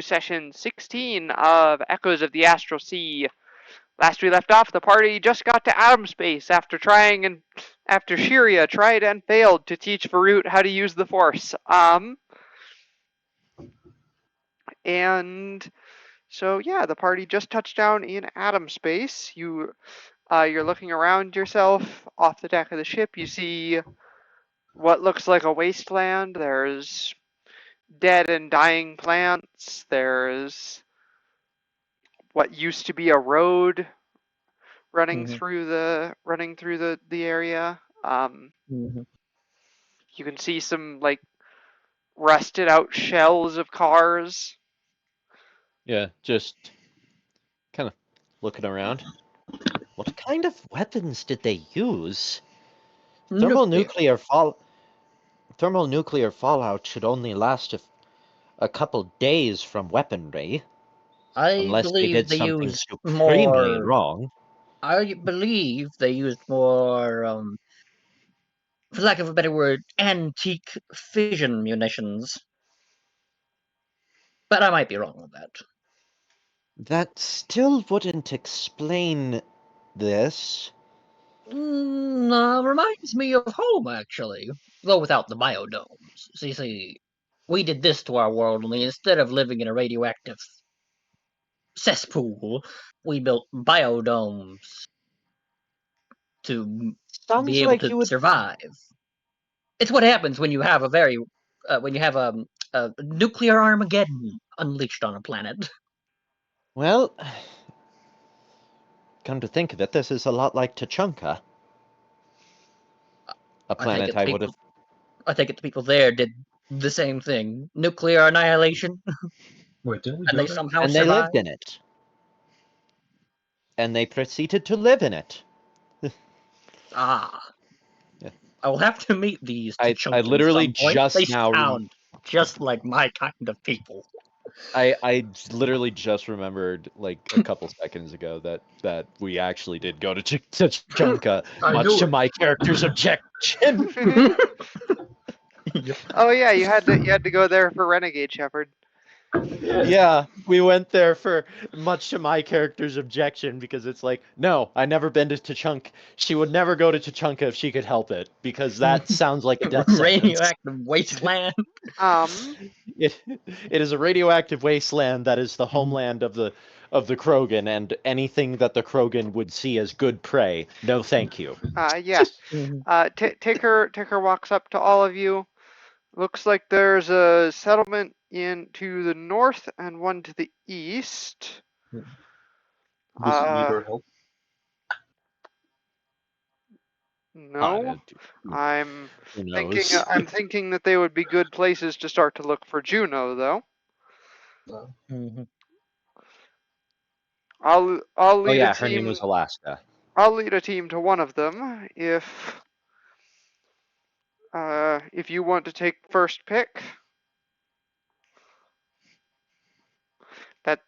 Session 16 of Echoes of the Astral Sea. Last we left off, the party just got to Atomspace after Shiria tried and failed to teach Varut how to use the Force. And so yeah, the party just touched down in Atomspace. You're looking around yourself off the deck of the ship. You see what looks like a wasteland. There's dead and dying plants. There's what used to be a road running through the area. You can see some like rusted out shells of cars. Yeah, just kind of looking around. What kind of weapons did they use? Thermonuclear fallout should only last a couple days from weaponry. Unless they did something supremely wrong. I believe they used more, for lack of a better word, antique fission munitions. But I might be wrong on that. That still wouldn't explain this. Reminds me of home, actually. Though without the biodomes. See, we did this to our world, only instead of living in a radioactive cesspool, we built biodomes to be able to survive. It's what happens when you have a nuclear Armageddon unleashed on a planet. Well, come to think of it, this is a lot like Tuchanka. A planet I would have... I think the people there did the same thing. Nuclear annihilation. Wait, didn't we and do they that? somehow and survived. They lived in it. And they proceeded to live in it. Yeah. I will have to meet these I literally just now... sound just like my kind of people. I literally just remembered, like, a couple seconds ago that we actually did go to Tuchanka, much to my character's objection. Oh yeah, you had to go there for Renegade Shepherd. Yeah, we went there for much to my character's objection because it's like, no, I never been to Tuchanka. She would never go to Tuchanka if she could help it because that sounds like a death sentence. Radioactive wasteland. It is a radioactive wasteland that is the homeland of the Krogan, and anything that the Krogan would see as good prey. No, thank you. Yeah. Ticker walks up to all of you. Looks like there's a settlement to the north and one to the east. Does it need our help? No. I'm thinking that they would be good places to start to look for Juno, though. I'll lead a team. Her name was Alaska. I'll lead a team to one of them if you want to take first pick.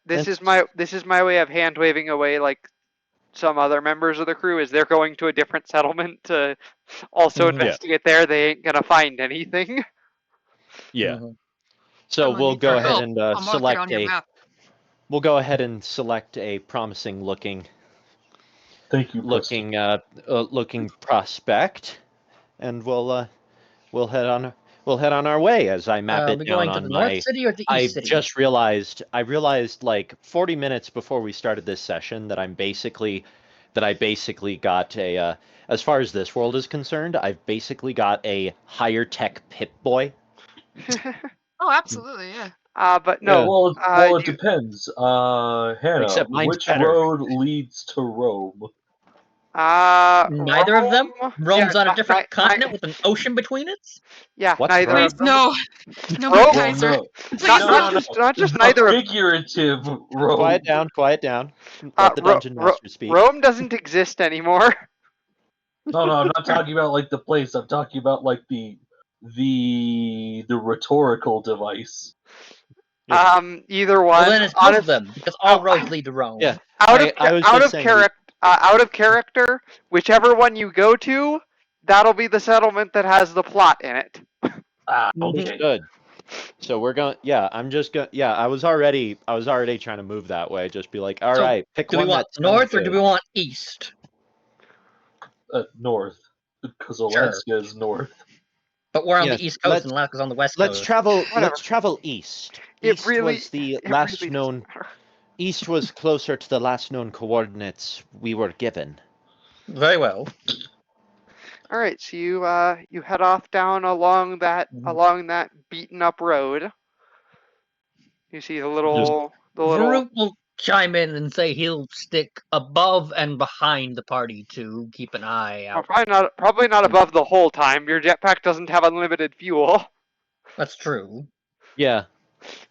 This is my way of hand waving away like some other members of the crew is they're going to a different settlement to also investigate there. They ain't gonna find anything. Yeah. So we'll go ahead and select a. We'll go ahead and select a promising looking. Thank you. Looking prospect, and we'll head on our way as I map it down on my. North City or the East City? I realized like 40 minutes before we started this session that I basically got a. As far as this world is concerned, I've basically got a higher tech Pip-Boy. Oh, absolutely, yeah. But no. Well, it depends. Hannah, which road leads to Rome? Neither of them? Rome's on a different continent with an ocean between it? Yeah, What's neither Please, of them. no, Rome? Kaiser. No. Please, Not just neither of them. Figurative Rome. Quiet down. Let the dungeon master speak. Rome doesn't exist anymore. No, I'm not talking about like the place. I'm talking about like the rhetorical device. Either one. Well, then it's both of them because all roads lead to Rome. Yeah. Out of character, whichever one you go to, that'll be the settlement that has the plot in it. Okay. Good. So we're going. Yeah, I'm just going. Yeah, I was already trying to move that way. Just be like, all So, right, pick Do we one want that sounds north or do good. we want east? North, because Sure. Alaska is north. But we're on Yes, the east coast and Alaska's on the west Let's coast. travel. Whatever. Let's travel east. It East really, was the it last really known. doesn't matter. East was closer to the last known coordinates we were given. Very well. All right, so you head off down along that beaten up road. You see the little Varut will chime in and say he'll stick above and behind the party to keep an eye well, out. probably not above the whole time. Your jetpack doesn't have unlimited fuel. That's true. Yeah,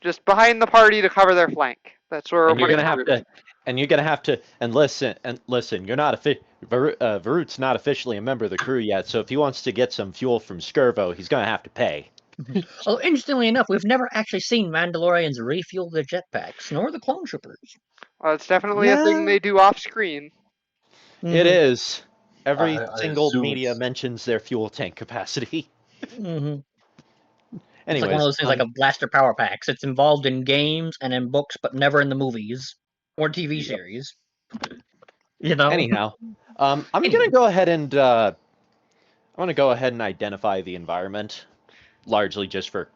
Just behind the party to cover their flank. That's where and you're we're gonna have to. And you're gonna have to. And listen. You're not Varut's not officially a member of the crew yet. So if he wants to get some fuel from Skirvo, he's gonna have to pay. Although, interestingly enough, we've never actually seen Mandalorians refuel their jetpacks, nor the clone troopers. Well, it's definitely a thing they do off screen. It is. Every I single assume media it's- mentions their fuel tank capacity. Mm-hmm. It's Anyways, like one of those things like a blaster power packs. It's involved in games and in books, but never in the movies or TV series. You know. anyhow, I'm gonna go ahead and identify the environment, largely just for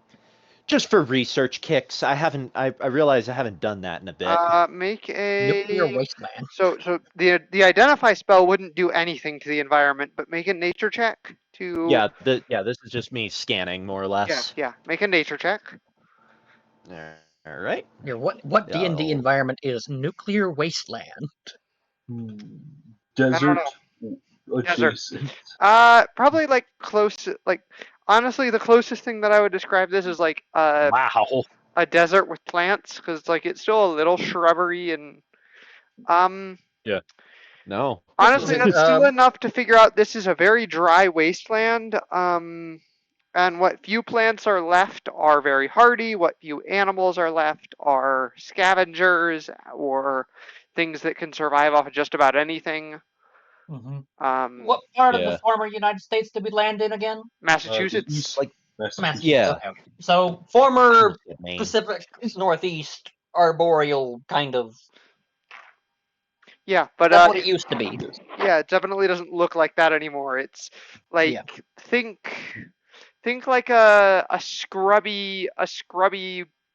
research kicks. I realize I haven't done that in a bit. Make Nuclear a wasteland. so the identify spell wouldn't do anything to the environment, but make a nature check to Yeah, this is just me scanning more or less. yeah. Make a nature check. All right. Here, what D&D Oh. environment is nuclear wasteland? Desert Desert. adjacent. Probably like close to, like, honestly, the closest thing that I would describe this is like Wow. a desert with plants, because like it's still a little shrubbery and Yeah. No. honestly, Is it, that's still enough to figure out this is a very dry wasteland. And what few plants are left are very hardy. What few animals are left are scavengers or things that can survive off of just about anything. What part of the former United States did we land in again? Massachusetts. East, Like Massachusetts. yeah. Okay. So former Maine. Pacific Northeast arboreal kind of. Yeah, but That's what it used to be. yeah, it definitely doesn't look like that anymore. It's like think like a scrubby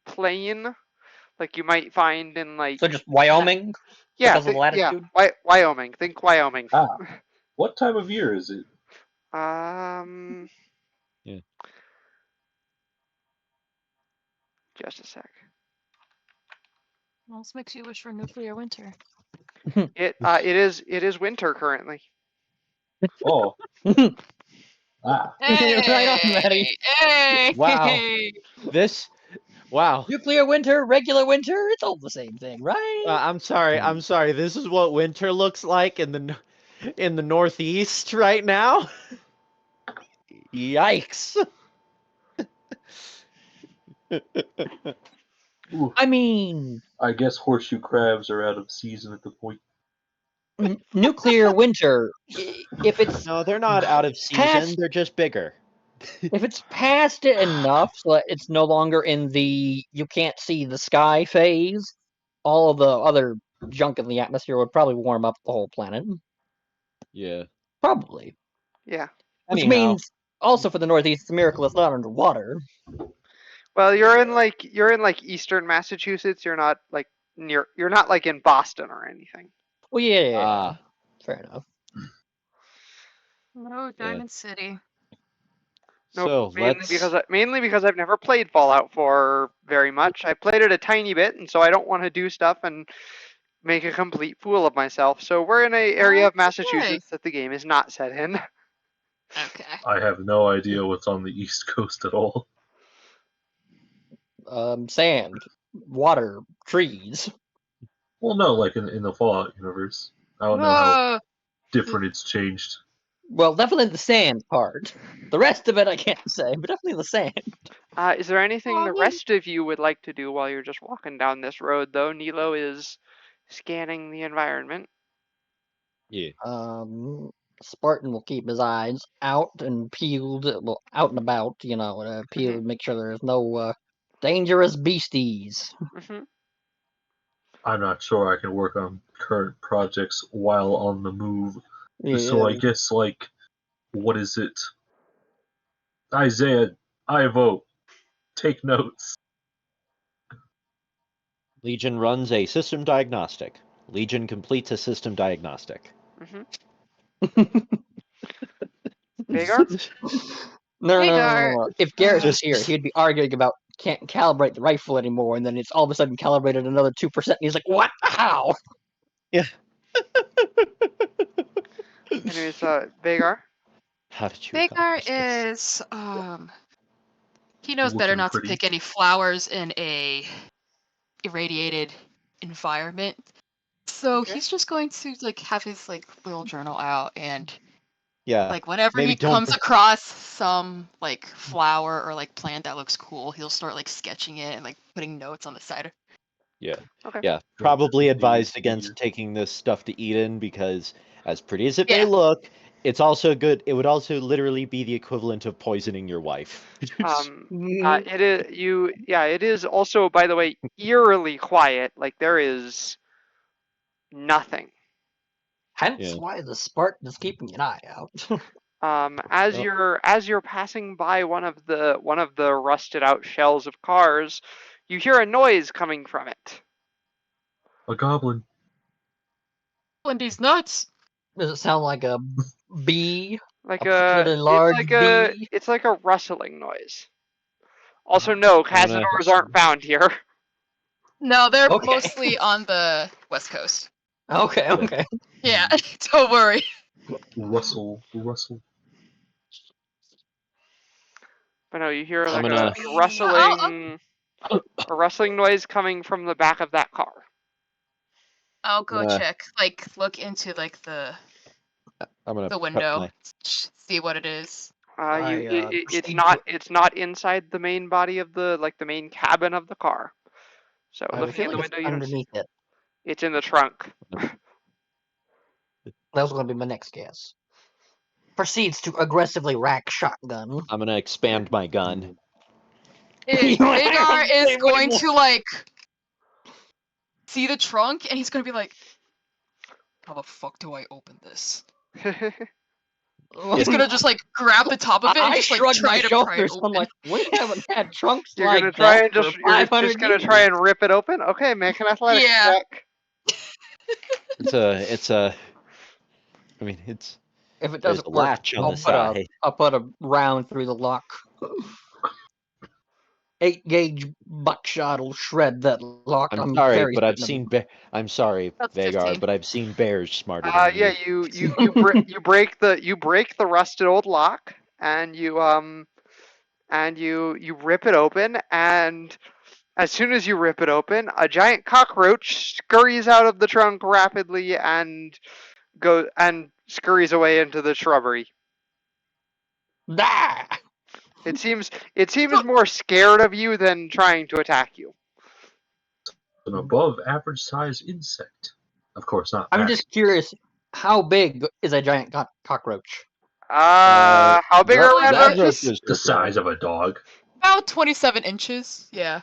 plain, like you might find in like So just Wyoming. yeah, because of the latitude? Wyoming. Think Wyoming. What time of year is it? Yeah. Just a sec. Almost makes you wish for nuclear winter. It is winter currently. Oh. Hey, Right on, Maddie. Hey! Wow. Wow. Nuclear winter, regular winter, it's all the same thing, right? I'm sorry. This is what winter looks like in the Northeast right now. Yikes. I mean, I guess horseshoe crabs are out of season at the point. nuclear winter, if it's No, they're not out of season. They're just bigger. if it's past it enough so that it's no longer in the you can't see the sky phase, all of the other junk in the atmosphere would probably warm up the whole planet. Yeah. Probably. Yeah. Which means also for the Northeast, it's a miracle it's not underwater. Well, you're in like eastern Massachusetts. You're not like you're not like in Boston or anything. Well, yeah. Fair enough. No, Diamond City. No, mainly because I've never played Fallout 4 very much. I played it a tiny bit, and so I don't want to do stuff and make a complete fool of myself. So we're in an area of Massachusetts that the game is not set in. Okay. I have no idea what's on the East Coast at all. Sand, water, trees. Well, no, like in the Fallout universe. I don't know how different it's changed. Well, definitely the sand part. The rest of it I can't say, but definitely the sand. Is there anything the rest of you would like to do while you're just walking down this road, though? Nilo is scanning the environment. Yeah. Spartan will keep his eyes out and peeled, well, out and about, peeled, make sure there's no dangerous beasties. Mm-hmm. I'm not sure I can work on current projects while on the move. Yeah. So I guess, what is it? Isaiah, I vote. Take notes. Legion runs a system diagnostic. Legion completes a system diagnostic. Mm-hmm. Vagar? No. If Garrus was Just- here, he'd be arguing about can't calibrate the rifle anymore, and then it's all of a sudden calibrated another 2%, and he's like, what? How? Yeah. Anyways, Vagar? How did you Vagar accomplish this? is he knows better Looking not to pretty. pick any flowers in a irradiated environment. So Okay. he's just going to have his little journal out and Yeah. whenever maybe he don't comes across some flower or plant that looks cool, he'll start sketching it and putting notes on the side. Yeah. Okay. Yeah. Probably Maybe advised it's against easier. taking this stuff to Eden because, as pretty as it may Yeah. look, it's also good. It would also literally be the equivalent of poisoning your wife. It is you. Yeah, it is also, by the way, eerily quiet. Like there is nothing. Hence Yeah. why the Spartan is keeping an eye out. As Well- you're passing by one of the rusted out shells of cars, you hear a noise coming from it. A goblin. Wendy's nuts. Does it sound like a bee? Like A particularly it's large like bee? it's like a rustling noise. Also, no, I'm gonna- Cazadors aren't found here. No, they're Okay. mostly on the West Coast. Okay. Yeah, don't worry. Rustle. But no, you hear I'm like gonna- a rustling noise coming from the back of that car. I'll go Yeah. check. Look into the I'm gonna prep window, my- see what it is. It's not inside the main body of the main cabin of the car. So I looking feel in the like it's window, you don't see. underneath it. It's in the trunk. That was going to be my next guess. Proceeds to aggressively rack shotgun. I'm gonna expand my gun. Vagar is going to see the trunk, and he's gonna be like, "How the fuck do I open this?" He's gonna just grab the top of it and I just shrugged try my to pry it shoulders. I'm open. like, we haven't had trunks You're like gonna try that and for just 500 gonna years. try and rip it open. Okay, make an athletics Yeah. check. It's a. I mean, it's. If it There's doesn't a work, latch on the side. I'll put a round through the lock. 8-gauge buckshot will shred that lock. I'm sorry, very but I've certain of seen. I'm sorry, That's Vagar, 15. but I've seen bears smarter than Yeah, you. you break the rusted old lock, and you rip it open, and as soon as you rip it open, a giant cockroach scurries out of the trunk rapidly and scurries away into the shrubbery. Ah! It seems more scared of you than trying to attack you. An above average size insect. Of course not. I'm just curious, how big is a giant cockroach? How big are red that roaches? The size of a dog. About 27 inches. Yeah.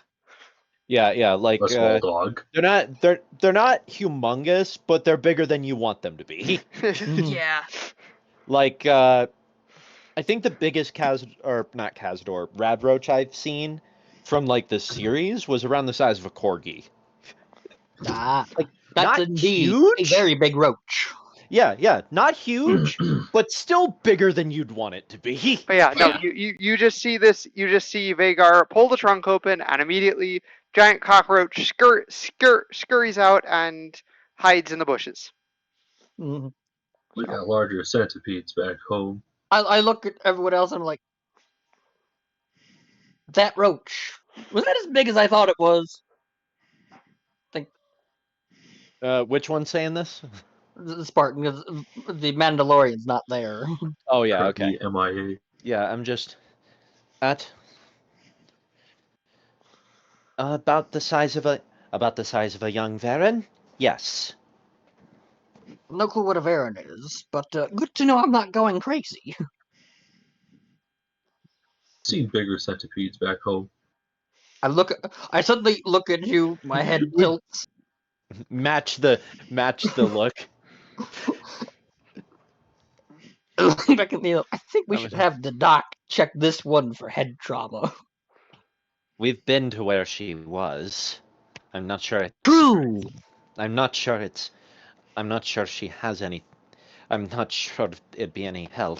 Yeah, like A small dog. they're not humongous, but they're bigger than you want them to be. Yeah. Like I think the biggest Cazador rad roach I've seen from the series was around the size of a corgi. That's not indeed huge? a very big roach. Yeah, not huge, but still bigger than you'd want it to be. But yeah, no, you just see this. You just see Vagar pull the trunk open, and immediately giant cockroach scurries out and hides in the bushes. Mhm. We got larger centipedes back home. I look at everyone else and I'm like, that roach, was that as big as I thought it was? Which one's saying this? The Spartan, because the Mandalorian's not there. Oh yeah, okay. MIA. Yeah, I'm just at about the size of a young Varen. Yes. No clue what a Varen is, but good to know I'm not going crazy. Seen bigger centipedes back home. I suddenly look at you, my head tilts. Match the look. Back at Neil, I think we should have the doc check this one for head trauma. We've been to where she was. I'm not sure it's True. I'm not sure she has any. I'm not sure it'd be any help.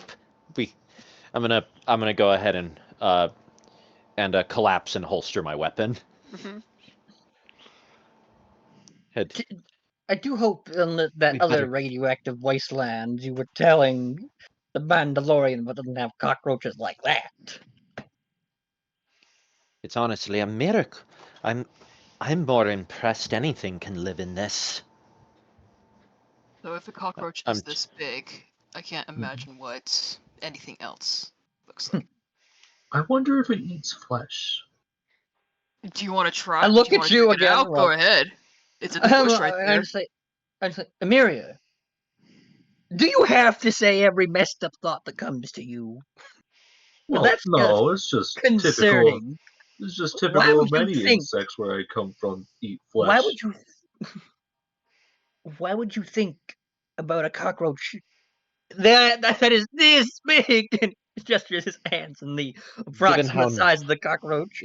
I'm gonna go ahead and collapse and holster my weapon. Mm-hmm. I do hope in that other radioactive wasteland you were telling the Mandalorian but doesn't have cockroaches like that. It's honestly a miracle. I'm more impressed anything can live in this. So if a cockroach is this big, I can't imagine what anything else looks like. I wonder if it eats flesh. Do you want to try? I look do you at you check it again. out? Go ahead. It's in the bush right there. I'd say, Emiria, do you have to say every messed up thought that comes to you? Well, that's no, it's just concerning. typical. It's just typical of many insects where I come from eat flesh. Why would you think about a cockroach that is this big and gestures his hands in the approximate size of the cockroach?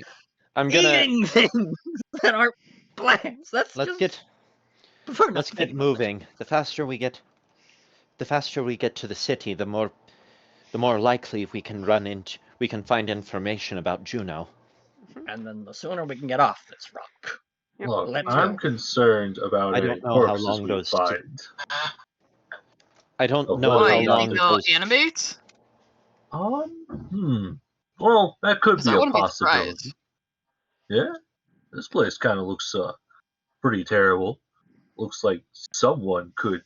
I'm gonna eating things that aren't plants. Let's get moving. The faster we get to the city, the more likely we can find information about Juno. And then the sooner we can get off this rock. Look, I'm concerned about any corpses we find. I don't know how long they'll animate? Well, that could be a possibility. Yeah, this place kind of looks pretty terrible. Looks like someone could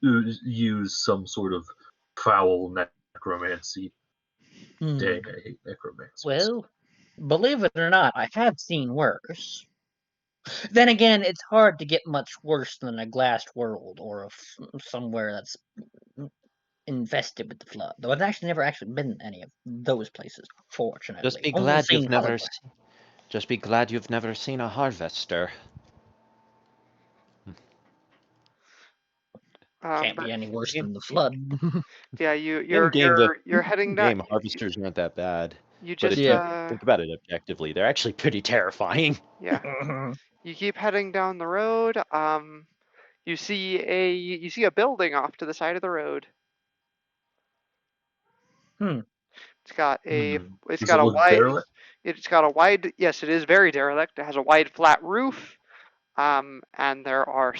use some sort of foul necromancy. Dang, I hate necromancy. Well, believe it or not, I have seen worse. Then again, it's hard to get much worse than a glassed world or somewhere that's infested with the flood. Though I've actually never been any of those places, fortunately. Just be glad you've never seen a harvester. Can't be any worse than the flood. Yeah, you're heading down. Game harvesters aren't that bad. You just think about it objectively, they're actually pretty terrifying. Yeah. You keep heading down the road. You see a building off to the side of the road. It's got a wide. Yes, it is very derelict. It has a wide flat roof. And there are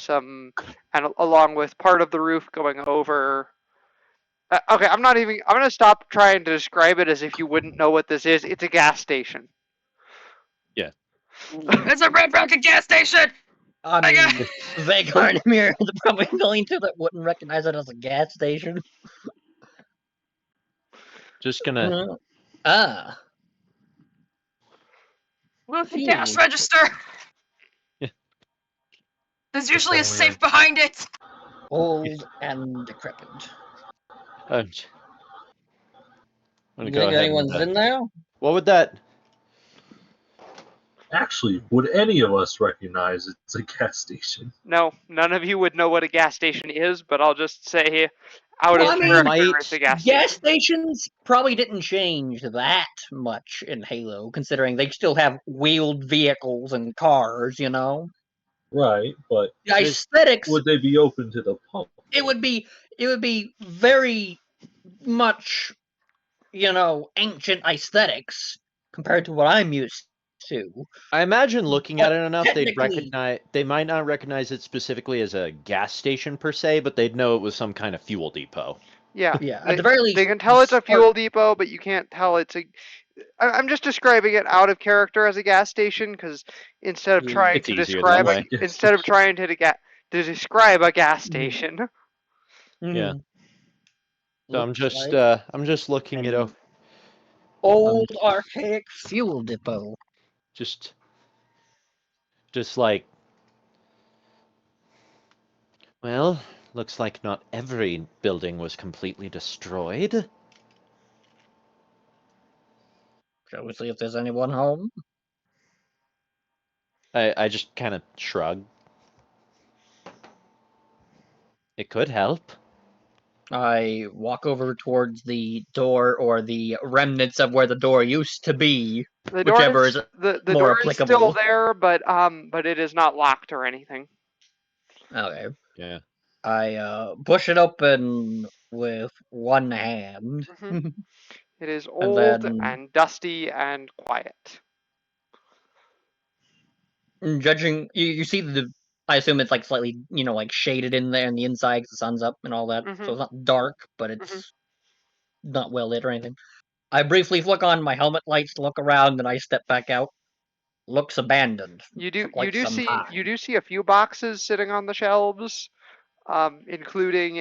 along with part of the roof going over. Okay, I'm gonna stop trying to describe it as if you wouldn't know what this is. It's a gas station. Yeah. It's a Red Rocket gas station! I mean, Vagar and Amir are probably the only two that wouldn't recognize it as a gas station. Just gonna... Where's the cash register? Yeah. There's usually a safe behind it! Old and decrepit. I'm gonna go ahead anyone's in there? What would that... Actually, would any of us recognize it's a gas station? No, none of you would know what a gas station is, but I'll just say it's a gas station. Gas stations probably didn't change that much in Halo, considering they still have wheeled vehicles and cars, you know? Right, but the aesthetics, would they be open to the public? It would be very much, ancient aesthetics compared to what I'm used to. I imagine looking at it enough, they might not recognize it specifically as a gas station per se, but they'd know it was some kind of fuel depot. Yeah. At the very least, they can tell it's a fuel depot, but you can't tell it's a... I'm just describing it out of character as a gas station, because instead of trying to describe a gas station. Yeah. So I'm just looking at a old archaic fuel depot. Just like, well, looks like not every building was completely destroyed. Shall we see if there's anyone home? I just kind of shrug. It could help. I walk over towards the door, or the remnants of where the door used to be. The Whichever is the more door is still applicable. there, but it is not locked or anything. Okay. Yeah. I push it open with one hand. Mhm. It is And old then- and dusty and quiet. Judging, you see I assume it's like slightly, like shaded in there, and the inside 'cause the sun's up and all that. So Mhm. it's not dark, but it's not well lit or anything. I briefly flick on my helmet lights to look around, and I step back out. Looks abandoned. You do Took, like, some time. you do see a few boxes sitting on the shelves, including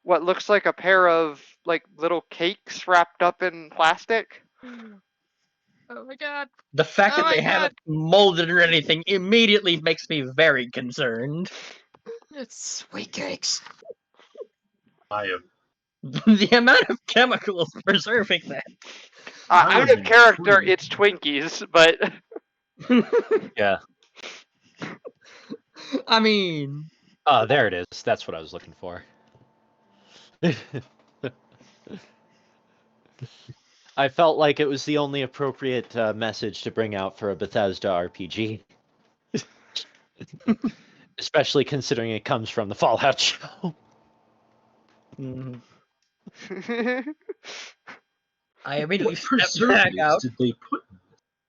what looks like a pair of like little cakes wrapped up in plastic. Oh my god. The fact Oh that they my haven't molded or anything immediately makes me very concerned. It's sweet cakes. I am. The amount of chemicals preserving that. Out of character, it's Twinkies, but Yeah. I mean, Oh, there it is. That's what I was looking for. I felt like it was the only appropriate message to bring out for a Bethesda RPG. Especially considering it comes from the Fallout show. mhm. I immediately What step back preservatives out. did they put?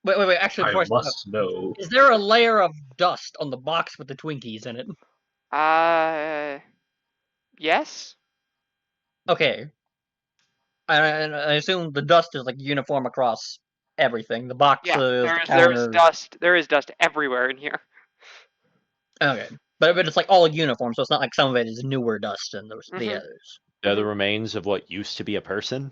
Wait. Actually, I before I step out, must know. is there a layer of dust on the box with the Twinkies in it? Yes. Okay. I assume the dust is like uniform across everything. The boxes, Yeah. the There's counters. dust. There is dust everywhere in here. Okay. But it's like all uniform, so it's not like some of it is newer dust than the Mhm. others. They're the remains of what used to be a person.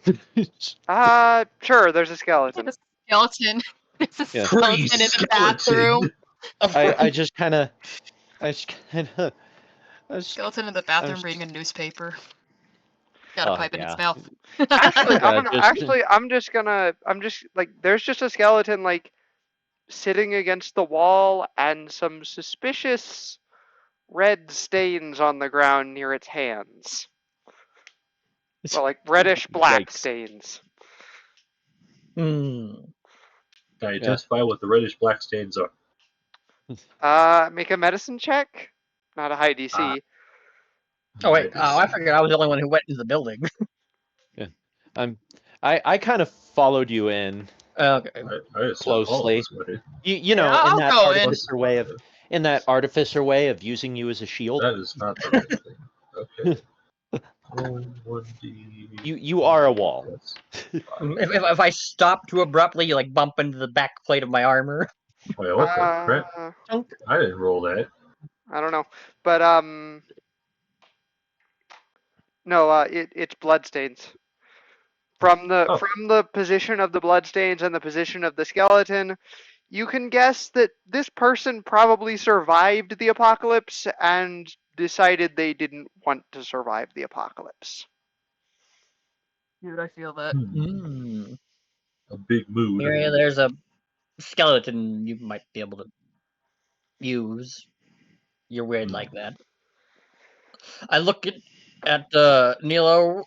Sure. There's a With skeleton. a skeleton. It's a Yeah. skeleton in the Pre-skeleton. bathroom. I just kind of, Skeleton in the bathroom reading a newspaper. Got a Oh, pipe in its yeah. mouth. Actually, Yeah, I'm just like, there's just a skeleton like sitting against the wall and some suspicious red stains on the ground near its hands. Well, like reddish black Yikes. stains. Hmm. Can I identify what the reddish black stains are? Make a medicine check. Not a high DC. Oh wait, I figured I was the only one who went into the building. I kind of followed you in Okay. I closely. You know, Yeah, in I'll that go in. artificer way of using you as a shield. That is not the right thing. Okay. Roll 1d. You are a wall. If I stop too abruptly, you like bump into the back plate of my armor. Wait, what the crap? I didn't roll that. I don't know, but no, it's bloodstains. From the position of the bloodstains and the position of the skeleton, you can guess that this person probably survived the apocalypse and decided they didn't want to survive the apocalypse. Dude, I feel that. Hmm. A big mood. Here, there's a skeleton you might be able to use. You're weird like that. I look at Nilo.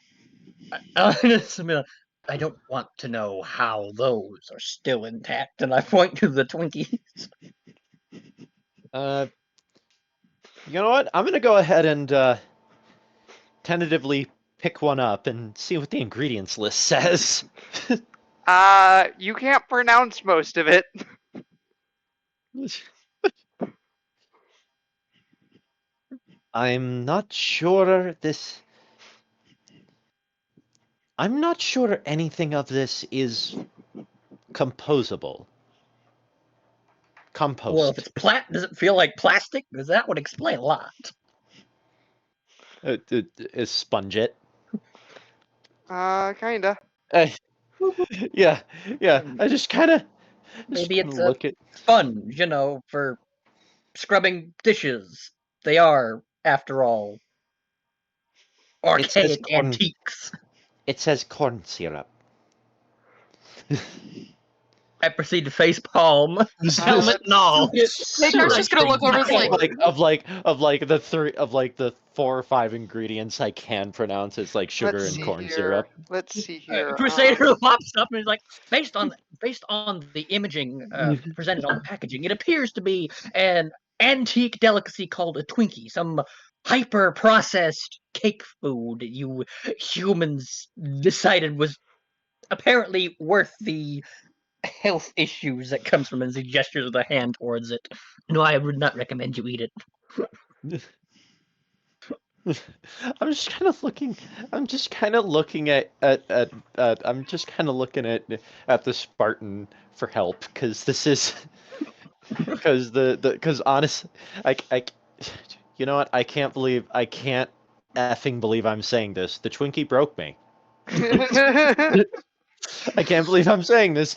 I don't want to know how those are still intact, and I point to the Twinkies. You know what? I'm gonna go ahead and tentatively pick one up and see what the ingredients list says. You can't pronounce most of it. I'm not sure anything of this is composable. Compost. Well, if it's does it feel like plastic? Because that would explain a lot. Is sponge it? Kinda. Yeah. I just kind of Maybe it's look at sponge, for scrubbing dishes. They are after all. says Archaic corn- antiques. It says corn syrup. I proceed to face palm, helmet and all. Hagar's just gonna look over and like, the 4 or 5 ingredients I can pronounce, it's like sugar Let's and see corn here. syrup. Let's see here. Crusader hops up and is like, based on the imaging presented on the packaging, it appears to be an antique delicacy called a Twinkie, some hyper processed cake food you humans decided was apparently worth the health issues that comes from it, as he gestures with a hand towards it. No, I would not recommend you eat it. I'm just kind of looking at the Spartan for help, because this is because honestly, you know what, I can't effing believe I'm saying this. The Twinkie broke me. I can't believe I'm saying this.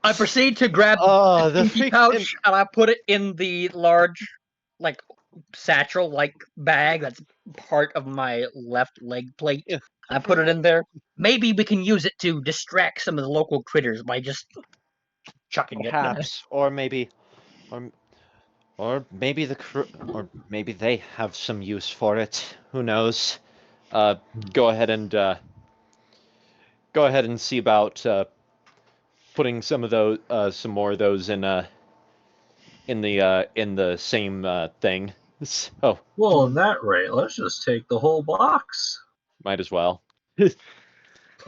I proceed to grab the Twinkie pouch and I put it in the large, like, satchel-like bag that's part of my left leg plate. Yeah. I put it in there. Maybe we can use it to distract some of the local critters by just chucking it. Perhaps, or maybe maybe they have some use for it. Who knows? Go ahead and see about putting some more of those in the same thing. So Well, at that rate, let's just take the whole box. might as well.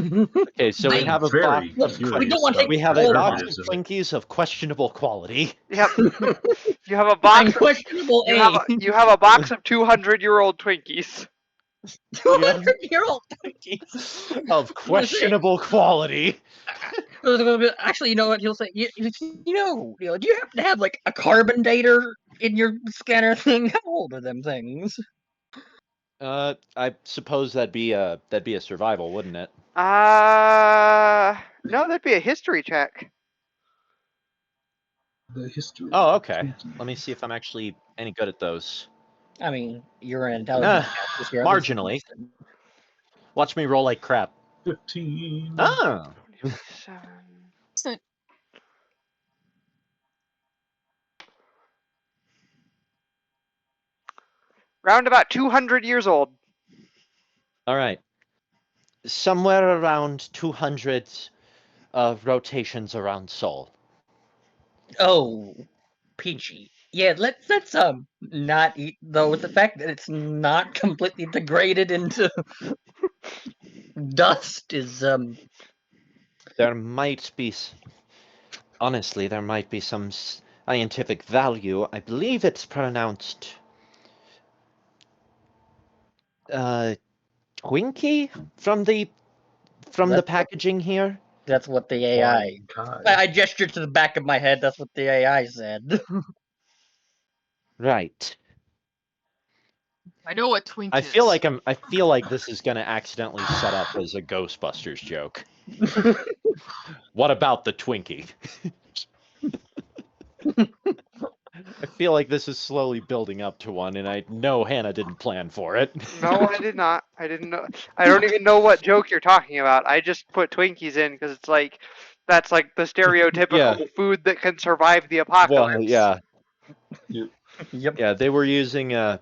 Okay, so we have a box. We don't want to take We have a all box of of Twinkies of questionable quality. Yep. You have a box. Questionable You have a box of 200-year-old Twinkies. 200-year-old Twinkies Of questionable quality. Actually, you know what he'll say? Do you happen to have like a carbon dater in your scanner thing? How old are them things? I suppose that'd be a survival, wouldn't it? No, that'd be a history check. The history. Oh, okay. Let me see if I'm actually any good at those. I mean, you're an intelligence here. Marginally. Watch me roll like crap. 15. Oh. 27. Round about 200 years old. All right. Somewhere around 200 rotations around Sol. Oh, peachy. Yeah, let's not eat though. With the fact that it's not completely degraded into dust is There might be, honestly, there might be some scientific value. I believe it's pronounced Twinkie from the packaging here. That's what the AI. I gestured to the back of my head. That's what the AI said. Right. I know what Twink I is. feel like this is gonna accidentally set up as a Ghostbusters joke. What about the Twinkie? I feel like this is slowly building up to one, and I know Hannah didn't plan for it. No, I did not. I didn't know. I don't even know what joke you're talking about. I just put Twinkies in because it's like that's like the stereotypical food that can survive the apocalypse. Well, yeah. Yep. Yeah, they were using they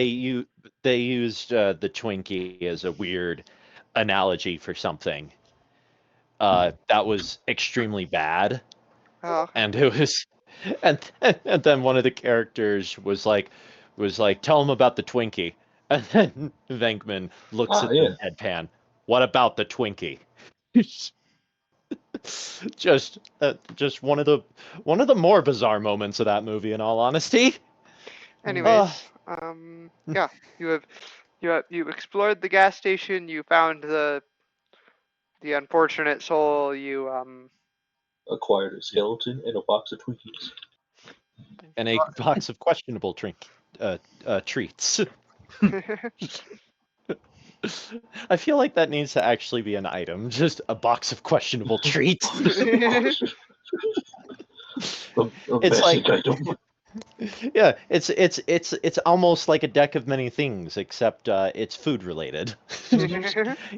used the Twinkie as a weird analogy for something that was extremely bad. Oh. And it was and then one of the characters was like tell him about the Twinkie. And then Venkman looks at the deadpan. What about the Twinkie? just one of the more bizarre moments of that movie, in all honesty. Anyways, yeah, you explored the gas station. You found the unfortunate soul. You acquired a skeleton and a box of Twinkies. And a box of questionable treats. I feel like that needs to actually be an item. Just a box of questionable treats. A It's like item. Yeah, it's almost like a deck of many things, except it's food related.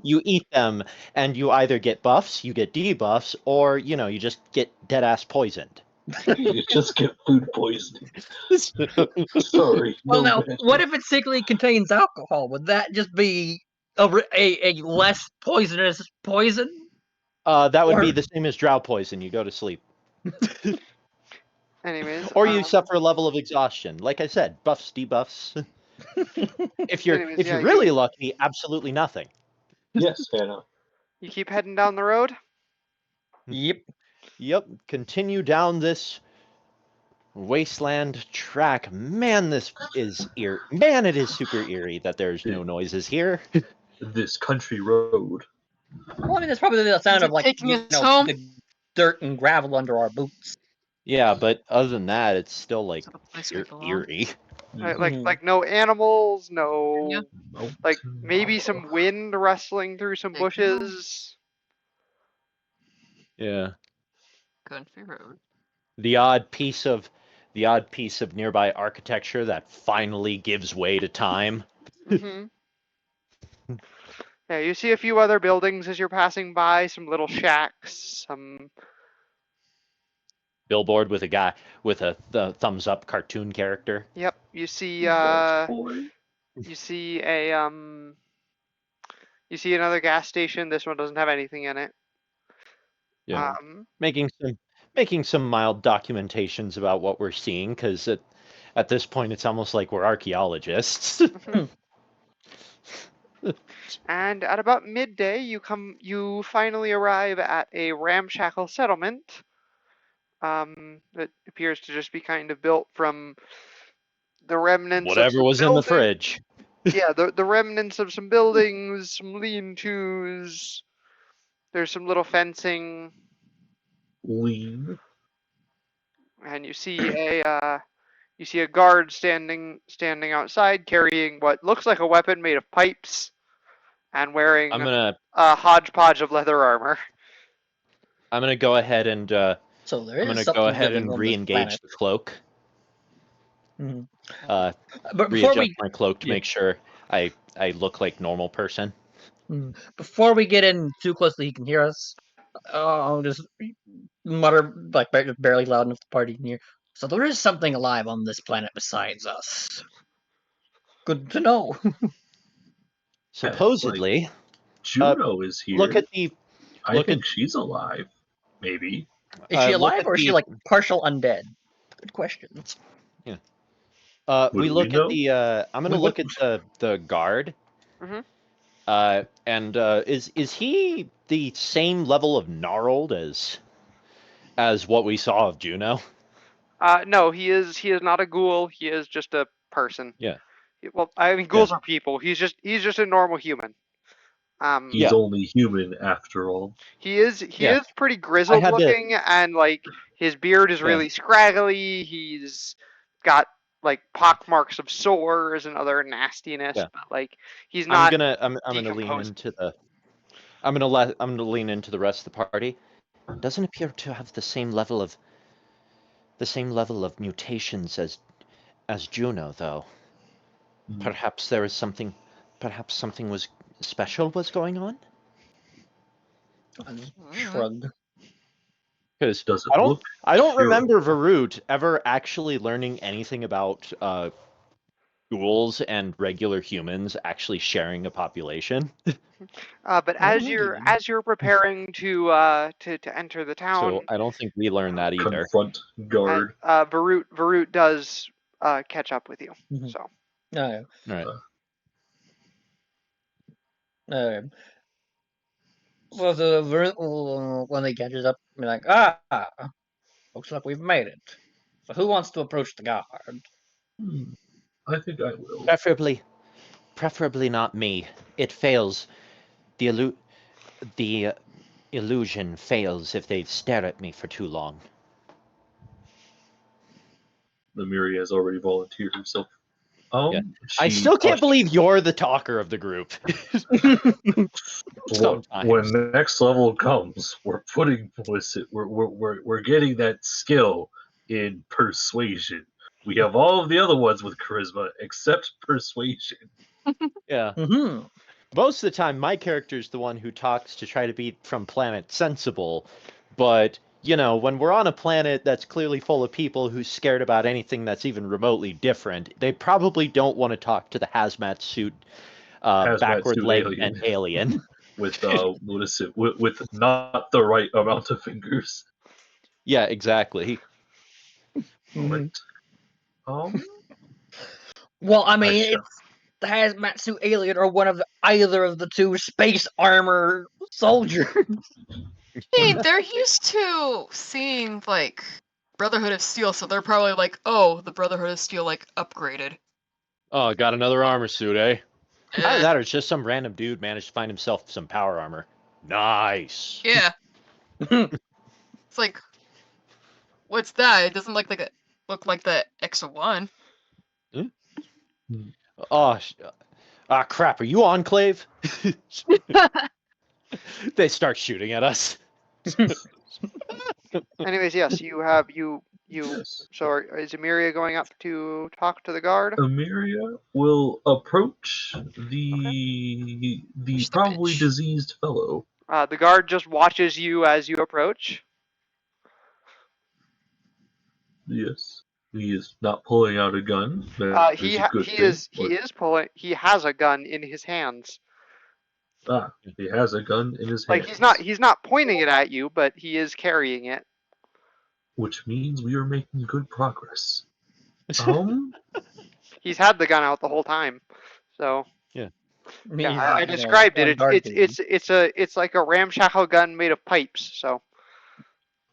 You eat them, and you either get buffs, you get debuffs, or you just get dead ass poisoned. You just get food poisoning. Sorry, Well, no now, magic. what if it secretly contains alcohol? Would that just be a less poisonous poison? That would be Or- the same as drow poison. You go to sleep, Anyways, or you suffer a level of exhaustion. Like I said, buffs, debuffs. If you're anyways, if yeah, you're really lucky, absolutely nothing. Yes, Hannah. you keep heading down the road. Yep. Yep, continue down this wasteland track. Man, this is Man, it is super eerie that there's no noises here. This country road. Well, I mean, that's probably the sound Is of it like taking us home? the dirt and gravel under our boots. Yeah, but other than that, it's still like To the place we belong. eerie. Like no animals, no Yeah. like maybe some wind rustling through some Take me home. bushes. Yeah, Country road. the odd piece of nearby architecture that finally gives way to time. hmm Yeah, you see a few other buildings as you're passing by, some little shacks, some Billboard with a guy with the thumbs up cartoon character. yep, you see Boy. you see a you see another gas station. This one doesn't have anything in it. Yeah, Um making some mild documentations about what we're seeing, because at this point it's almost like we're archaeologists. mhm. And at about midday you finally arrive at a ramshackle settlement. That appears to just be kind of built from the remnants of Whatever some was in the buildings. fridge. Yeah, the remnants of some buildings, some lean-tos. There's some little fencing, Lean. and you see a guard standing outside carrying what looks like a weapon made of pipes and wearing I'm gonna a hodgepodge of leather armor. go ahead and So there I'm is gonna go something ahead living and on this re-engage planet. the cloak. Mhm. Uh, But before readjust we my cloak to yeah. make sure I look like normal person. before we get in too closely, he can hear us. I'll just mutter like barely loud enough the party can hear. So there is something alive on this planet besides us. Good to know. Supposedly, Juno is here. look at the I look think at she's alive. Maybe. Is she look alive at or is she the like partial undead? Good questions. we Would look we at know? the I'm gonna We would. look at the guard. hmm And is he the same level of gnarled as what we saw of Juno? No, he is not a ghoul. He is just a person. Yeah. Well, I mean, Yeah. ghouls are people. He's just a normal human. He's Yeah. only human after all. He is Yeah. pretty grizzled had to- looking, and like his beard is Yeah. really scraggly. He's got like pock marks of sores and other nastiness, Yeah. but like he's I'm not gonna lean decomposing. into the lean into the rest of the party. Doesn't appear to have the same level of mutations as Juno, though. Perhaps there is something. Perhaps something was special was going on. I just shrug. Because Does it I don't look remember Varut ever actually learning anything about ghouls and regular humans actually sharing a population. But I don't think he did. as you're preparing to enter the So town, I don't think we learned that either. confront guard? Varut does catch up with you. Mhm. So No. All right. Well, when he catches up, be like, looks like we've made it. So who wants to approach the guard? I think I will. Preferably not me. It fails. The illusion fails if they stare at me for too long. Lemuri has already volunteered herself. Yeah. I still can't believe you're the talker of the group. When next level comes, we're getting that skill in persuasion. We have all of the other ones with charisma except persuasion. Yeah. Mm-hmm. Most of the time, my character's the one who talks to try to be from planet sensible. But, you know, when we're on a planet that's clearly full of people who's scared about anything that's even remotely different, they probably don't want to talk to the hazmat suit, Hazmat backward suit leg alien. and alien. With what is it? With not the right amount of fingers. Yeah, exactly. Right. Well, I mean, shall- it's the hazmat suit alien or one of either of the two space armor soldiers. I mean, they're used to seeing like Brotherhood of Steel, so they're probably like, "Oh, the Brotherhood of Steel like upgraded." Oh, got another armor suit, eh? Either Eh, that or it's just some random dude managed to find himself some power armor. Nice. yeah, it's like, what's that? It doesn't look like the X1. Oh, crap. Are you Enclave? They start shooting at us. Anyways, yes, you have you. Yes. So is Emiria going up to talk to the guard? Emiria will approach the Push the probably bitch. diseased fellow. The guard just watches you as you approach. Yes. He is not pulling out a gun. That is a good He thing. is pulling. He has a gun in his hands. He has a gun in his Like hands. he's not pointing it at you, but he is carrying it. Which means we are making good progress. He's had the gun out the whole time. So Yeah. yeah, I described it. It's like a ramshackle gun made of pipes. So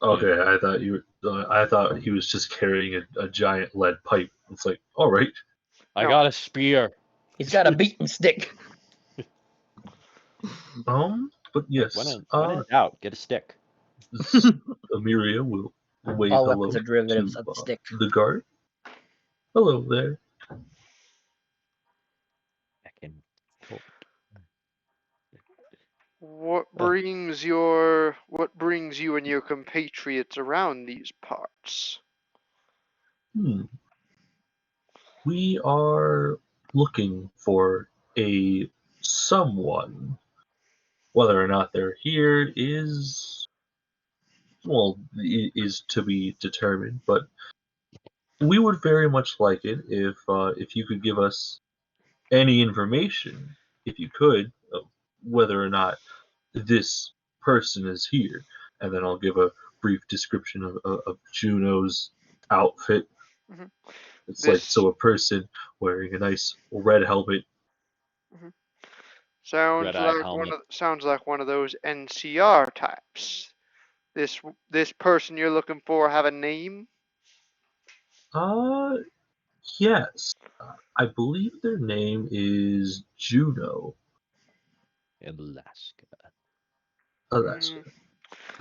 Okay, I thought he was just carrying a giant lead pipe. It's like, all right. I No. got a spear. He's got a beating stick. But yes. When in doubt, get a stick. Amiria will wave All hello weapons are to derivatives of the stick. the guard. Hello there. what brings you and your compatriots around these parts? We are looking for a someone. Whether or not they're here is to be determined, but we would very much like it if you could give us any information, if you could, of whether or not this person is here, and then I'll give a brief description of Juno's outfit. Mhm. It's like This a person wearing a nice red helmet. sounds Red-eyed like helmet. sounds like one of those NCR types. This person you're looking for have a name? Yes. I believe their name is Juno. Alaska. Alaska.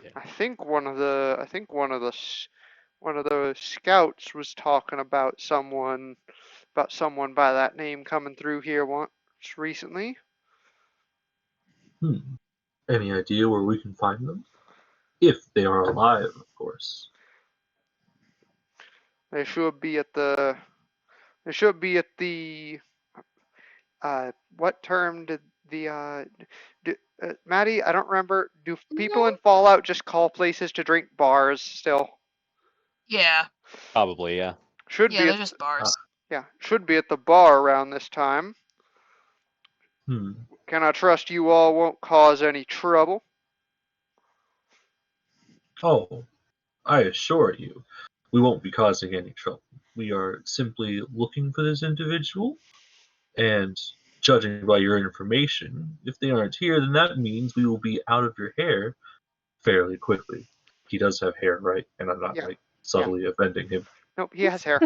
Yeah. I think one of the scouts was talking about someone by that name coming through here once recently. Any idea where we can find them? If they are alive, of course. They should be at the. They should be at the. What term did the Maddie? I don't remember. Do people in Fallout just call places to drink bars still? Yeah. Probably, yeah. Should Yeah, be they're at just bars. should be at the bar around this time. Hmm. Can I trust you all won't cause any trouble? Oh, I assure you, we won't be causing any trouble. We are simply looking for this individual, and judging by your information, if they aren't here, then that means we will be out of your hair fairly quickly. He does have hair, right? And I'm not Yeah. subtly offending him. Nope, he has hair.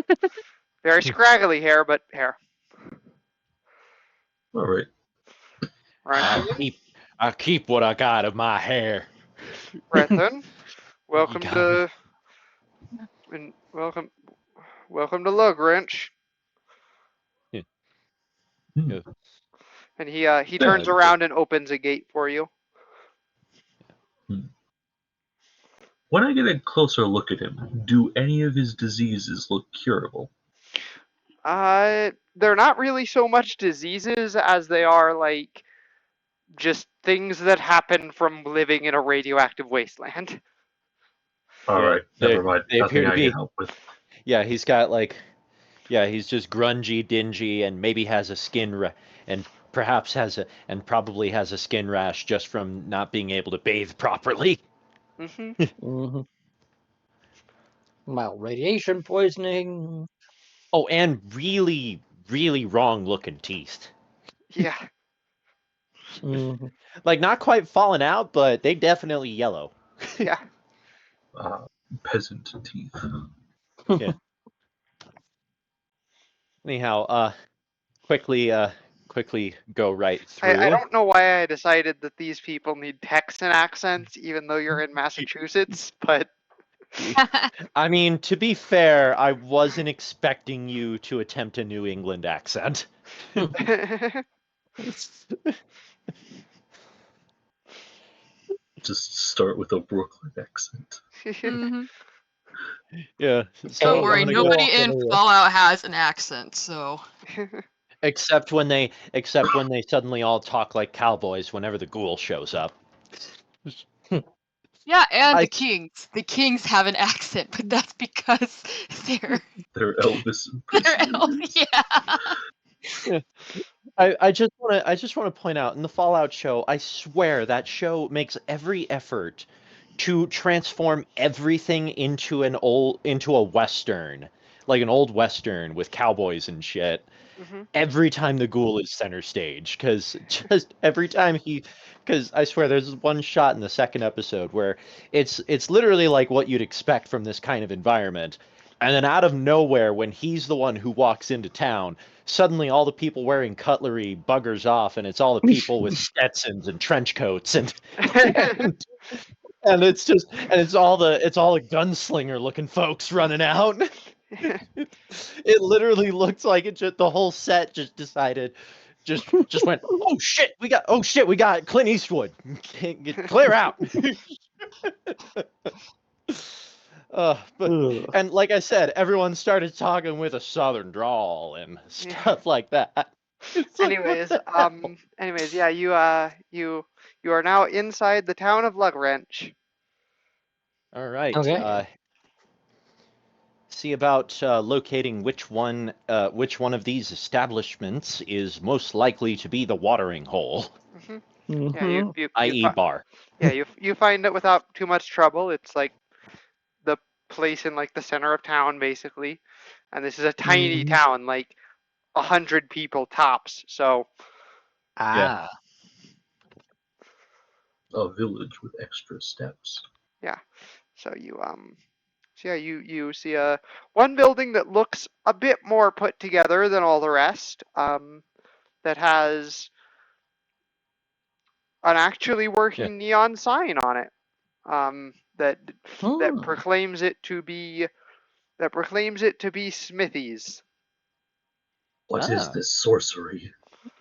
Very scraggly hair, but hair. All right. Right. I keep what I got of my hair. Right then. Welcome got to welcome to Lugranch. Yeah. And he turns around and opens a gate for you. When I get a closer look at him, do any of his diseases look curable? They're not really so much diseases as they are like just things that happen from living in a radioactive wasteland. All Yeah, right, never mind. they appear Nothing to I be. can help with. Yeah, he's got like, yeah, he's just grungy, dingy, and maybe has a and perhaps probably has a skin rash just from not being able to bathe properly. Hmm. Mm-hmm. Mild radiation poisoning. Oh, and really, really wrong looking teeth. Yeah. Mm-hmm. Like not quite falling out, but they definitely yellow. Yeah. Peasant teeth. Yeah. Anyhow, quickly go right I through. don't know why I decided that these people need Texan accents, even though you're in Massachusetts, but I mean, to be fair, I wasn't expecting you to attempt a New England accent. Just start with a Brooklyn accent. Hmm. Yeah. Don't So Hey, worry, I'm gonna you go. nobody walk in over here. Fallout has an accent, so. Except when they suddenly all talk like cowboys whenever the ghoul shows up. Yeah, and the I Kings. The Kings have an accent, but that's because they're They're Elvis they're elf. impersonators. Yeah. I just want to point out in the Fallout show, I swear that show makes every effort to transform everything into a western, like an old western with cowboys and shit. Hmm. Every time the ghoul is center stage, because just every time because I swear there's one shot in the second episode where it's literally like what you'd expect from this kind of environment, and then out of nowhere when he's the one who walks into town, suddenly all the people wearing cutlery buggers off, and it's all the people with Stetsons and trench coats and and it's all the gunslinger looking folks running out. It literally looks like the whole set just decided, just went, oh shit, we got Clint Eastwood, clear out. But Ugh. and like I said, everyone started talking with a southern drawl and Yeah. stuff like that. It's like, what Anyways, the hell? yeah, you are now inside the town of Lugwrench. All right. Okay. See about locating which one of these establishments is most likely to be the watering hole, Hmm. Yeah, Mm-hmm. i.e., bar. you find it without too much trouble. It's like the place in like the center of town, basically, and this is a tiny Mm-hmm. town, like 100 people tops. So Yeah. Ah. A village with extra steps. yeah, so you see a one building that looks a bit more put together than all the rest. That has an actually Yeah. working neon sign on it. That that Hmm. proclaims it to be Smithy's. What is Ah. this sorcery?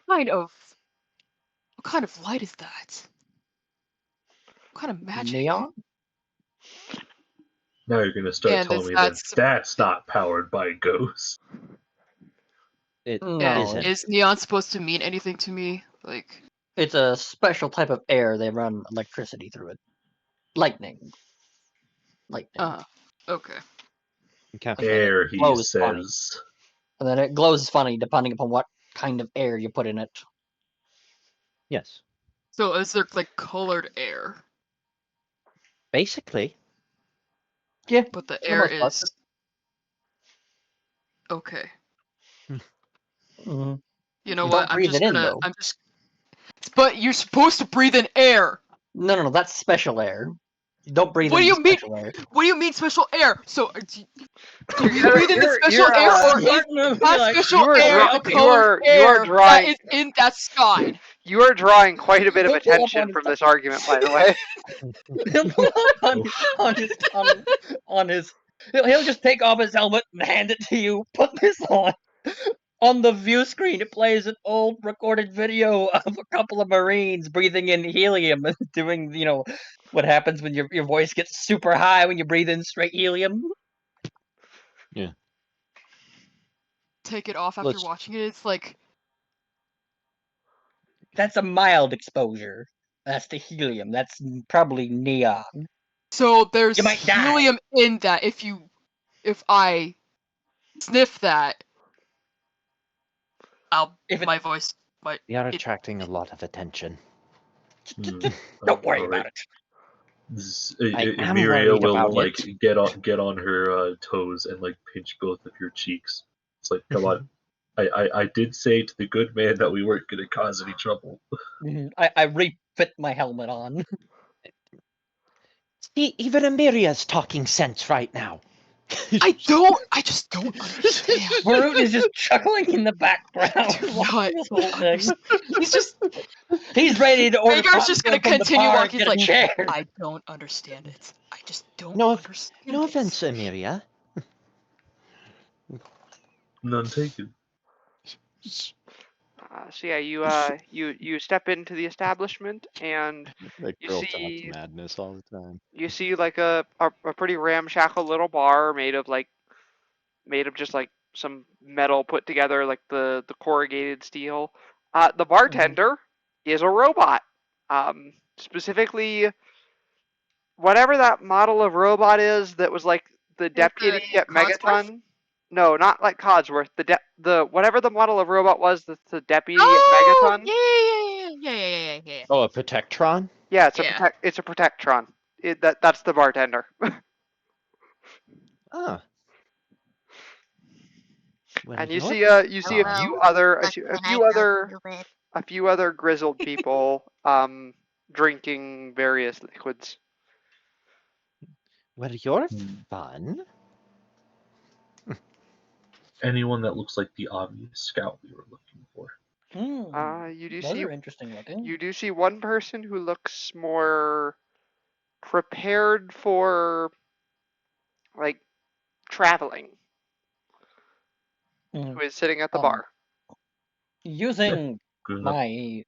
Kind of. What kind of light is that? What kind of magic? Neon? Now you're gonna start And telling is me that that that's not powered by ghosts. It and No. isn't. is neon supposed to mean anything to me? Like, It's a special type of air. They run electricity through it. Lightning. Lightning. okay. Okay. And then it Air, he glows funny. says. And then it glows funny depending upon what kind of air you put in it. Yes. So is there like colored air, Basically. Yeah. but the For the air most part. is okay. Mhm. You know Don't what? breathe it in, though. But you're supposed to breathe in air. No. That's special air. You don't breathe What in do the you mean? special air. What do you mean special air? So do you breathe in the special air, or is that special air the colored air that is in that sky? You are drawing quite a bit of He'll pull up attention on his from this argument, by the way. He'll pull up on his tongue, on his. He'll just take off his helmet and hand it to you. Put this on. On the view screen, it plays an old recorded video of a couple of Marines breathing in helium and doing, what happens when your voice gets super high when you breathe in straight helium. Yeah. take it off after watching it. It's like That's a mild exposure. That's the helium. That's probably neon. so there's You might die. helium in that. If I sniff that, my voice might. We are attracting a lot of attention. Don't worry about it. Emiria will like get on her toes and like pinch both of your cheeks. It's like, come on. I did say to the good man that we weren't going to cause any trouble. I refit my helmet on. See, even Emiria's talking sense right now. I just don't understand. Barut is just chuckling in the background. He's ready to order. Rhaegar's just gonna continue walking. He's like, chair. I don't understand it. I just don't understand. No offense, Emiria. None taken. So yeah, you step into the establishment and That you girl see talks madness all the time. you see like a pretty ramshackle little bar made of just like some metal put together, like the corrugated steel. The bartender is a robot. Specifically, whatever that model of robot is that was like the deputy at Megaton. No, not like Codsworth. The whatever the model of robot was, that's the deputy at Megaton. Yeah. Oh, a Protectron? Yeah, it's a Protectron. That's the bartender. Ah. And you see a few other grizzled people drinking various liquids. Well, you're fun. Anyone that looks like the obvious scout we were looking for. Those are interesting looking. You do see one person who looks more prepared for like traveling, who is sitting at the bar. Using my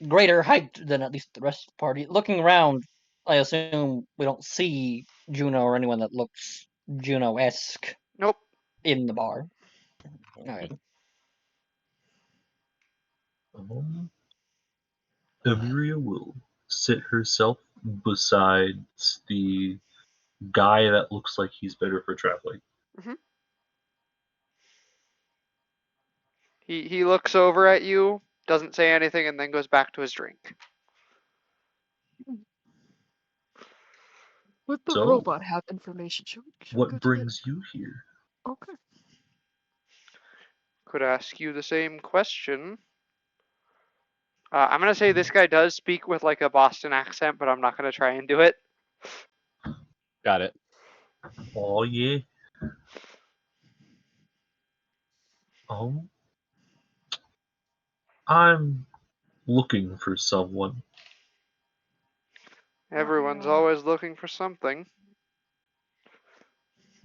greater height than at least the rest of the party, looking around, I assume we don't see Juno or anyone that looks Juno-esque. Nope. In the bar. Alright. Emiria will sit herself beside the guy that looks like he's better for traveling. Mm-hmm. He looks over at you, doesn't say anything, and then goes back to his drink. Would the robot have information? What brings you here? Okay. Could ask you the same question. I'm gonna say this guy does speak with like a Boston accent, but I'm not gonna try and do it. Got it. Oh yeah. I'm looking for someone. Everyone's always looking for something.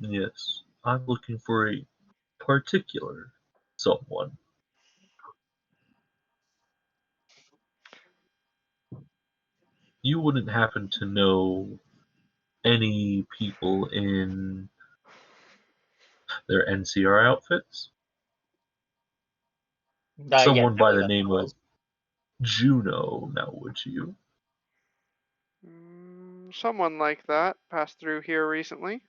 Yes, I'm looking for a particular someone. You wouldn't happen to know any people in their NCR outfits? Someone by the name of Juno, now would you? Someone like that passed through here recently.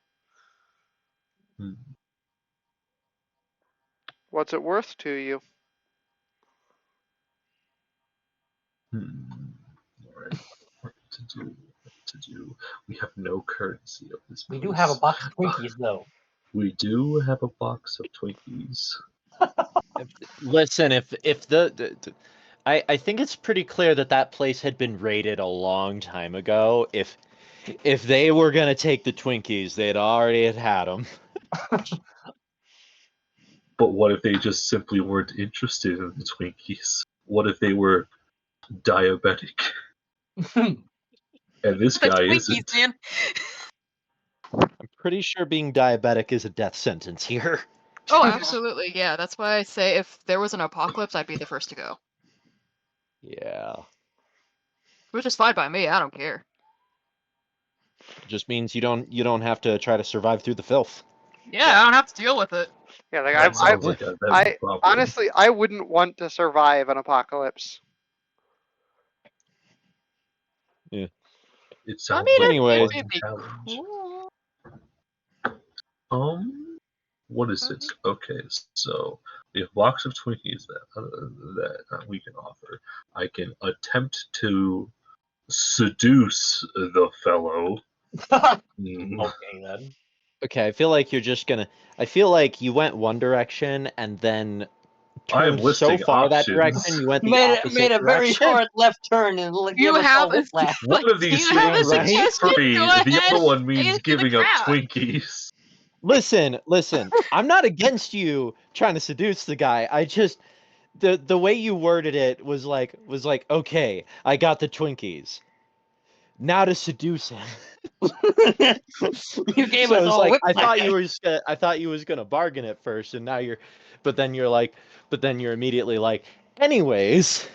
What's it worth to you? Alright, what to do? We have no currency of this place. We do have a box of Twinkies, though. We do have a box of Twinkies. Listen, if I think it's pretty clear that place had been raided a long time ago. If they were gonna take the Twinkies, they'd already had them. But what if they just simply weren't interested in the Twinkies? What if they were diabetic? And this guy isn't. Man. I'm pretty sure being diabetic is a death sentence here. Oh, absolutely. Yeah, that's why I say if there was an apocalypse, I'd be the first to go. Yeah. Which is fine by me. I don't care. Just means you don't have to try to survive through the filth. Yeah, I don't have to deal with it. Yeah, like That sounds like that'd be a I problem. honestly, I wouldn't want to survive an apocalypse. It I sounds mean, like Anyways. it'd be challenge. cool. What is it? Okay, so we have a box of Twinkies that we can offer. I can attempt to seduce the fellow. Hmm. Okay then. Okay, I feel like you're just gonna. I feel like you went one direction and then I am turned so listing far that options. direction you went the Made opposite a very direction. hard left turn and You gave us have all a whiplash. One of do these you have a things right? is suggestion? free. Go The ahead. other one Say means it to the giving up crowd. Twinkies. Listen. I'm not against you trying to seduce the guy. I just the way you worded it was like okay, I got the Twinkies. Now to seduce him. You gave So us it's all like whiplash. I thought you was gonna bargain at first, and now you're immediately like, anyways.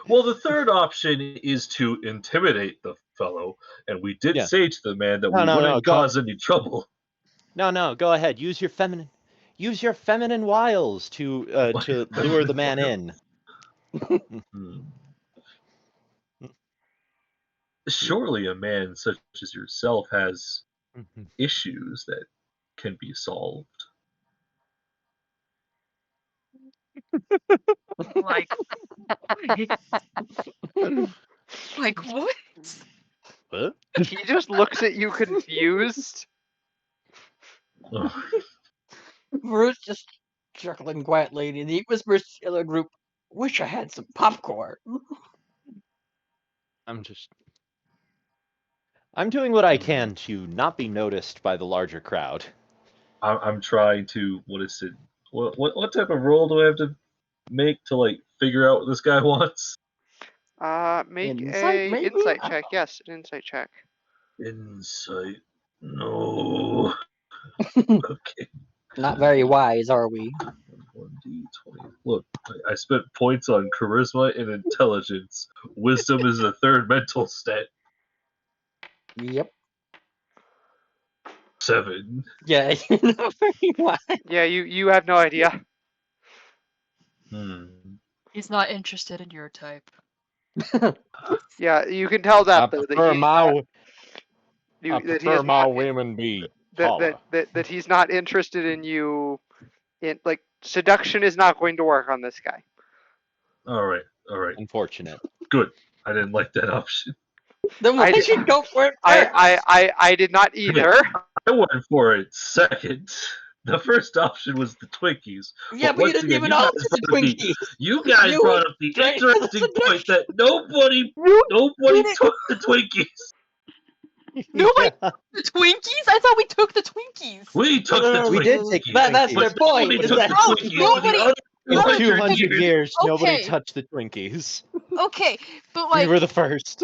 Well, the third option is to intimidate the fellow, and we did Yeah. say to the man that No, we no, wouldn't go. cause any trouble. No, go ahead. Use your feminine wiles to lure the man in. Hmm. Surely a man such as yourself has issues that can be solved. Like, like what? Huh? He just looks at you confused. Ugh. Bruce just chuckling quietly, and he whispers to the other group, "Wish I had some popcorn." I'm doing what I can to not be noticed by the larger crowd. I'm trying to. What is it? What type of roll do I have to make to like figure out what this guy wants? Make Insight, a maybe? insight check. Yes, an insight check. Insight. No. Okay. Not very wise, are we? 1d20. Look, I spent points on charisma and intelligence. Wisdom is a third mental stat. Yep. 7. Yeah, you're not very wise. Yeah, you have no idea. He's not interested in your type. Yeah, you can tell that though that he's not, that he is not women be that he's not interested in you. In like seduction is not going to work on this guy. All right. Unfortunate. Good. I didn't like that option. Then why did you go for it first? I did not either. I went for it second. The first option was the Twinkies. Yeah, but you once didn't again, even you guys offer the brought up Twinkies. You guys You brought up the straight to the interesting point that nobody took the Twinkies. Nobody took the Twinkies? I thought we took the Twinkies. We took the Twinkies. We did take the That's Twinkies. their But point. nobody is took that- the Twinkies. nobody- The other For 200 100 years, nobody Okay. touched the Twinkies. Okay, but We like, were the first.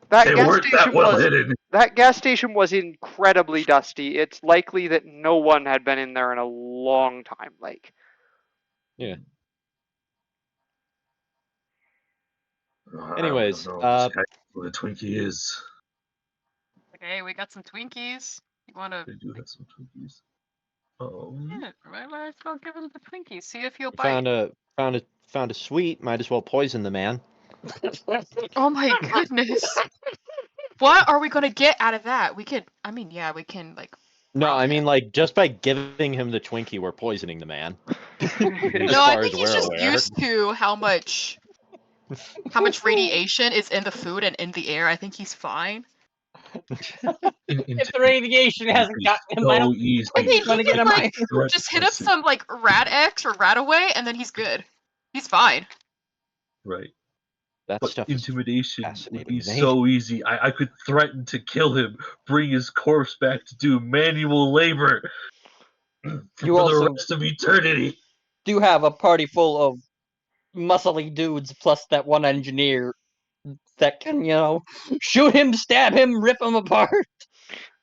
That They gas weren't station that well was hidden. that gas station was incredibly dusty. It's likely that no one had been in there in a long time. Like, Anyways, I don't know what a Twinkie is. okay, we got some Twinkies. You wanna? They do have some Twinkies. Yeah, might as well give him the Twinkies. See if he'll bite. Found a sweet. Might as well poison the man. Oh my goodness. What are we gonna get out of that? We could. I mean, yeah, we can like. No, rob I mean him. like just by giving him the Twinkie, we're poisoning the man. As No, I far think as he's we're just aware. used to how much radiation is in the food and in the air. I think he's fine. If the radiation hasn't gotten him, I so don't easy. I mean, Wanna he get can him like Threat just hit up person. some like rat X or rat away, and then he's good. He's fine. Right. That But stuff is intimidation would fascinating be to me. so easy. I could threaten to kill him, bring his corpse back to do manual labor for the also- rest of eternity. do have a party full of muscly dudes plus that one engineer that can, shoot him, stab him, rip him apart.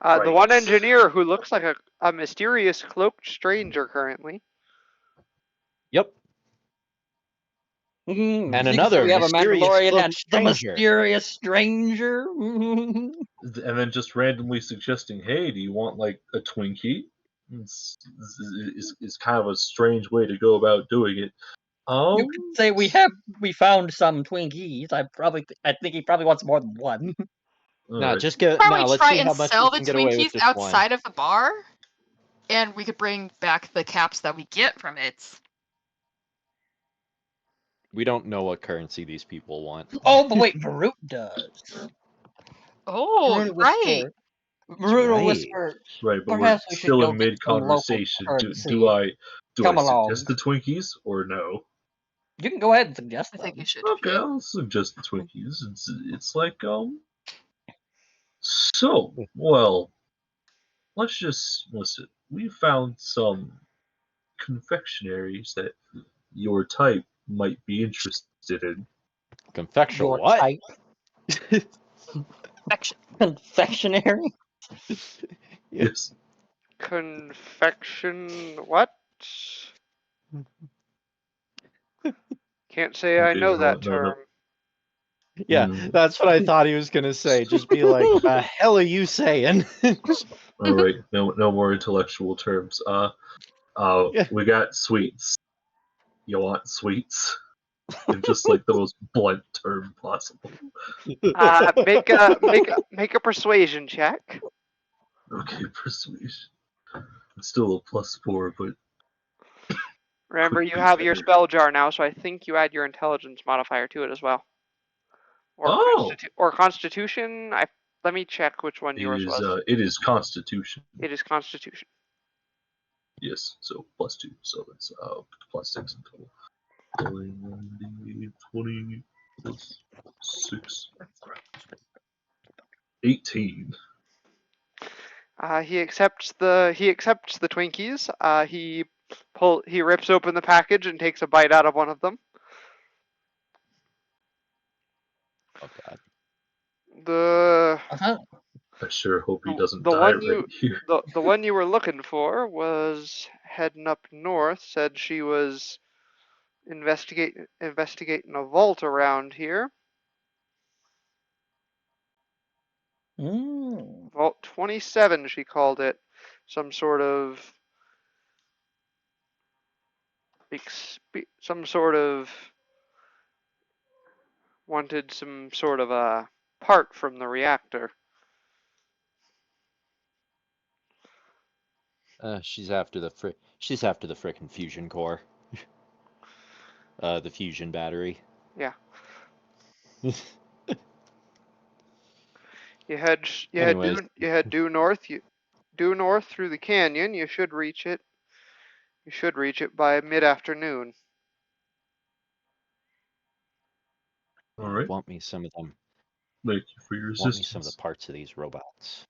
the one Right. engineer who looks like a mysterious cloaked stranger currently. Yep. And another we have a mysterious Mandalorian cloaked and the stranger. mysterious stranger. And then just randomly suggesting, hey, do you want like a Twinkie? It's kind of a strange way to go about doing it. You could say we found some Twinkies. I think he probably wants more than one. No, right. just get. Probably No, let's try see and how much we sell the can get away with Twinkies just one. outside of the bar, and we could bring back the caps that we get from it. We don't know what currency these people want. Oh, but wait, Varut does. Oh, Varut right. whisper. Varut right. whisper. Right, but Perhaps we're we should still go in get mid some local conversation. Do currency. I Come suggest along. the Twinkies or no? You can go ahead and suggest I them. think you should. Okay, Yeah. I'll suggest the Twinkies. It's like So well, let's just listen. We found some confectionaries that your type might be interested in. Confectional Your what? type. Affection. Confectionery. Yeah. Yes. Confection. What? Can't say I Okay, know you know that what? No, no. term. Yeah, that's what I thought he was gonna say. Just be like, "The hell are you saying?" All right, no more intellectual terms. Yeah. We got sweets. You want sweets? In just like the most blunt term possible. Make a persuasion check. Okay, persuasion. It's still a +4, but Remember, could you be have your better. spell jar now, so I think you add your intelligence modifier to it as well. Oh, Or constitution. Let me check which one it yours is. was. It is Constitution. It is constitution. Yes, so +2, so it's +6 in total. 20 plus 6, 18. He accepts the Twinkies. He rips open the package and takes a bite out of one of them. Oh God. The Uh-huh. I sure hope he doesn't the die one right you here. the one you were looking for was heading up north. Said she was investigating a vault around here. Vault 27, she called it. Some sort of wanted some sort of a part from the reactor. She's after the frickin' fusion core. The fusion battery. Yeah. You head Anyways, due north. Due north through the canyon. You should reach it. You should reach it by mid-afternoon. All right, want me some of them. thank you for your Want me some of the assistance. parts of these robots.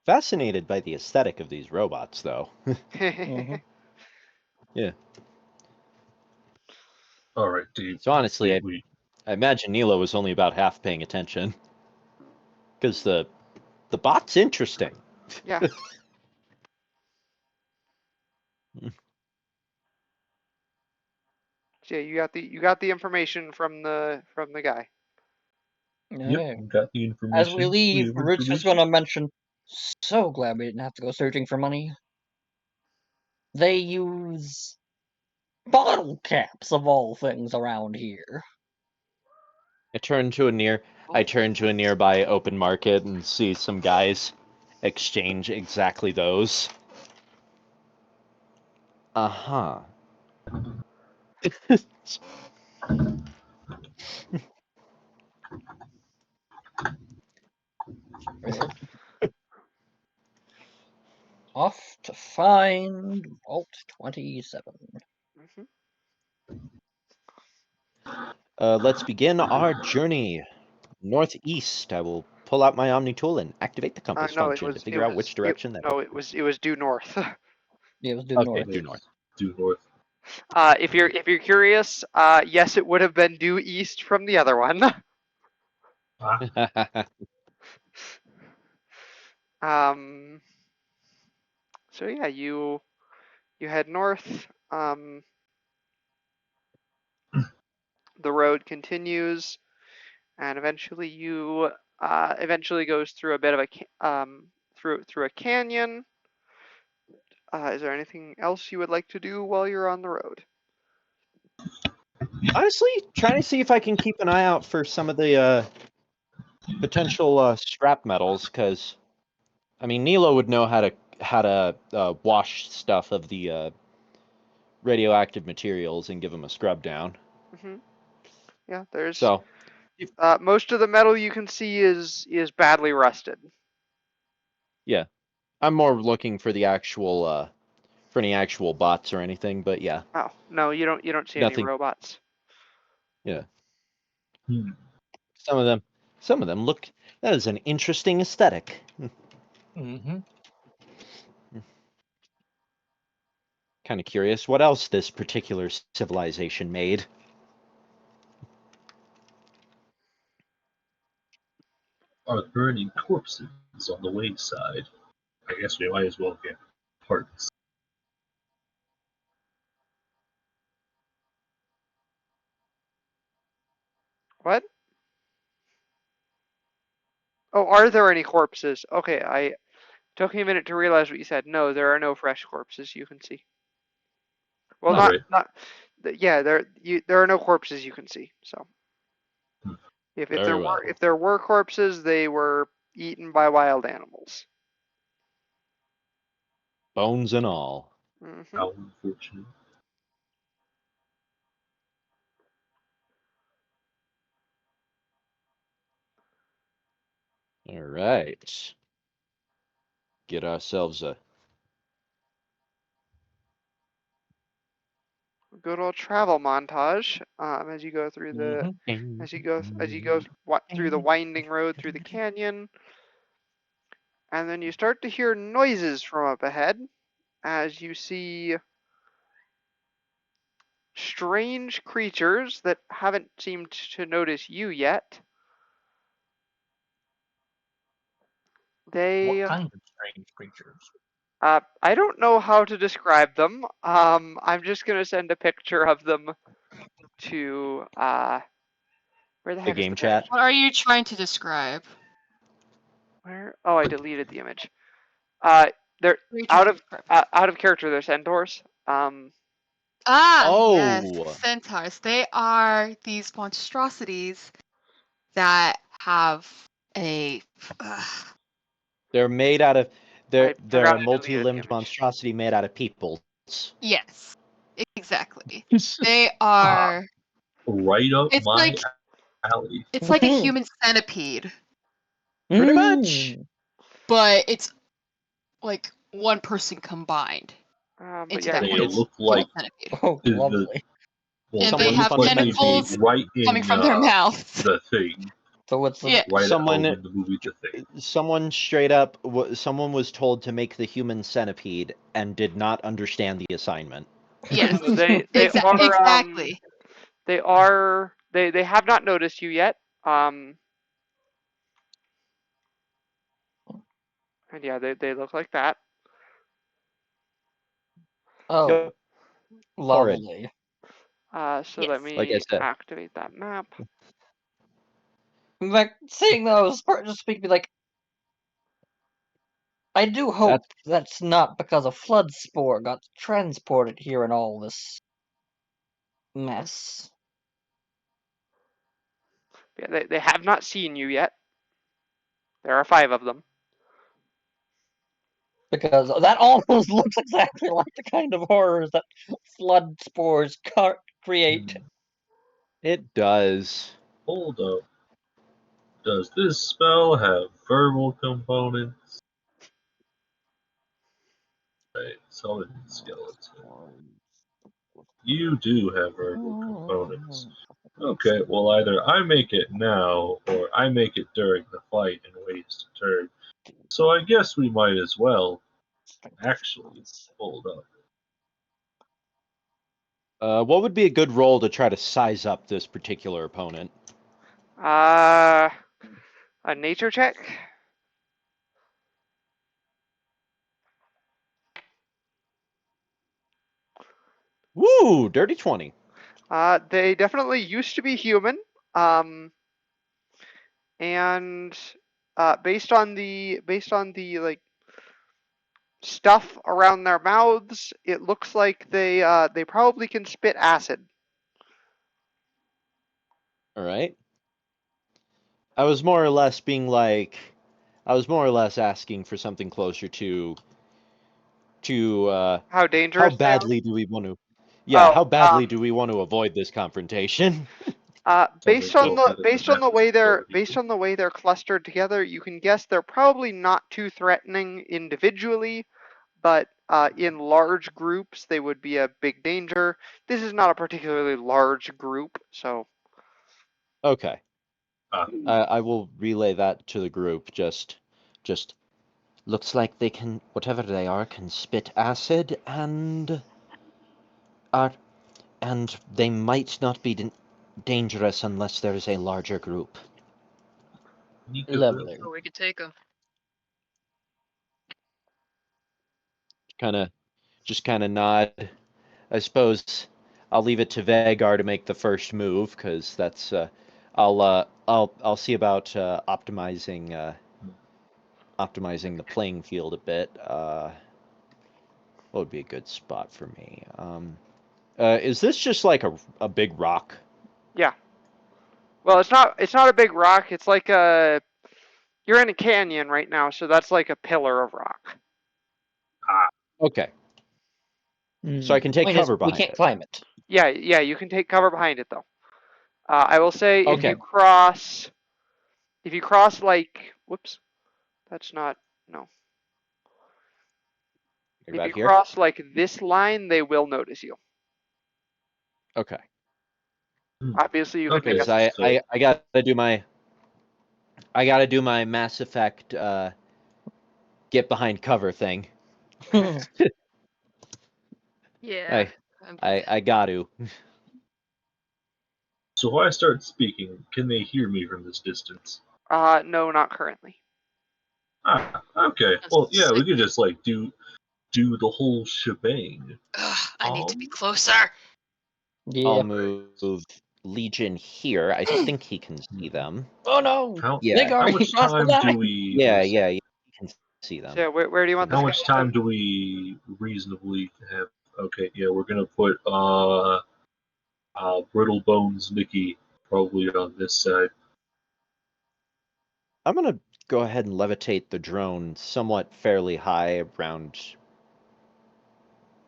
Fascinated by the aesthetic of these robots, though. Mhm. Yeah. All right, Dave. So honestly, I imagine Nilo was only about half paying attention, because the bot's interesting. Yeah. Yeah, you got the information from the guy. Yep, Okay. got the information. As we leave, Root's just gonna mention, so glad we didn't have to go searching for money. They use bottle caps of all things around here. I turn to a nearby open market and see some guys exchange exactly those. Uh-huh. Off to find Vault 27. Mhm. Let's begin our journey northeast. I will pull out my Omni tool and activate the compass No, function to figure out which direction that. it was due north. Yeah, it was due Okay, north. due north. Due north. If you're curious, yes, it would have been due east from the other one. So yeah, you head north. The road continues, and eventually you eventually goes through a bit of a through a canyon. Is there anything else you would like to do while you're on the road? Honestly, trying to see if I can keep an eye out for some of the potential scrap metals, because I mean, Nilo would know how to wash stuff of the radioactive materials and give them a scrub down. Hmm. Yeah, there's So most of the metal you can see is badly rusted. yeah, I'm more looking for the actual for any actual bots or anything, but yeah, Oh no, you don't see any nothing. robots. Yeah, Hmm. some of them look. That is an interesting aesthetic. Mm-hmm. Kind of curious what else this particular civilization made. Are there any corpses on the wayside? I guess we might as well get parts. What? Oh, are there any corpses? Okay, I took me a minute to realize what you said. No, there are no fresh corpses you can see. Well, All right. yeah, there are no corpses you can see. So if Very well. there were corpses, they were eaten by wild animals. Bones and all. Hmm. How unfortunate. All right. Get ourselves a Good old travel montage. As you go through through the winding road through the canyon, and then you start to hear noises from up ahead as you see strange creatures that haven't seemed to notice you yet. They, What kind of strange creatures? I don't know how to describe them. I'm just gonna send a picture of them to, where the the heck is game the chat. picture? What are you trying to describe? Where? Oh, I deleted the image. Uh, they're What are you trying to describe? out of character. They're centaurs. Yes, Oh, centaurs. They are these monstrosities that have a. they're made out of I they're forgot a I deleted the multi-limbed image. monstrosity made out of peoples. Yes, exactly. They Ah, are. right up It's my like alley. it's like a human centipede, Pretty much. but it's like one person combined But into yeah, that They one It's look small like centipede, Oh, the lovely. well, and they they someone look have like they'd be tentacles fundamentally right coming in from their mouths. the thing, So it's Yeah. right at home someone in the movie The Thing. someone straight up someone was told to make the human centipede and did not understand the assignment. Yes. they are Exactly. they have not noticed you yet. And yeah, they look like that. Oh, Yep. Horrid. lovely. So Yes. let Like I me said, activate that map. Like seeing those just make me like. I do hope that's that's not because a flood spore got transported here in all this mess. Yeah, they have not seen you yet. There are 5 of them. Because that almost looks exactly like the kind of horrors that flood spores create. it does. Hold up. Does this spell have verbal components? Right, summon skeleton. You do have verbal components. Okay, well either I make it now, or I make it during the fight and waste a turn. So I guess we might as well. Actually, hold up. What would be a good roll to try to size up this particular opponent? A nature check. Woo, dirty 20. They definitely used to be human. Um, and based on the like stuff around their mouths, it looks like they probably can spit acid. All right. I was more or less asking for something closer to How how dangerous they are. badly do we want to Oh, how badly do we want to avoid this confrontation? So they go better than that based on the way they're clustered together, you can guess they're probably not too threatening individually, but in large groups they would be a big danger. This is not a particularly large group, so Okay. Ah, I will relay that to the group. Just looks like they can, whatever they are, can spit acid are and they might not be dangerous unless there is a larger group. Lovely. So we could take them. Just kind of nod. I suppose I'll leave it to Vagar to make the first move because that's I'll see about optimizing the playing field a bit. What would be a good spot for me? Is this just like a big rock? yeah. Well, it's not a big rock. It's like a you're in a canyon right now, so that's like a pillar of rock. Okay, so I can take Point is, cover we behind can't it. climb it. Yeah, you can take cover behind it though. I will say Okay. if you cross like, whoops, that's not, no. You're If you back here. cross like this line, they will notice you. Okay. Obviously, you could make Because a, I gotta do my Mass Effect get behind cover thing. Yeah. I got to. So if I start speaking, can they hear me from this distance? no, not currently. Okay. That's Well, yeah, we sick. could just like do the whole shebang. Ugh, I need to be closer. I'll Yeah. move Legion here. I think he can see them. Oh no! Yeah. Vagar, How he much wants to time die. do we? Yeah, he can see them. So where do you want the How much time skeleton? do we reasonably have? Okay, yeah, we're gonna put Brittle Bones Nikki probably on this side. I'm gonna go ahead and levitate the drone somewhat fairly high around.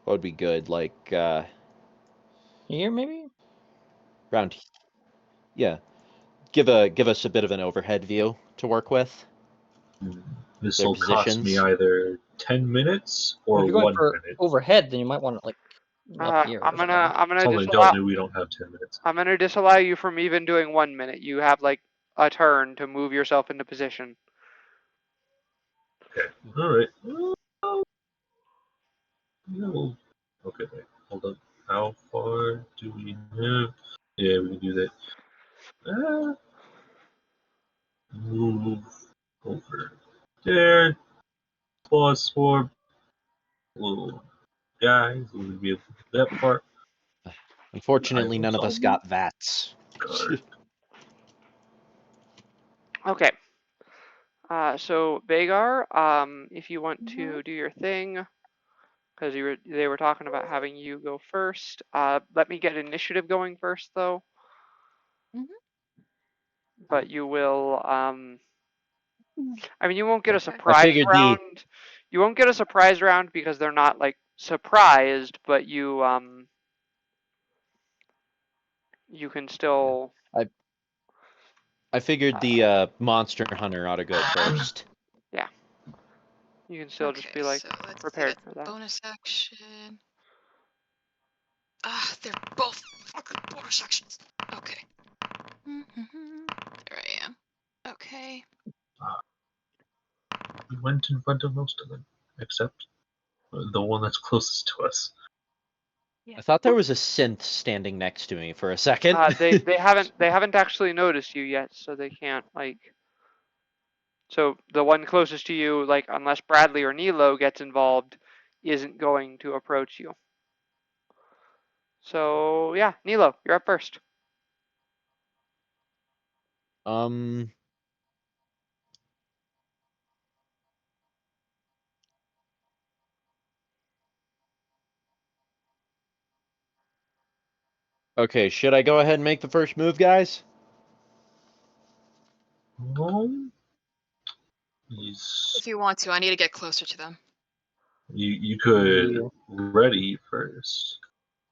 What would be good? Like Here, maybe? around. Yeah. Give us a bit of an overhead view to work with. This Their will cost me positions. either 10 minutes Well, or if you're going 1 for minute. overhead, then you might want it like up here or something. I'm gonna Tell the disallow Delta we don't have 10 minutes. I'm gonna disallow you from even doing 1 minute. You have like a turn to move yourself into position. Okay, alright. No. Okay, wait, hold up. How far do we have? Yeah, we can do that. Move over there. Plus 4 little guys. We'll be able to do that part. Unfortunately, none of us Items got VATS. guard. Okay. So Vagar, if you want to do your thing, because they were talking about having you go first. Let me get initiative going first, though. Mhm. But you will. I mean, you won't get a Okay. I surprise figured the round. You won't get a surprise round because they're not like surprised, but you can still. I figured the monster hunter ought to go first. Yeah. You can still just Okay, be like so let's see. prepared That's for that. bonus action. Ah, they're both fucking bonus actions. Okay. There I am. Okay. We went in front of most of them, except the one that's closest to us. I thought there was a synth standing next to me for a second. They haven't actually noticed you yet, so they can't like. So the one closest to you, like unless Bradley or Nilo gets involved, isn't going to approach you. So yeah, Nilo, you're up first. Um, Okay, should I go ahead and make the first move, guys? If you want to, I need to get closer to them. You could ready first,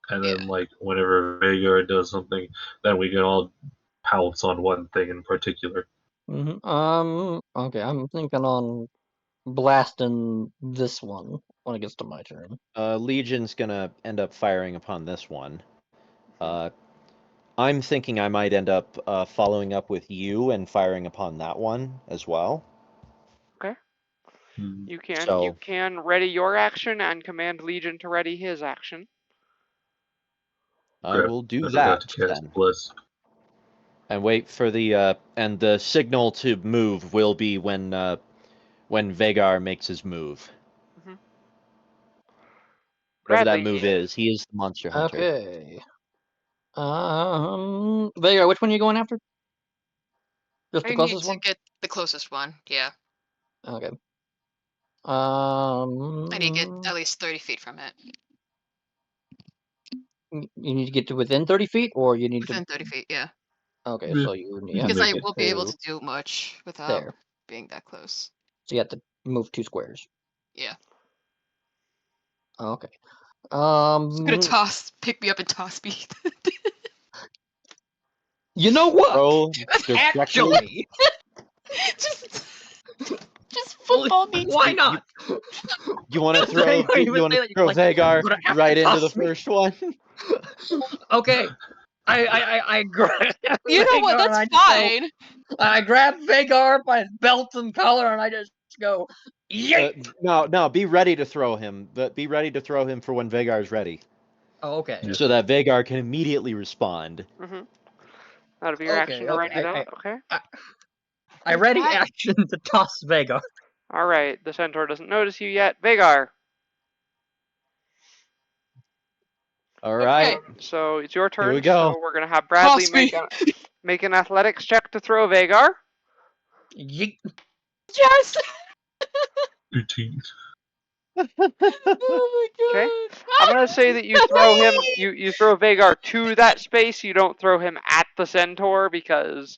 and then Yeah. whenever Vagar does something, then we can all pounce on one thing in particular. Okay, I'm thinking on blasting this one when it gets to my turn. Legion's gonna end up firing upon this one. I'm thinking I might end up following up with you and firing upon that one as well. Okay. Hmm. You So can ready your action and command Legion to ready his action. I will do I forgot that to cast then. Bliss. And wait for the and the signal to move will be when Vagar makes his move. Mhm. Whatever that Bradley. move is, he is the monster hunter. Okay. Vega, which one are you going after? Just the I need closest to one? get the closest one. Yeah. Okay. I need to get at least 30 feet from it. You need to get to within 30 feet, or you need Within to... 30 feet, yeah. Okay, Yeah, so you you can Because have to I make it. get won't be able to to do much without there. being that close. So you have to move 2 squares. Yeah. Okay. It's gonna pick me up and toss me. You know what? Throw directly. Actually, just football me. why not? You want to throw Vagar, you would say that, throw like, you're Vagar gonna have right to into the toss me. first one? Okay. I grab You know what? Vagar and That's I just go. fine. I grab Vagar by his belt and collar and I just go, yeet! No, be ready to throw him. But be ready to throw him for when Vagar is ready, Oh, okay. Yeah. so that Vagar can immediately respond. That'll be your action to ready that. Okay. I ready Brad- action to toss Vagar. All right. The centaur doesn't notice you yet. Vagar. All right, So it's your turn. here we go. So we're gonna have Bradley Toss me. make an athletics check to throw Vagar. Yeet. Yes. 18. Oh my Okay. god. I'm gonna say that you throw him. You throw Vagar to that space. You don't throw him at the centaur because,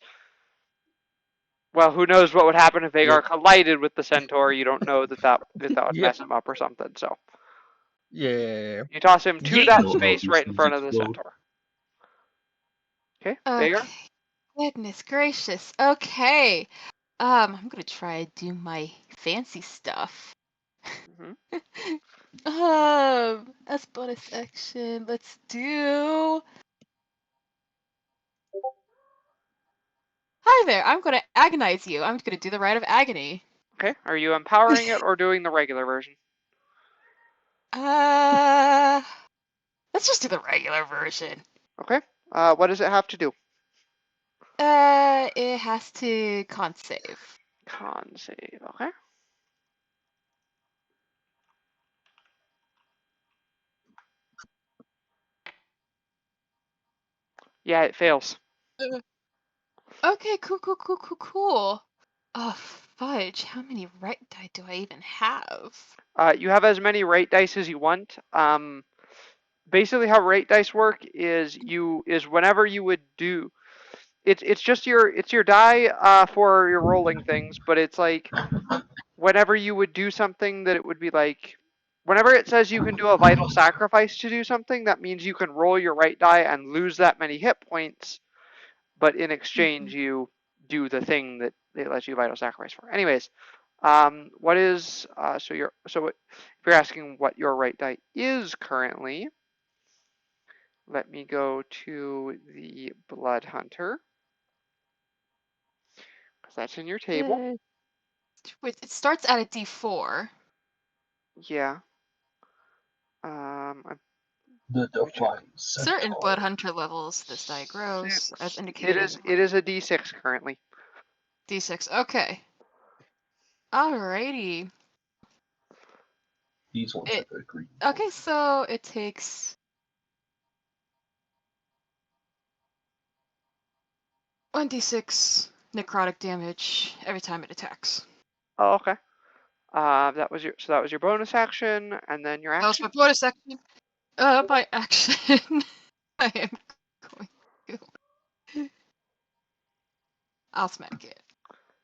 well, who knows what would happen if Vagar collided with the centaur? You don't know that would Yep. mess him up or something. So Yeah. you toss him to Yeet. that Don't know if space these right in things front of the explode. centaur. Okay, Okay. Vagar. Goodness gracious. Okay. I'm gonna try to do my fancy stuff. As bonus action, let's do. Hi there. I'm gonna agonize you. I'm gonna do the rite of agony. Okay, are you empowering it or doing the regular version? Let's just do the regular version. Okay. What does it have to do? It has to con save. Con save. Okay. Yeah, it fails. Okay, cool. Oh, fudge. How many right die do I even have? You have as many rate dice as you want. Basically, how rate dice work is whenever you would do, it's just your die for your rolling things, but it's like whenever you would do something that it would be like, whenever it says you can do a vital sacrifice to do something, that means you can roll your right die and lose that many hit points, but in exchange you do the thing that it lets you vital sacrifice for. Anyways, what is if you're asking what your right die is currently, let me go to the Blood Hunter because that's in your table. Wait, it starts at a D4. Yeah. The Let me check. Divine Certain Centaur. blood hunter levels this die grows, as indicated in It is a D6 currently. D6. Okay. Alrighty. These ones have a green. Okay, so it takes 1d6 necrotic damage every time it attacks. Oh, okay. That was your bonus action, and then your That was action. my bonus action. My action. I am I'll smack it.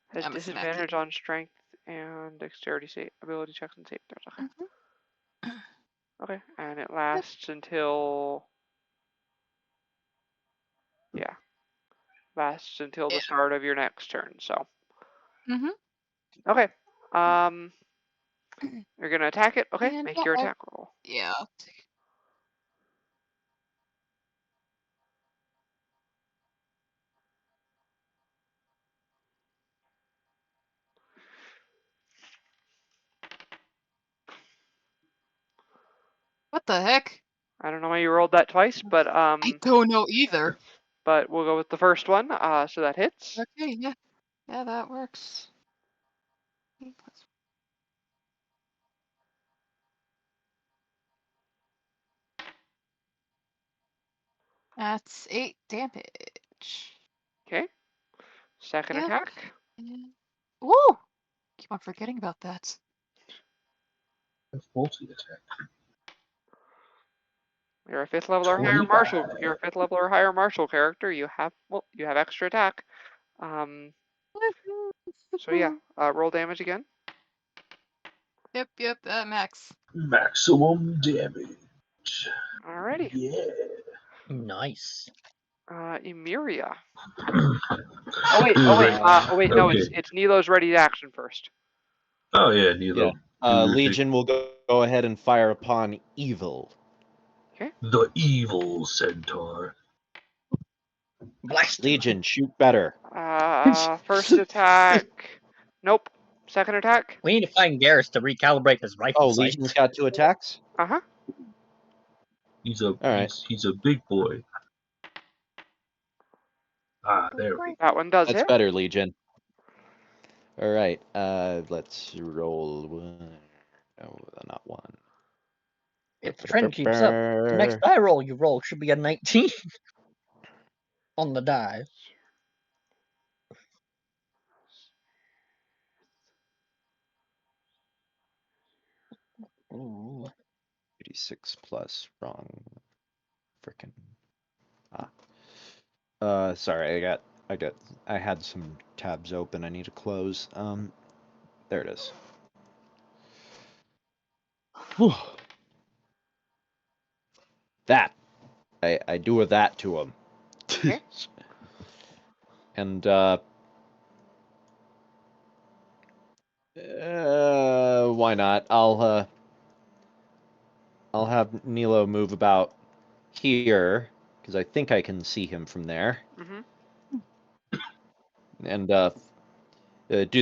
Has I'm a smack disadvantage on strength and dexterity ability checks and save throws. Okay. Okay, and it lasts until. Yeah. Lasts until the start of your next turn, so. Okay. You're gonna attack it? Okay, And make your attack roll. Yeah. What the heck? I don't know why you rolled that twice, but I don't know either. But we'll go with the first one. So that hits. Okay, yeah. Yeah, that works. That's 8 damage. Okay. Second Yep. attack. Woo! Keep on forgetting about that. Multi-attack. You're a 5th level or higher 25. martial. You're a 5th level or higher martial character. You have extra attack. So yeah, roll damage again. Yep, max. Maximum damage. Alrighty. Yeah. Nice. Emiria. Oh wait. No, Okay. it's Nilo's ready action first. Oh yeah, Nilo. Legion will go ahead and fire upon evil. Okay. The evil centaur. Blast. Legion, shoot better. First attack. Nope. Second attack. We need to find Garrus to recalibrate his rifle Oh, sights. Legion's got 2 attacks? Uh-huh. He's a right. he's a big boy. There we go. That one does That's hit. better, Legion. Alright, let's roll one. Oh, not one. If the trend keeps up, the next die roll you roll should be a 19 on the die. Ooh. 86 plus wrong. Frickin'. Sorry, I had some tabs open I need to close. There it is. Whew. That. I do that to him. Okay. And, why not? I'll have Nilo move about here, because I think I can see him from there. And, do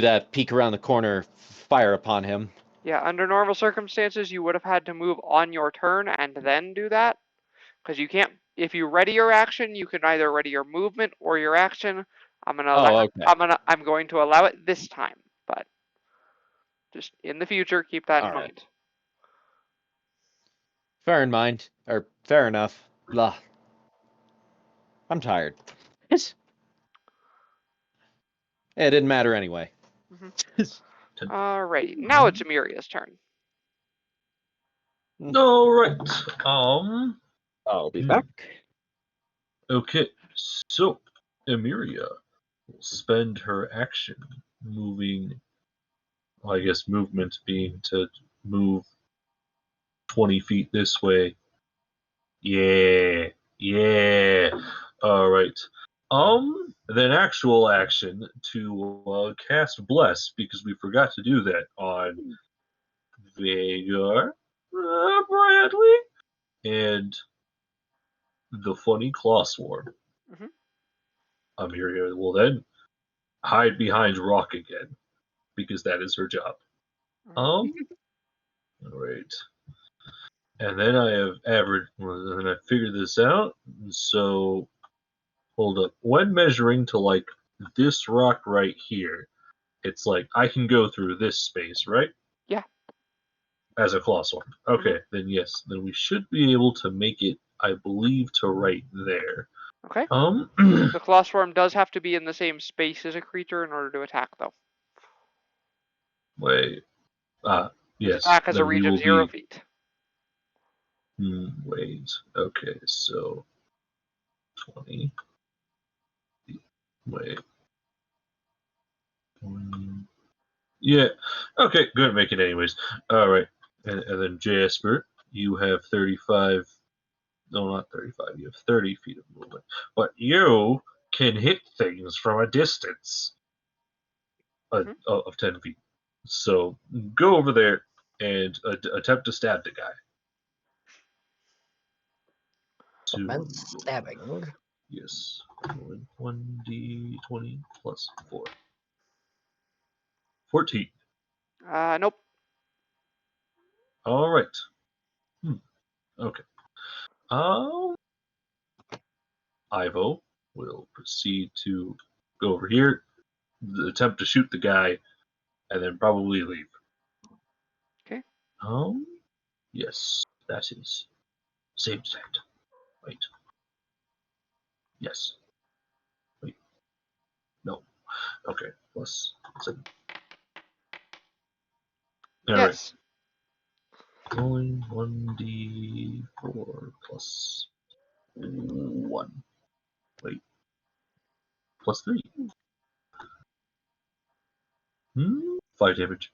that peek around the corner, fire upon him. Yeah, under normal circumstances, you would have had to move on your turn and then do that. Because you can't, if you ready your action, you can either ready your movement or your action. I'm going to allow it this time, but just in the future, keep that in mind. Fair in mind, or fair enough. Blah. I'm tired. It didn't matter anyway. Alrighty, now it's Emiria's turn. Alright. I'll be back. Okay, so Emiria will spend her action moving, well, I guess movement being to move 20 feet this way. Yeah. Alright. Then actual action to cast Bless, because we forgot to do that on Vagar, Bradley, and the funny Claw Swarm. Emiria will then hide behind rock again, because that is her job. Alright. And then I have averaged, and I figured this out. So, hold up. When measuring to like this rock right here, it's like I can go through this space, right? Yeah. As a claw swarm. Okay, then yes. Then we should be able to make it, I believe, to right there. Okay. The claw swarm does have to be in the same space as a creature in order to attack, though. Wait. Yes. Attack has a then we reach of will 0 be. feet. Wait. Okay, so 20. Wait. Yeah. Okay, good. Make it anyways. All right. And then Jasper, you have 35. No, not 35. You have 30 feet of movement. But you can hit things from a distance of 10 feet. So go over there and attempt to stab the guy. Commence stabbing. Yes. 1d20 plus 4. 14. Nope. All right. Okay. Ivo will proceed to go over here, attempt to shoot the guy, and then probably leave. Okay. Yes, that is same set. Wait. Yes. Wait. No. Okay. Plus 7. All right. Yes. Rolling 1d4 plus 1. Wait. Plus 3. 5 damage.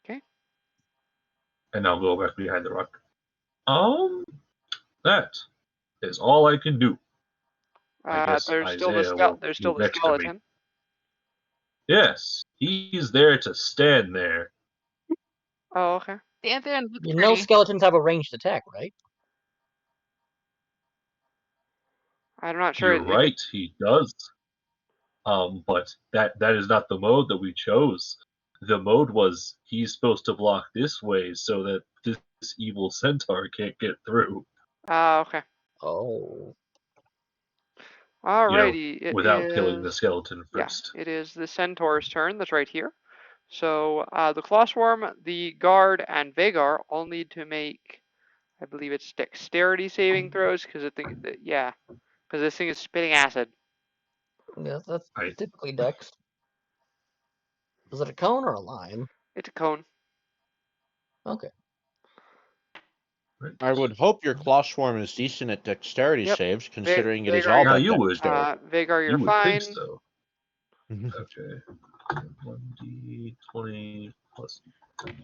Okay. And I'll go back behind the rock. That is all I can do. I guess There's still Isaiah will there's still move the next to me. skeleton. Yes, he's there to stand there. Oh, okay. The Anthony looks You know pretty. skeletons have a ranged attack, right? I'm not sure You're if right, he does. But that is not the mode that we chose. The mode was he's supposed to block this way so that this evil centaur can't get through. Okay. Oh. Alrighty. It Without killing the is. skeleton Yeah, first. it is the centaur's turn. That's right here. So the Clawswarm, the guard, and Vagar all need to make, I believe it's dexterity saving throws because because this thing is spitting acid. Yes, that's Right. typically Dex. Is it a cone or a line? It's a cone. Okay. Right. I would hope your claw swarm is decent at dexterity Yep. saves, considering it is Vagar, all Yeah, but you would. dexterity. Vagar, you're You would think fine. so. Okay. 1d20 plus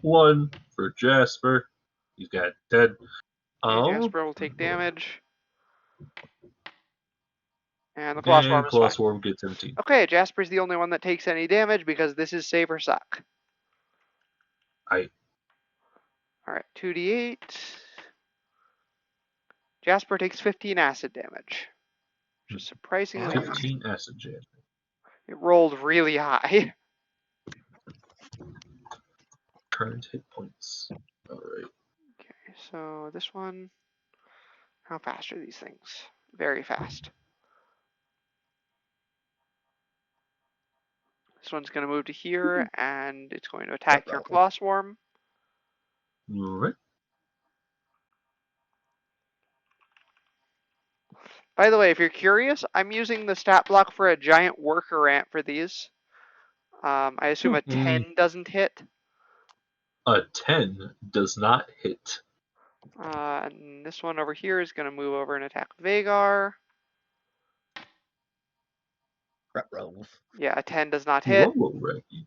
1 for Jasper. He's got 10. Jasper will take damage. And the And Clawswarm is fine. Clawswarm gets 17. Okay, Jasper's the only one that takes any damage because this is save or suck. Alright. Alright, 2d8. Jasper takes 15 acid damage. Which is surprisingly 15 acid jam. It rolled really high. Current hit points. Alright. Okay, so this one. How fast are these things? Very fast. This one's going to move to here, and it's going to attack your Ruh-roh. Clawswarm. Alright. By the way, if you're curious, I'm using the stat block for a giant worker ant for these. I assume a 10 doesn't hit. A 10 does not hit. And this one over here is going to move over and attack Vagar. Ruh-roh. Yeah, a 10 does not hit. Whoa, Reggie.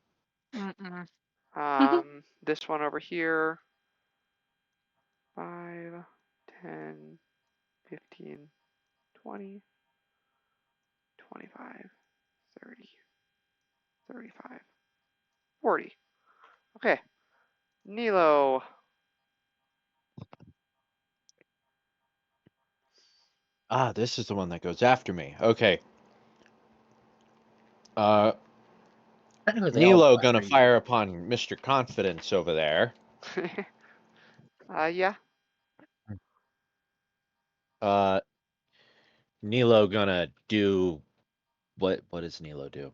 This one over here. 5, 10, 15, 20, 25, 30, 35, 40. Okay. Nilo. Ah, this is the one that goes after me. Okay. Technically, they all Nilo go gonna after you. fire upon Mr. Confidence over there. Yeah. Nilo gonna do what does Nilo do?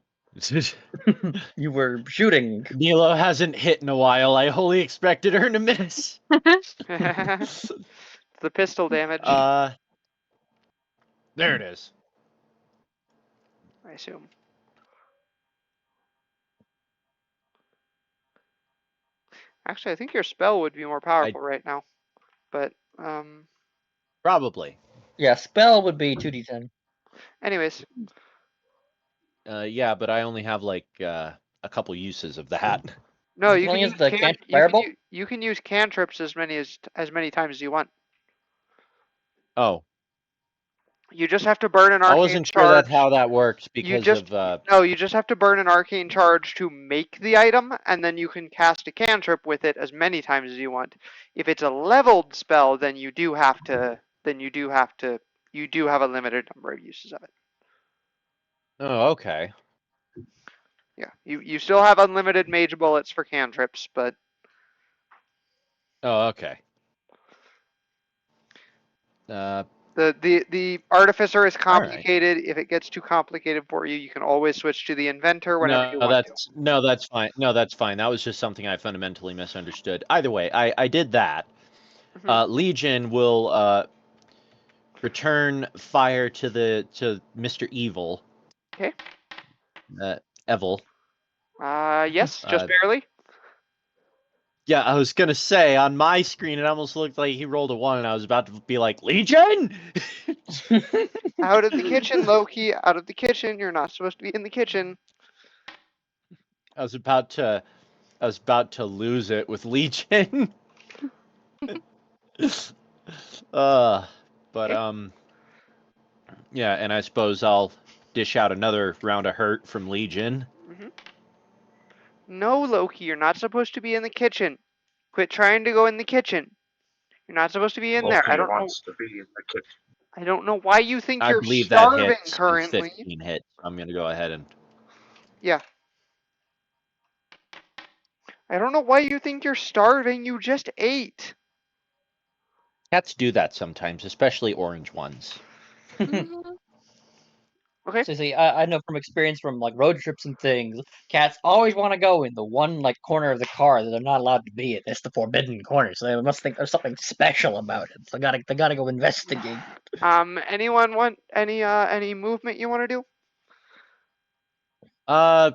You were shooting. Nilo hasn't hit in a while. I wholly expected her to miss. It's the pistol damage, There it is. I assume. Actually, I think your spell would be more powerful right now. But, Probably. Yeah, spell would be 2d10. anyways. Yeah, but I only have like a couple uses of that. No, You you can can use use the cantrip fireball. you can use cantrips as many times as you want. Oh, You just have to burn an I arcane wasn't sure that's charge. how that works You because just of no, you just have to burn an arcane charge to make the item, and then you can cast a cantrip with it as many times as you want. If it's a leveled spell, then you do have to. You do have a limited number of uses of it. Oh, okay. Yeah, you still have unlimited mage bullets for cantrips, but Oh, okay. the artificer is All right. complicated. If it gets too complicated for you, you can always switch to the inventor whenever No, you want to. that's fine. No, that's fine. That was just something I fundamentally misunderstood. Either way, I did that. Mhm. Legion will return fire to Mr. Evil. Okay. Evil. Yes, just Uh, barely. yeah, I was gonna say on my screen it almost looked like he rolled a 1, and I was about to be like, Legion. Out of the kitchen, Loki. Out of the kitchen. You're not supposed to be in the kitchen. I was about to lose it with Legion. uh, but Okay. yeah, and I suppose I'll dish out another round of hurt from Legion. Mhm. No, Loki. You're not supposed to be in the kitchen. Quit trying to go in the kitchen. You're not supposed to be in there. Loki wants to be in the kitchen. I don't know why you think I you're believe that starving hits with currently. 15 hits. I'm gonna go ahead and Yeah. I don't know why you think you're starving. You just ate. cats do that sometimes, especially orange ones. Mhm. Okay. So see, I know from experience from like road trips and things, cats always want to go in the one like corner of the car that they're not allowed to be in. It's the forbidden corner, so they must think there's something special about it. So they gotta go investigate. Anyone want any movement you want to do? Uh,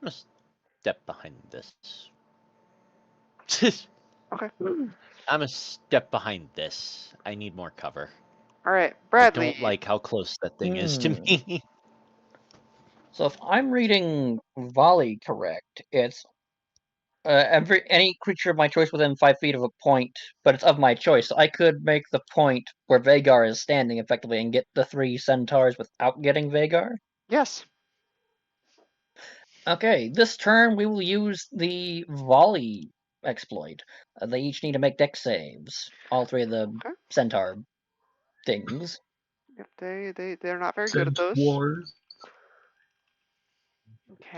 I'm gonna step behind this. Okay. I'm gonna step behind this. I need more cover. All right, I don't Bradley. like how close that thing is to Hmm. me. So if I'm reading volley correct, it's any creature of my choice within 5 feet of a point, but it's of my choice. So I could make the point where Vagar is standing effectively and get the 3 centaurs without getting Vagar. Yes. Okay, this turn we will use the volley exploit. They each need to make dex saves. All 3 of the Okay. centaur things. Yep. They're not very good at Cent those. Wars.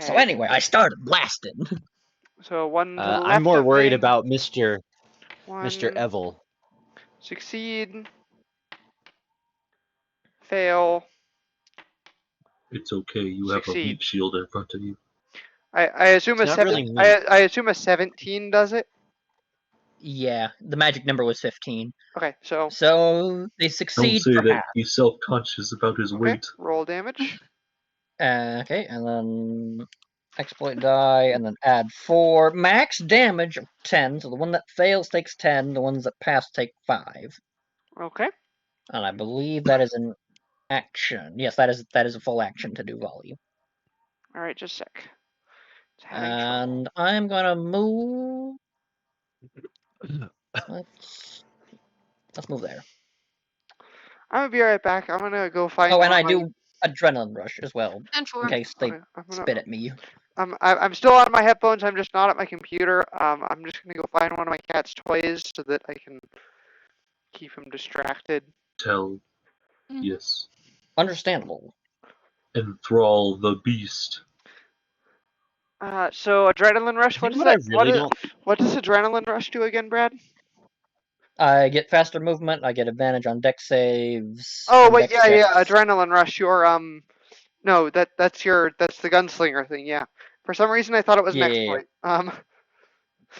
So Okay. anyway, I started blasting. So one to the I'm left more of worried me. about Mr. One Evil. succeed. Fail. It's okay. You have a Succeed. meat shield in front of you. I assume It's a not seven. really meat. I assume a 17 does it. Yeah, the magic number was 15. Okay. So So they Don't succeed say for that. half. He's self-conscious about his okay. weight. Roll damage. Okay, and then exploit die, and then add 4. Max damage of 10. So the one that fails takes 10. The ones that pass take 5. Okay. And I believe that is an action. Yes, that is a full action to do volley. All right. Just a sec. It's having trouble. And I'm gonna move. Let's move there. I'm gonna be right back. I'm gonna go find Oh, one and of I my. do adrenaline rush as well, And in four. case they Okay. spit at me. I'm still on my headphones. I'm just not at my computer. I'm just gonna go find one of my cat's toys so that I can keep him distracted. Tell, Mhm. yes. Understandable. Enthrall the beast. So adrenaline rush. You What know is what I that? really don't. What does adrenaline rush do again, Brad? I get faster movement. I get advantage on dex saves Oh and wait, dex yeah, checks. adrenaline rush. No, that's the gunslinger thing. Yeah. For some reason, I thought it was an Yeah. exploit.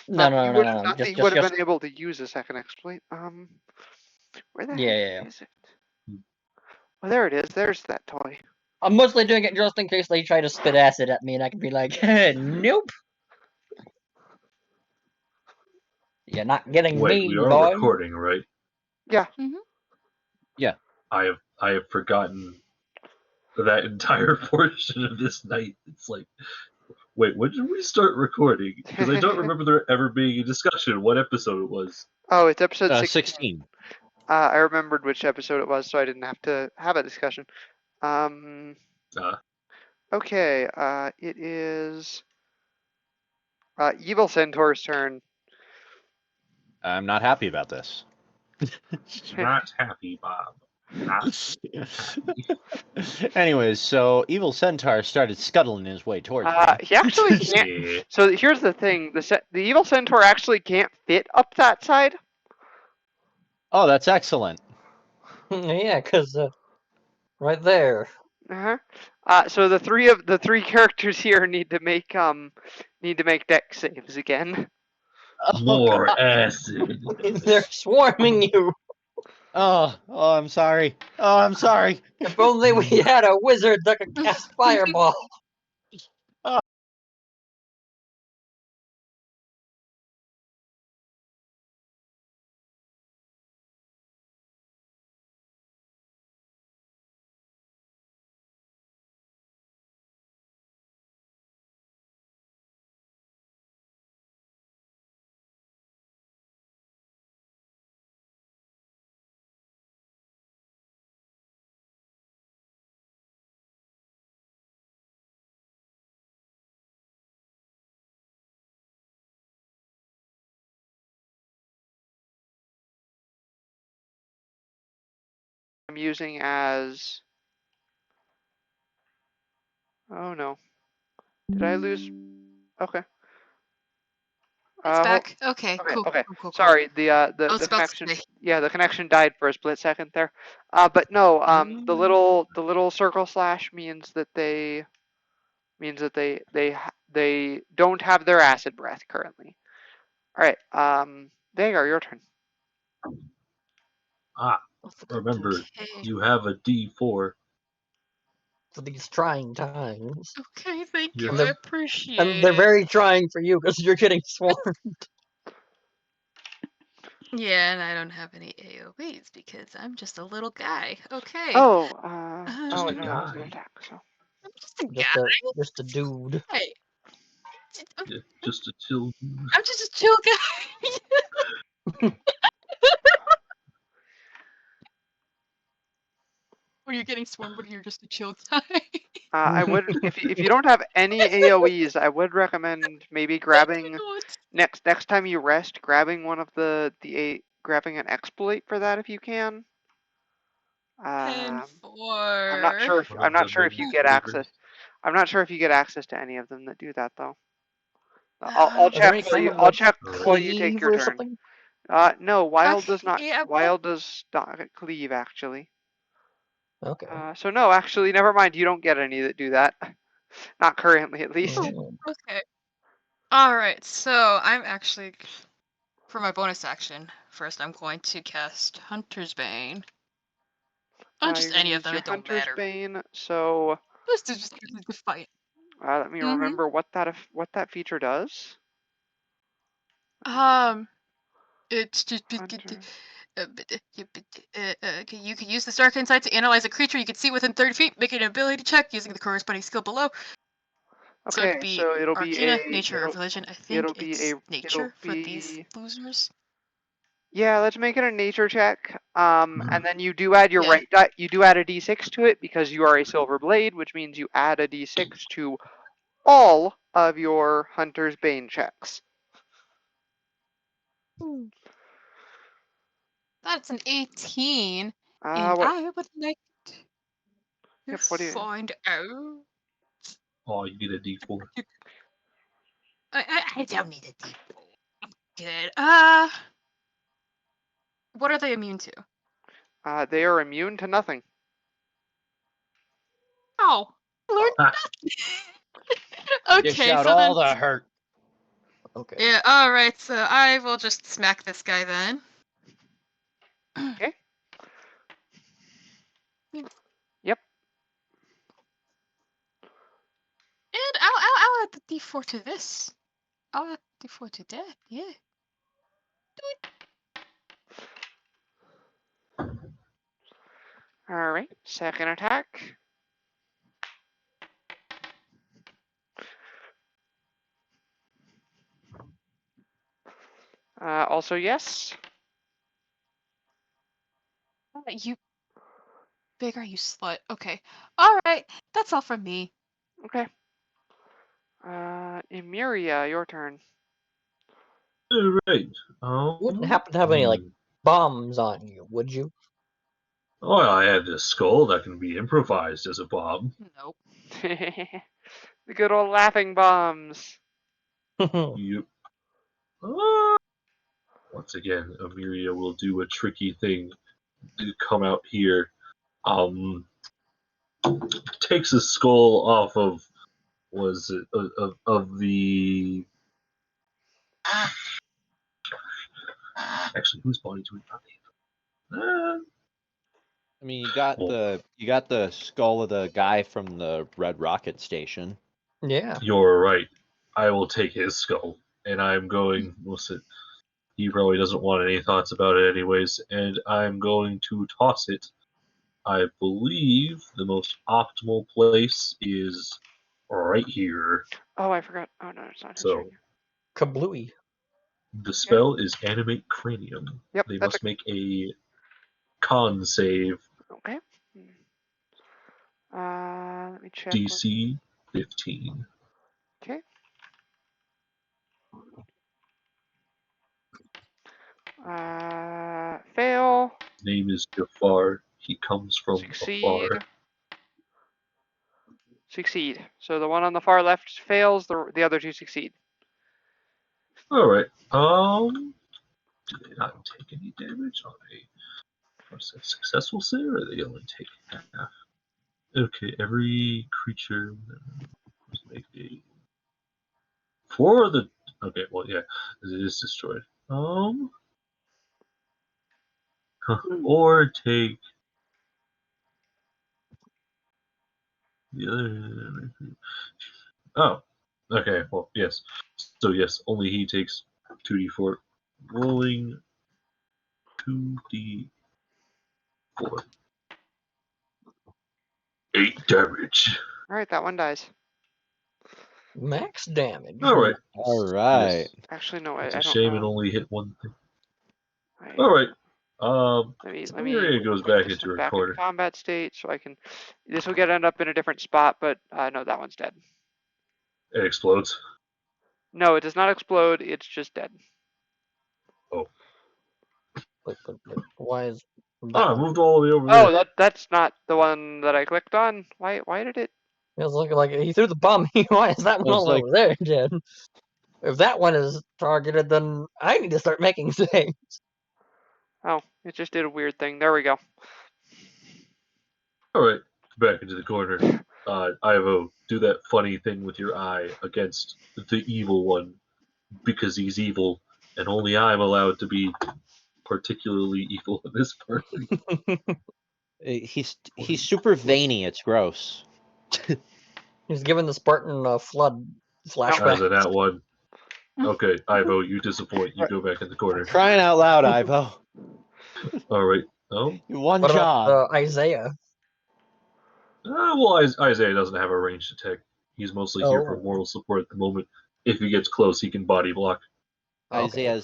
No, no, no, no, no. Not that Just, you would just, have just. been able to use a second exploit. Where the Yeah, heck yeah, yeah. is it? Oh, there it is. There's that toy. I'm mostly doing it just in case they try to spit acid at me, and I can be like, nope. You're not getting Wait, me, we are boy. recording, right? Yeah. Mhm. Yeah. I have forgotten that entire portion of this night. It's like, wait, when did we start recording? Because I don't remember there ever being a discussion what episode it was. Oh, it's episode 16. 16. I remembered which episode it was, so I didn't have to have a discussion. Okay, it is Evil Centaur's turn. I'm not happy about this. Not happy, Bob. Not happy. Anyways, so Evil Centaur started scuttling his way towards me. He actually can't. Yeah. So here's the thing: the Evil Centaur actually can't fit up that side. Oh, that's excellent. Yeah, because right there. So the three characters here need to make dex saves again. More God. acid. They're swarming you. Oh, I'm sorry. Oh, I'm sorry. If only we had a wizard that could cast fireball. I'm using as. Oh no! Did I lose? Okay. It's back. Okay, Okay, cool. okay. Cool. Sorry, the I was the about to connection. say. Yeah, the connection died for a split second there. But no. The little circle slash means that they don't have their acid breath currently. All right. Vagar, your turn. Remember, Okay. you have a D4. For these trying times. Okay, thank Yes. you. I appreciate And they're it. very trying for you because you're getting swarmed. Yeah, and I don't have any AoEs because I'm just a little guy. Okay. Oh. Just Oh a no, that was an guy. attack. So. I'm just a guy. Just a dude. Hey, Yeah, just a chill. I'm just a chill guy. When you're getting swarmed, but you're just a chill guy. I would if you don't have any AoEs, I would recommend maybe grabbing next time you rest, grabbing one of grabbing an exploit for that if you can. And I'm not sure if you get access. I'm not sure if you get access to any of them that do that though. I'll Are there check any for kind you. of I'll like check while you take cleave your or turn. something? No, wild does not. Yeah, Wild does not cleave actually. Okay. So no, actually, never mind. You don't get any that do that. Not currently, at least. Okay. Alright, so I'm actually, for my bonus action, first I'm going to cast Hunter's Bane. On just You're gonna any of use them, your it don't Hunter's matter. Bane. So Just to fight. let me remember what that feature does. It's just Hunter. okay, you can use this dark insight to analyze a creature you can see within 30 feet, make an ability check using the corresponding skill below. Okay, so it'll be Arcana, Nature, or Religion. I think it's Nature for these losers. Yeah, let's make it a Nature check. And then you do add your right die. You do add a D6 to it because you are a Silver Blade, which means you add a D6 to all of your Hunter's Bane checks. That's an 18, and What? I would like to find out. Oh, you get a D4. I don't need a D4. I'm good. What are they immune to? They are immune to nothing. Oh, learned nothing. Dish Okay, out so all then. the hurt. Okay. Yeah. All right. So I will just smack this guy then. Okay. Yep. And I'll add the D4 to this. I'll add the D4 to that. Yeah. All right. Second attack. Also yes. You bigger, you slut. Okay. All right. That's all from me. Okay. Emeria, your turn. All right. You wouldn't happen to have any like bombs on you, would you? Oh, I have this skull that can be improvised as a bomb. Nope. The good old laughing bombs. Yep. Once again, Amelia will do a tricky thing to come out here. Takes a skull off of of the. Actually, whose body do we not? I mean, you got the skull of the guy from the Red Rocket Station. Yeah. You're right. I will take his skull, and I'm going. Listen, he probably doesn't want any thoughts about it, anyways. And I'm going to toss it. I believe the most optimal place is right here. Oh, I forgot. Oh no, it's not his So turn. Kablooey. the spell is Animate Cranium. Yep, They that's must make a con save. okay. Let me check. DC 15. Okay. Fail. His name is Jafar. He comes from Succeed. afar. Succeed. So the one on the far left fails. The other two succeed. All right. Do they not take any damage on a successful save, or they only take half? Okay, every creature must make a for the. Okay, well, yeah, it is destroyed. Or take the other. Oh, okay. Well, yes. So yes, only he takes 2d4. Rolling 2d4. 8 damage. All right, that one dies. Max damage. All right. All right. Yes. Actually, no, It's I a don't shame it know. only hit one thing. I, All right. let me Area goes put back this into one her back in corner. combat state so I can. This will end up in a different spot, but no, that one's dead. It explodes. No, it does not explode. It's just dead. Oh. But why is that I one? moved all the way over Oh, there. that's not the one that I clicked on. Why did it? It was looking like he threw the bomb. Why is that one was all like- over there, Jen? If that one is targeted, then I need to start making saves. Oh, it just did a weird thing. There we go. All right. Back into the corner. Ivo, do that funny thing with your eye against the evil one because he's evil, and only I'm allowed to be particularly evil in this party. He's super veiny. It's gross. He's giving the Spartan flood flashback. As a nat one. Okay, Ivo, you disappoint. You go back in the corner. Crying out loud, Ivo. All right. Oh. One What job. about Isaiah? Well, Isaiah doesn't have a ranged attack. He's mostly here for moral support at the moment. If he gets close, he can body block. Isaiah's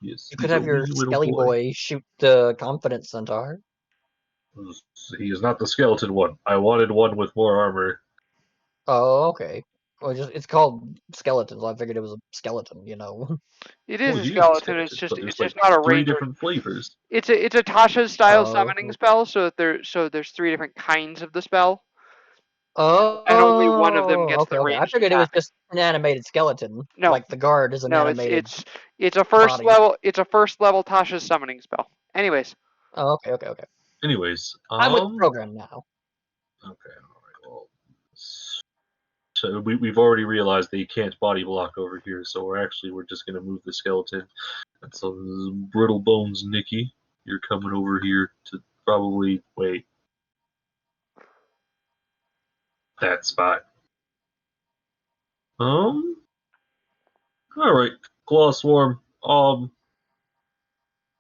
Yes, You could he's have a your wee little Skelly boy shoot the Confidence Centaur. He is not the skeleton one. I wanted one with more armor. Oh, okay. Well, it's called skeleton, so I figured it was a skeleton, you know. It is Well, a he skeleton. It's but just there's it's not a 3 ranger. different flavors. It's a Tasha's style Oh. summoning spell, so there's 3 different kinds of the spell. Oh, And only one of them gets okay, the okay. I ranged figured it was attack. just an animated skeleton. No. Like the guard is an No, animated. it's a first body. level. It's a first level Tasha's summoning spell. Anyways. Oh, okay. Anyways, I'm with the program now. Okay, alright, well. So we've already realized that you can't body block over here, so we're just gonna move the skeleton. And so brittle bones, Nikki, you're coming over here to probably wait. That spot. Alright, Claw Swarm.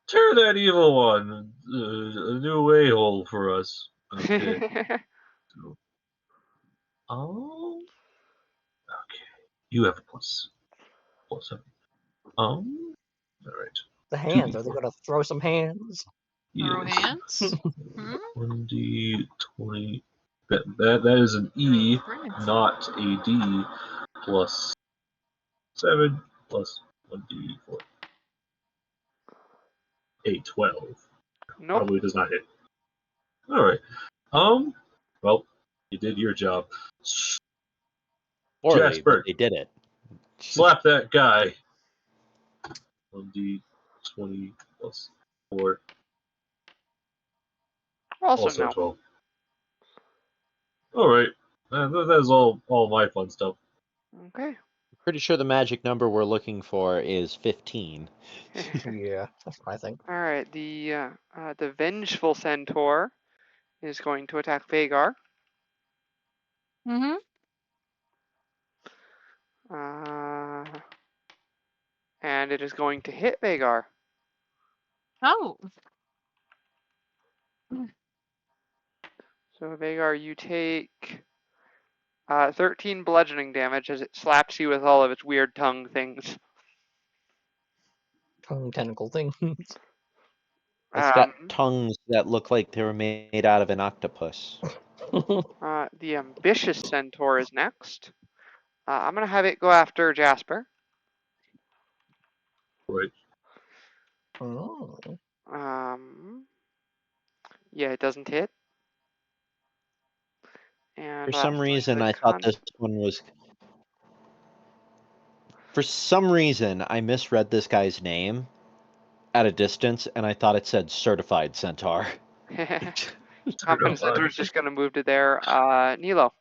Tear that evil one a new a-hole for us. Okay. Okay. You have a plus 7. All right. The hands. Are they going to throw some hands? Throw Yes. hands? Hmm? 1d20. That is an E, not a D, plus 7 plus 1d4. A 12. Nope. Probably does not hit. Alright. Well, you did your job. Poorly, Jasper, but they did it. slap that guy. 1d20 plus 4. Also Also no. 12. Alright. That is all my fun stuff. Okay. Pretty sure the magic number we're looking for is 15. Yeah, that's what I think. All right. The vengeful centaur is going to attack Vagar. Mm-hmm. And it is going to hit Vagar. Oh. So Vagar, you take 13 bludgeoning damage as it slaps you with all of its weird tongue things. Tongue tentacle thing. It's got tongues that look like they were made out of an octopus. The ambitious centaur is next. I'm gonna have it go after Jasper. Right. Oh. Yeah, it doesn't hit. And For some lastly, reason, the I thought this one was... For some reason, I misread this guy's name at a distance, and I thought it said Certified Centaur. Confidence centaur is just gonna move to there. Nilo.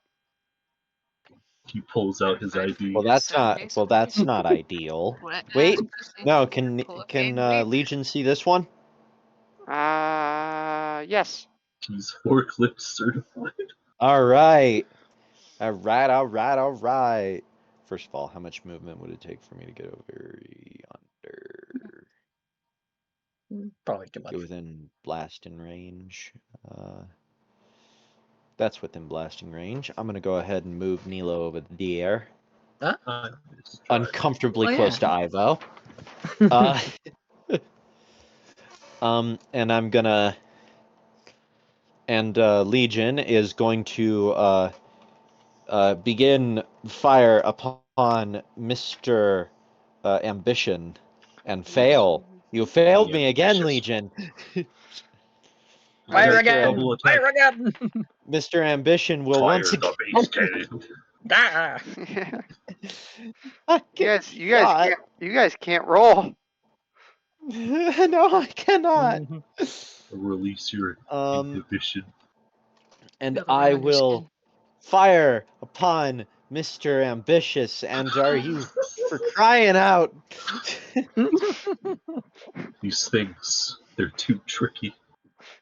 He pulls out his ID. Well, that's not ideal. Wait, no, can Legion see this one? Yes. He's forklift certified. All right. First of all, how much movement would it take for me to get over yonder? Probably too much. Get within blasting range. That's within blasting range. I'm going to go ahead and move Nilo over the air. Huh? Uncomfortably close to Ivo. And I'm going to... And Legion is going to begin fire upon Mr. Ambition and fail. You failed me again, Legion. Fire again! Double attack. Fire again! Mr. Ambition will Fire once the again... base cannon. Ah! You guys can't roll. No, I cannot. Release your inhibition. And I will fire upon Mr. Ambitious. And are you for crying out? These things, they're too tricky.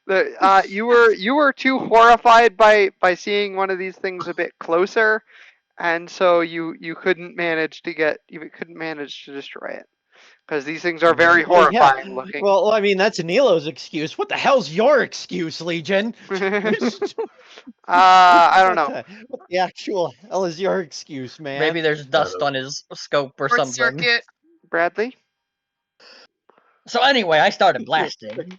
You were too horrified by seeing one of these things a bit closer, and so you couldn't manage to destroy it because these things are very horrifying looking. Well, I mean, that's Nilo's excuse. What the hell's your excuse, Legion? I don't know. What the actual hell is your excuse, man? Maybe there's dust on his scope or Short something. circuit. Bradley? So anyway, I started blasting.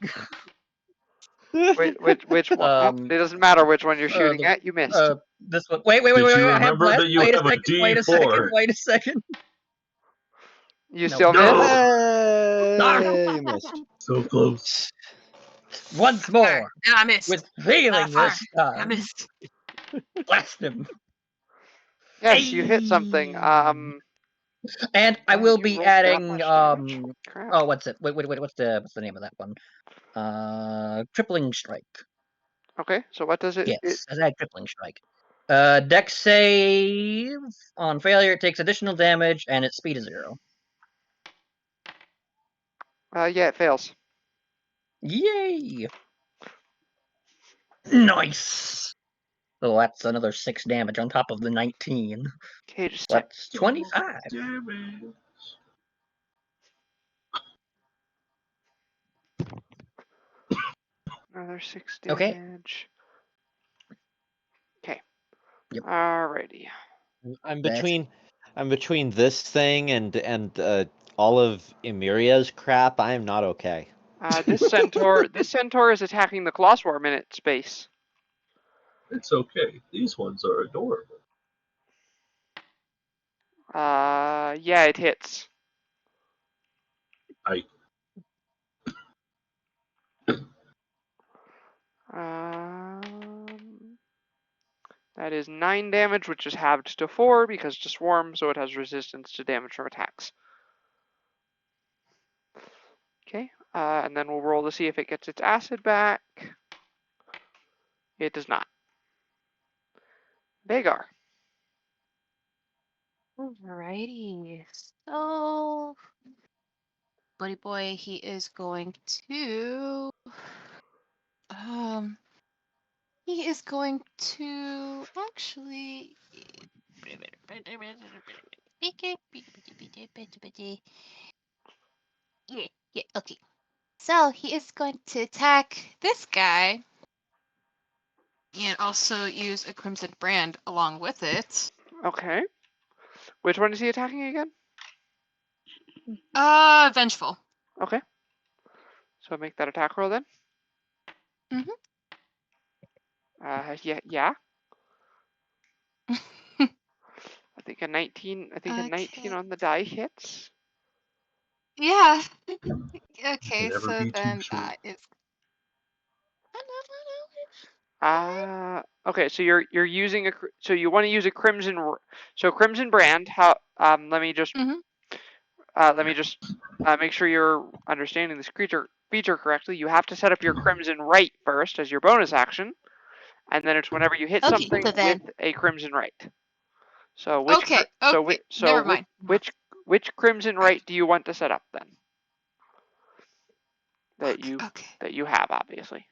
Which one? It doesn't matter which one you're shooting at. You missed. This one. Wait. Did you I have remember blast. that you Wait have a Wait a second. You No. still No. missed? Hey, you missed. So close. Once more. And I missed. With feeling this I time. missed. Blast him. Yes, you hit something. And I will be you rolled that adding much damage? Crap. oh, what's it? Wait, what's the name of that one? Tripling strike. Okay, so what does it? Yes, I had tripling strike. Dex save on failure, it takes additional damage, and its speed is 0. Yeah, it fails. Yay! Nice. So that's another 6 damage on top of the 19. Okay, just That's 25. another 6 Okay. damage. Okay. Yep. Alrighty. I'm between this thing and all of Emiria's crap, I am not okay. This centaur is attacking the Colossworm in its space. It's okay. These ones are adorable. Yeah, it hits. I That is 9 damage, which is halved to 4 because it's a swarm, so it has resistance to damage from attacks. Okay, and then we'll roll to see if it gets its acid back. It does not. Vagar. Alrighty. So, Buddy Boy, he is going to. He is going to actually. Yeah, okay. So he is going to attack this guy and also use a Crimson Brand along with it. Okay. Which one is he attacking again? Vengeful. Okay. So make that attack roll then. Mhm. Yeah. I think a 19. I think a 19 Okay. on the die hits. Yeah. can Okay, never so be too then sure. that is. Okay. So you're using so you want to use a crimson. So crimson brand. How? Let me just Mhm. make sure you're understanding this feature correctly. You have to set up your crimson right first as your bonus action, and then it's whenever you hit Okay, something so then. with a crimson right. So Okay. Never mind. which crimson right do you want to set up then? That you have obviously.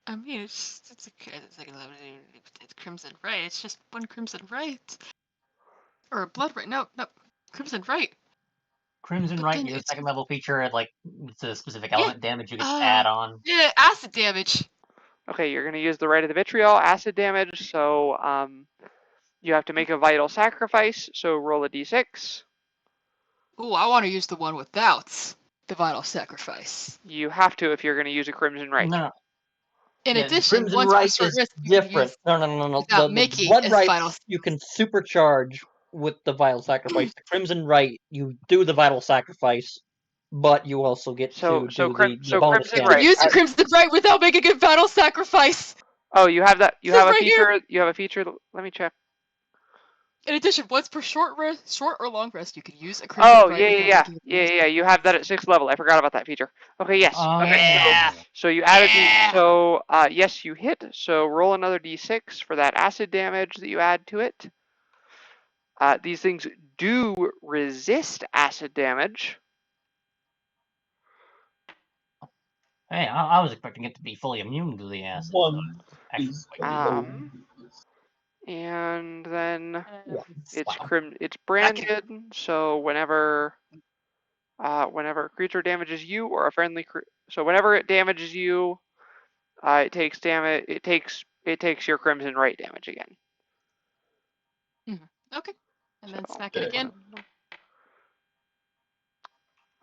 I mean, it's Crimson Right. It's just one Crimson Right. Or a Blood Right. No, Crimson Right. Crimson But Right, then your it's. second level feature, like it's a specific Yeah. element damage you can add on. Yeah, acid damage. Okay, you're gonna use the right of the vitriol, acid damage. So you have to make a vital sacrifice. So roll a d6. Ooh, I want to use the one without the vital sacrifice. You have to if you're gonna use a crimson right. No, In yeah, the addition, Crimson once per Right short is rest, you can different. use No. without The making Blood as Right vital. you can supercharge with the vital sacrifice. The Crimson Right, you do the vital sacrifice, but you also get to do the bonus crimson You can right. damage. use the Crimson Right without making a vital sacrifice. Oh, you have that. You Says have a right here. feature. You have a feature. Let me check. In addition, once per short or long rest, you can use a Crimson Oh, Right without making a vital yeah. You have that at 6th level. I forgot about that feature. Okay, yes. Okay, Yeah. so you added the Yeah. so yes, you hit. So roll another d6 for that acid damage that you add to it. These things do resist acid damage. Hey, I was expecting it to be fully immune to the acid. One Actually, is quite decent. And then it's Wow. it's branded. So whenever a creature damages you or a friendly so whenever it damages you, it takes damage. It takes your crimson right damage again. Okay. And So then smack it again.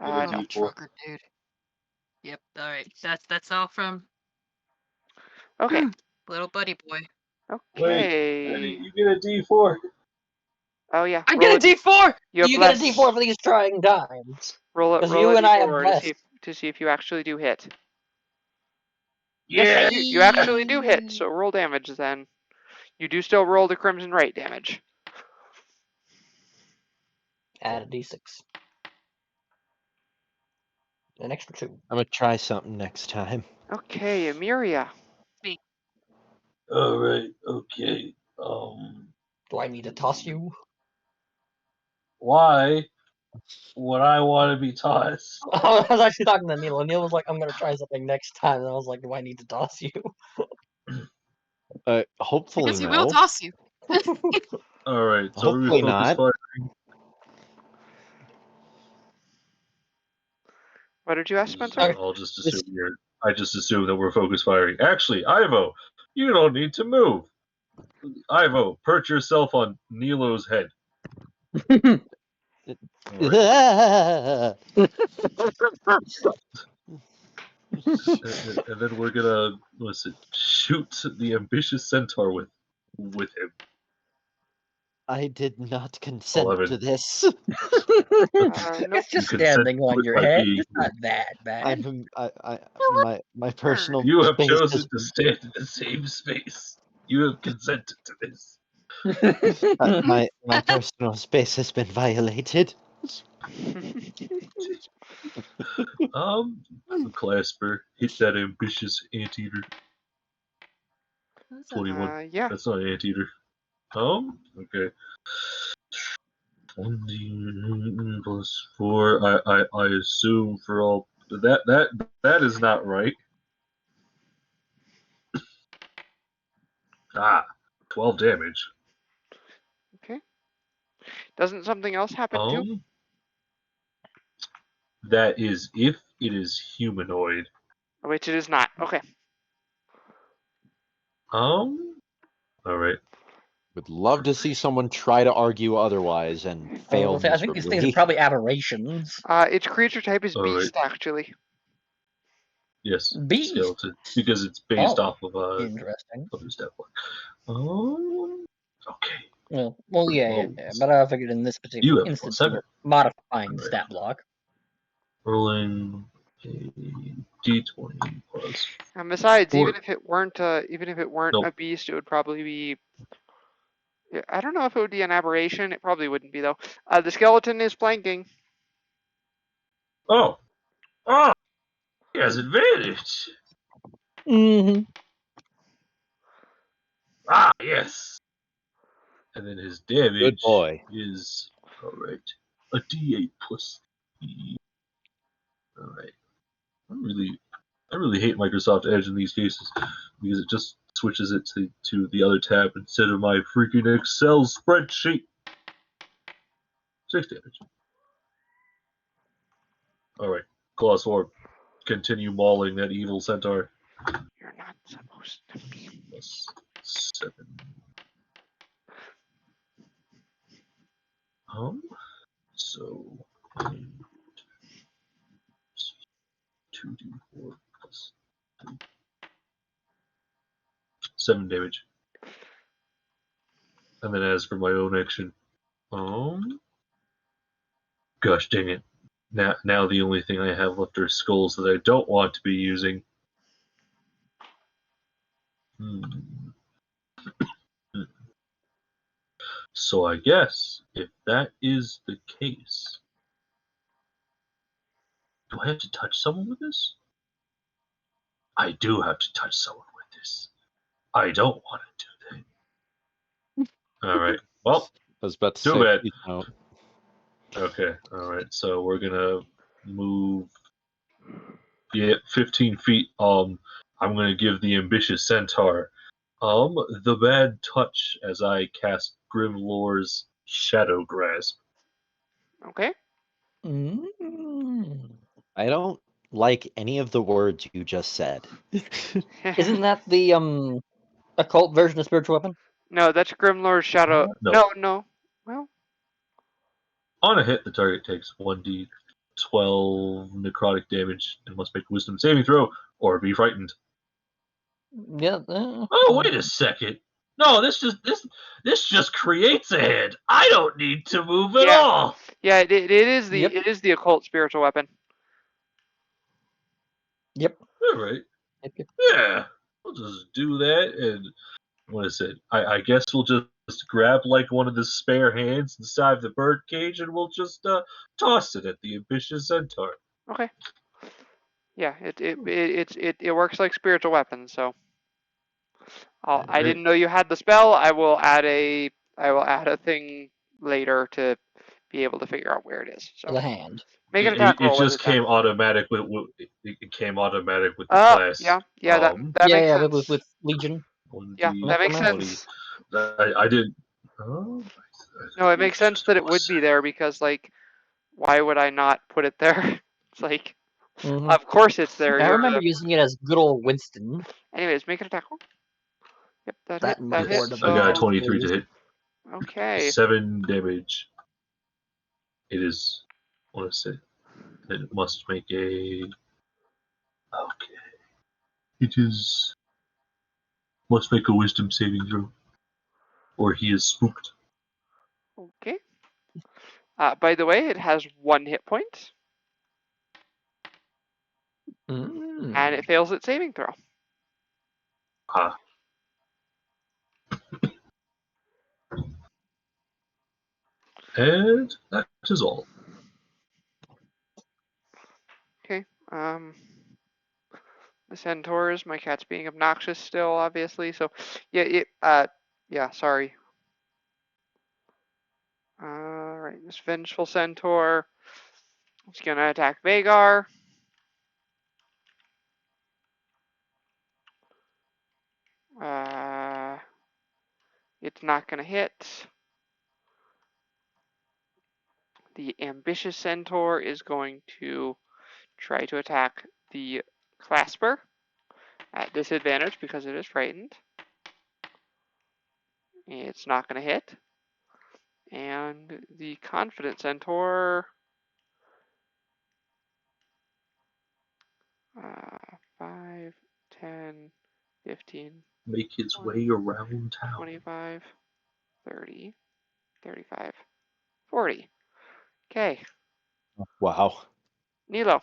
No. Trucker dude. Yep. All right. That's all from Okay. little buddy boy. Okay. Wait, you get a D4. Oh yeah. I get a D4. You You get a bless. D4 for these trying times. Roll it. Because Roll you a and I have D4 blessed. to see if you actually do hit. Yeah. Yes, you actually do hit. So roll damage then. You do still roll the crimson right damage. Add a D6. An extra 2. I'm gonna try something next time. Okay, Emiria. All right. Okay. Do I need to toss you? Why would I want to be tossed? I was actually talking to Neil, and Neil was like, I'm going to try something next time. And I was like, do I need to toss you? Hopefully Because he no. will toss you. All right. So Hopefully we focus not. fire. What did you ask, Spencer? I'll just assume I just assume that we're focus firing. Actually, Ivo, you don't need to move. Ivo, perch yourself on Nilo's head. All right. And then we're gonna shoot the ambitious centaur with him. I did not consent 11. to this. Nope. It's just You consent standing on with your my head. being It's not that bad. My personal You have space chosen has to stand in the same space. You have consented to this. my personal space has been violated. Clasper, hit that ambitious anteater. 21. Yeah. That's not an anteater. Okay. 1d plus 4. I assume for all that is not right. 12 damage. Okay. Doesn't something else happen too? That is if it is humanoid. Which it is not. Okay. All right. Would love to see someone try to argue otherwise and fail I think these things are miserably. probably aberrations. Its creature type is All beast, right. actually. Yes. Beast. Skeleton. Because it's based Oh, off of interesting. other stat block. Okay. Well, yeah. But I figured in this You particular have instance, +7. you were modifying All the right. stat block. Rolling a d20 plus. And besides, 4. even if it weren't Nope. a beast, it would probably be. I don't know if it would be an aberration. It probably wouldn't be though. The skeleton is flanking. Oh, he has advantage. Mm-hmm. Yes. And then his damage Good boy. is a d8 plus 3. All right. I really hate Microsoft Edge in these cases because it just switches it to the other tab instead of my freaking Excel spreadsheet. 6 damage. All right. Claw's Orb. Continue mauling that evil centaur. You're not supposed to be. Plus 7. So 2d4 plus 3. 7 damage. And then as for my own action, gosh dang it. Now the only thing I have left are skulls that I don't want to be using. So I guess if that is the case, do I have to touch someone with this? I do have to touch someone with this. I don't want to do that. All right. Well, I was about to too say, bad. please don't. Okay. All right. So we're gonna move. 15 feet. I'm gonna give the ambitious centaur the bad touch as I cast Grimlore's Shadow Grasp. Okay. I don't like any of the words you just said. Isn't that the occult version of spiritual weapon? No, that's Grimlore's Shadow. No. No. Well, On a hit, the target takes 1d12 necrotic damage and must make a wisdom saving throw or be frightened. Yeah. Oh, wait a second. No, this just creates a hit. I don't need to move at all. Yeah, it is the Yep. it is the occult spiritual weapon. Yep. All right. Yep. Yeah, we'll just do that. And what is it? I guess we'll just grab like one of the spare hands inside the bird cage and we'll just toss it at the ambitious centaur. Okay. Yeah, it works like spiritual weapons. So, I didn't know you had the spell. I will add a thing later to be able to figure out where it is. So The hand. make an attack roll. It just came automatic with it came automatic with the class. Yeah, that makes sense. with Legion. Yeah, that makes sense. I didn't. Oh, No, it makes sense that it would be there because like, why would I not put it there? It's like, of course it's there. I remember using it as good old Winston. Anyways, make an attack roll. Yep, that That hit. That makes hit. I got a So 23 to hit. okay. 7 damage. It is. I want to say. It must make a. Okay. It is. Must make a wisdom saving throw. Or he is spooked. Okay. By the way, it has 1 hit point, and it fails its saving throw. Ah. And that is all. Okay. The centaurs. My cat's being obnoxious still, obviously. So, yeah. Yeah. Sorry. All right. This vengeful centaur is gonna attack Vagar. It's not gonna hit. The ambitious centaur is going to try to attack the clasper at disadvantage because it is frightened. It's not going to hit. And the confident centaur, 5, 10, 15, Make its 20, way around town. 25, 30, 35, 40. Okay. Wow. Nilo.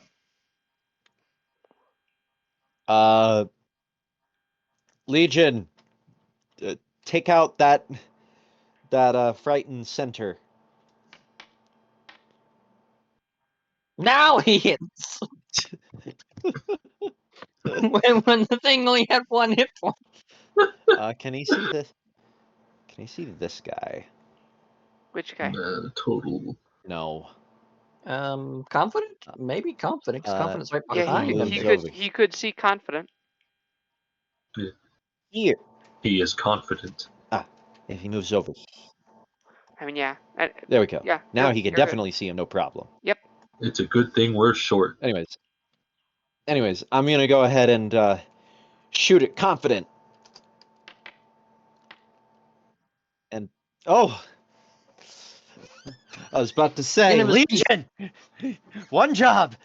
Legion, take out that frightened center. Now he hits. when the thing only had 1 hit point. Can he see this? Can he see this guy? Which guy? Total. No. Confident? Maybe confident. 'Cause confident's right Yeah, behind him. he could see confident. Yeah. Here. He is confident. If he moves over. I mean, yeah. There we go. Yeah. Now no, he can you're good. definitely see him, no problem. Yep. It's a good thing we're short. Anyways, I'm gonna go ahead and shoot it confident. And I was about to say, Legion, one job,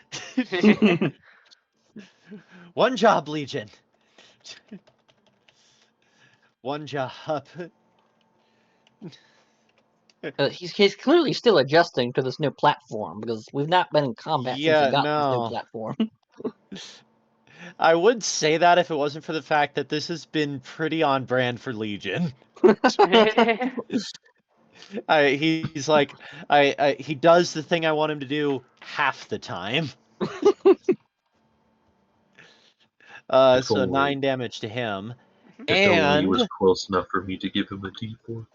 one job, Legion, one job. He's clearly still adjusting to this new platform because we've not been in combat since he got this new platform. I would say that if it wasn't for the fact that this has been pretty on brand for Legion. He's like, he does the thing I want him to do half the time. So 9 damage to him. If only he was close enough for me to give him a D4.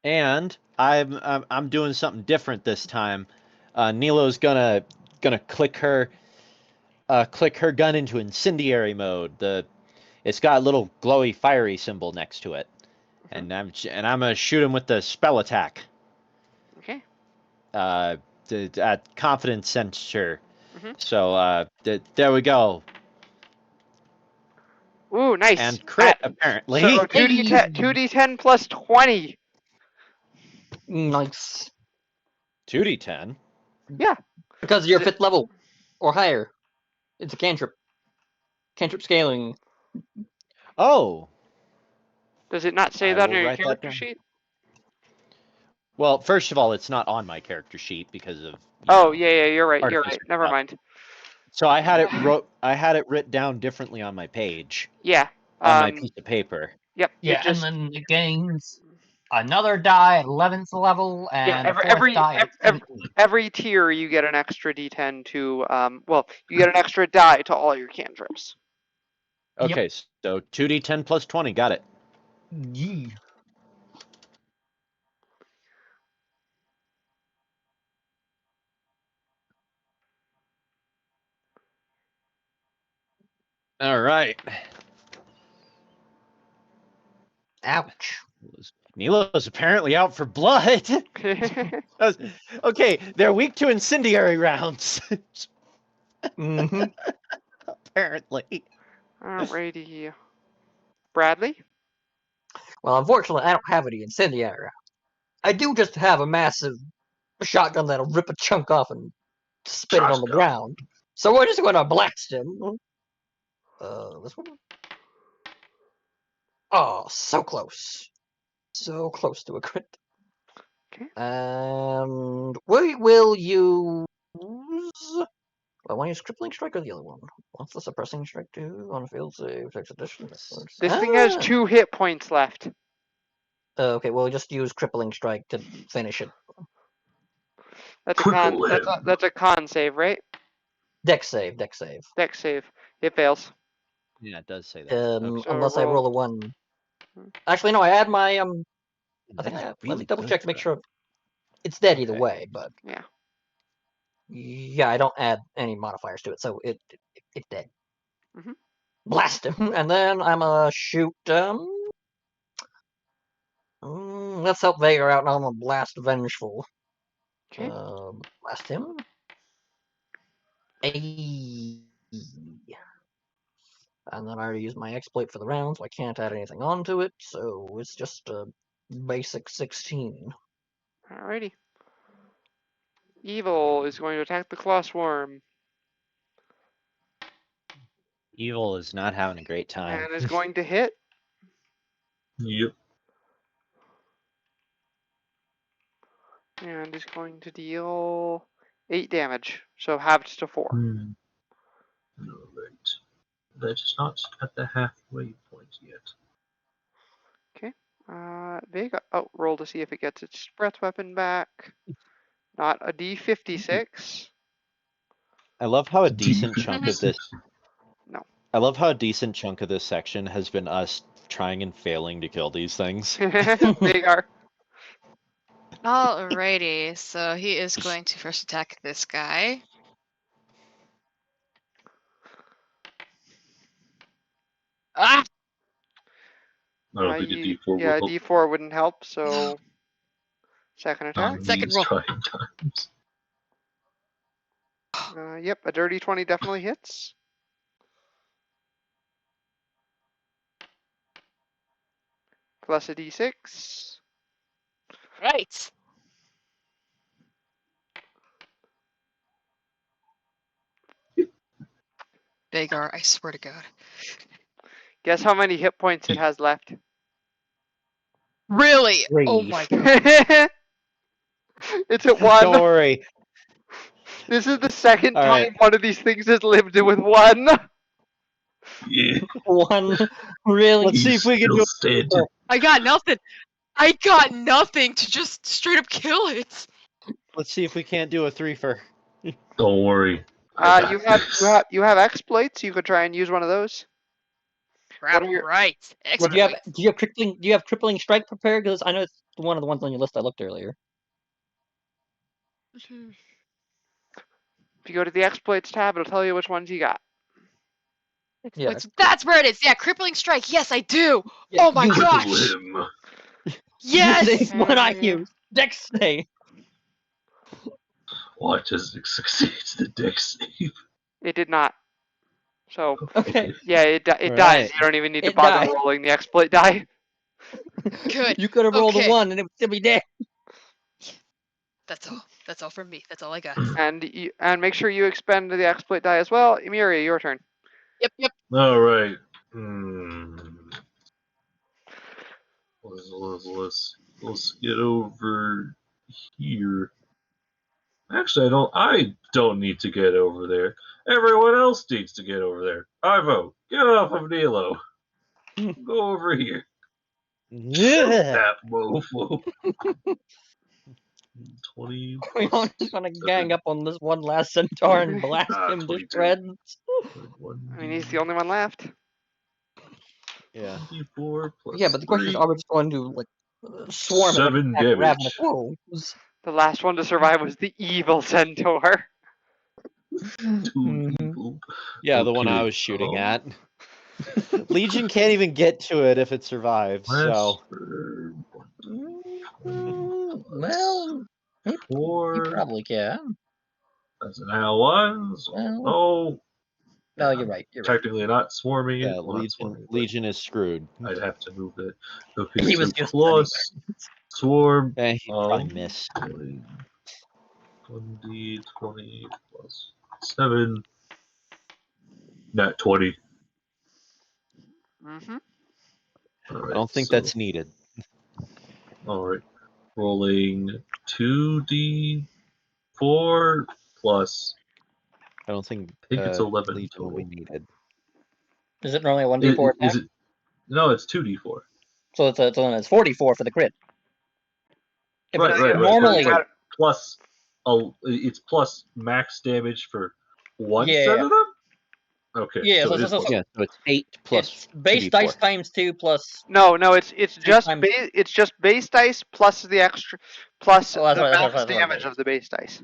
And I'm doing something different this time. Nilo's gonna click her gun into incendiary mode. It's got a little glowy fiery symbol next to it, and I'm gonna shoot him with the spell attack. Okay. At confidence center. So there we go. Ooh, nice. And crit apparently. So 2d10 plus 20. Nice. 2d10. Yeah. Because you're 5th level or higher. It's a cantrip. Cantrip scaling. Oh. Does it not say that on your character sheet? Well, first of all, it's not on my character sheet because of. Yeah, you're right. You're right. Never mind. So I had it written down differently on my page. Yeah. On my piece of paper. Yep. Yeah, and then it gains another die at 11th level and a 4th die at 17th. Every tier you get an extra d10 to you get an extra die to all your cantrips. Okay, so 2d10 plus 20, got it. Yeah. All right. Ouch. Nilo's apparently out for blood. Okay, they're weak to incendiary rounds. Mm-hmm. Apparently. Alrighty. Bradley? Well, unfortunately, I don't have any incendiary. I do just have a massive shotgun that'll rip a chunk off and spit it on the Shotgun. ground. So we're just going to blast him. This one? Oh, so close. So close to a crit. Okay. And we will use... I want to use Crippling Strike or the other one? What's the Suppressing Strike do on a failed save? Takes additional damage. This thing has 2 hit points left. Okay, we'll just use Crippling Strike to finish it. That's a Cripple con. him. That's a con save, right? Dex save, dex save. Dex save. It fails. Yeah, it does say that. Okay. So Unless I roll- roll a 1. Actually, no, I add my I think That's let me really double good check to make for sure it's dead either Okay. way, but Yeah. yeah, I don't add any modifiers to it, so it's dead. Mhm. Blast him, and then I'm gonna shoot. Let's help Vega out, and I'm gonna blast Vengeful. Okay. Blast him. Ayy. And then I already used my exploit for the round, so I can't add anything onto it. So it's just a basic 16. Alrighty. Evil is going to attack the claw swarm Evil is not having a great time. and is going to hit. Yep. And is going to deal 8 damage. So halved to 4. Alright. That is not at the halfway point yet. Okay. Vega. Oh, roll to see if it gets its breath weapon back. Not a D56. I love how a decent chunk of this. No. I love how a decent chunk of this section has been us trying and failing to kill these things. Vagar. Alrighty, so he is going to first attack this guy. Ah! I don't think a D4 will Yeah, help. D4 wouldn't help, so second attack. On Second these roll. trying times. Yep, a dirty 20 definitely hits. Plus a D6. Right. Vagar, I swear to God. Guess how many hit points it has left? Really? 3. Oh my. It's at Don't 1. worry. This is the second All time right. one of these things has lived with 1. Yeah, 1. Really? Let's see if we can still do standing. I got nothing. I got nothing to just straight up kill it. Let's see if we can't do a 3-fer. Don't worry. I got this. You have exploits. You could try and use one of those. Crap, are your- right. Well, do you have Exploits. do you have crippling strike prepared? Because I know it's one of the ones on your list I looked earlier. If you go to the exploits tab, it'll tell you which ones you got. Yeah. Exploits. That's where it is. Yeah, crippling strike. Yes, I do. Yeah, Oh my use it. gosh. Cripple him. Yes. Use it. What I Yeah. use. Dex save. Watch as it succeeds the dex save. It did not. So Okay. yeah, it All dies. right. You don't even need to It bother died. rolling the exploit die. Good. You could have rolled Okay. a 1 and it would still be dead. That's all. That's all from me. That's all I got. And make sure you expend the exploit die as well. Emiria, your turn. Yep. Alright. Let's get over here. Actually, I don't need to get over there. Everyone else needs to get over there. I vote. Get off of Nilo. Go over here. Yeah. That mofo. 20 We're plus just gonna gang up on this one last centaur and blast him to 22. shreds. I mean, he's the only one left. Yeah. 24 plus Yeah, but the question is, 3. are we just going to like swarm him 7 and attack damage. ravenous wolves? The last one to survive was the evil centaur. 2 evil. Yeah, the one I Okay, was shooting at. Legion can't even get to it if it survives, so. Well, he 4. probably can. That's an L1. Well, Oh, No, you're right. You're right. Technically not swarming it. Yeah, Well, not swarming, but Legion is screwed. I'd have to move that. Okay, He so was just plus swarm. He probably missed. 20 plus 7. Not 20. Mm-hmm. All right, I don't think so, that's needed. all right. Rolling 2d4 plus. I don't think I think it's 11 Legion will be total. needed. Is it normally a 1d4 attack? Is it? No, it's 2d4. So it's 44 for the crit. If Right, it's right. normally, But plus, it's plus max damage for one Yeah. set of them. Okay, Yeah, so so- it is so- plus. so- Yeah, so it's 8 plus it's base 2d4. dice times 2 plus. No, it's just times- it's just base dice plus the extra plus Oh, that's the right, that's max right, that's right, damage that's right. of the base dice.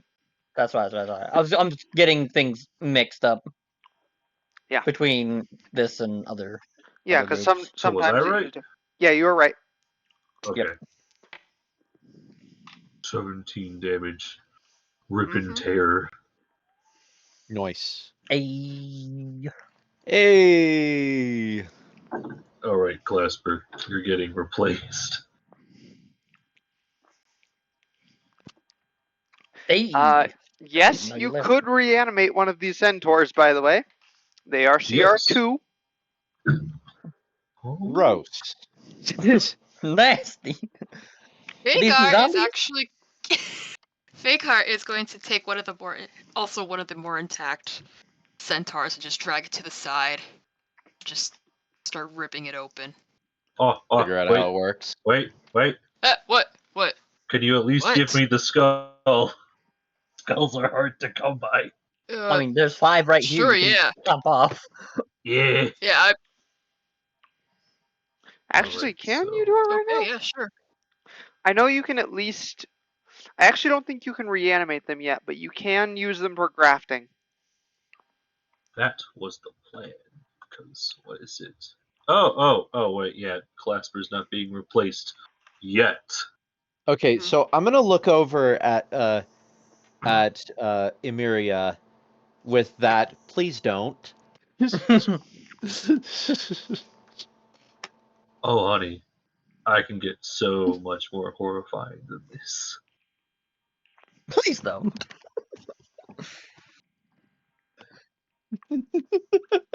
That's right. I'm just getting things mixed up. Yeah. Between this and other. Yeah, other because groups. So was I sometimes right? yeah, you were right. Okay. 17 damage. Rip and tear. Nice. Hey. Hey. All right, Clasper, you're getting replaced. Hey. Yes, No, you left. could reanimate one of these centaurs, by the way. They are CR2. Gross. Nasty. These Vagar is zombies? actually. Vagar is going to take one of the more intact centaurs and just drag it to the side. Just start ripping it open. Figure out how it works. Wait. What? Can you at least What? give me the skull? Skulls are hard to come by. I mean, there's 5 right Sure, here. You yeah. can chop off. Yeah. Yeah, Actually, Alright, can so- you do it right okay, now? yeah, sure. I know you can at least. I actually don't think you can reanimate them yet, but you can use them for grafting. That was the plan. Because, what is it? Oh, wait, yeah. Clasper's not being replaced yet. Okay, so I'm gonna look over at Emiria with that. Please don't. Oh, honey. I can get so much more horrifying than this. Please don't.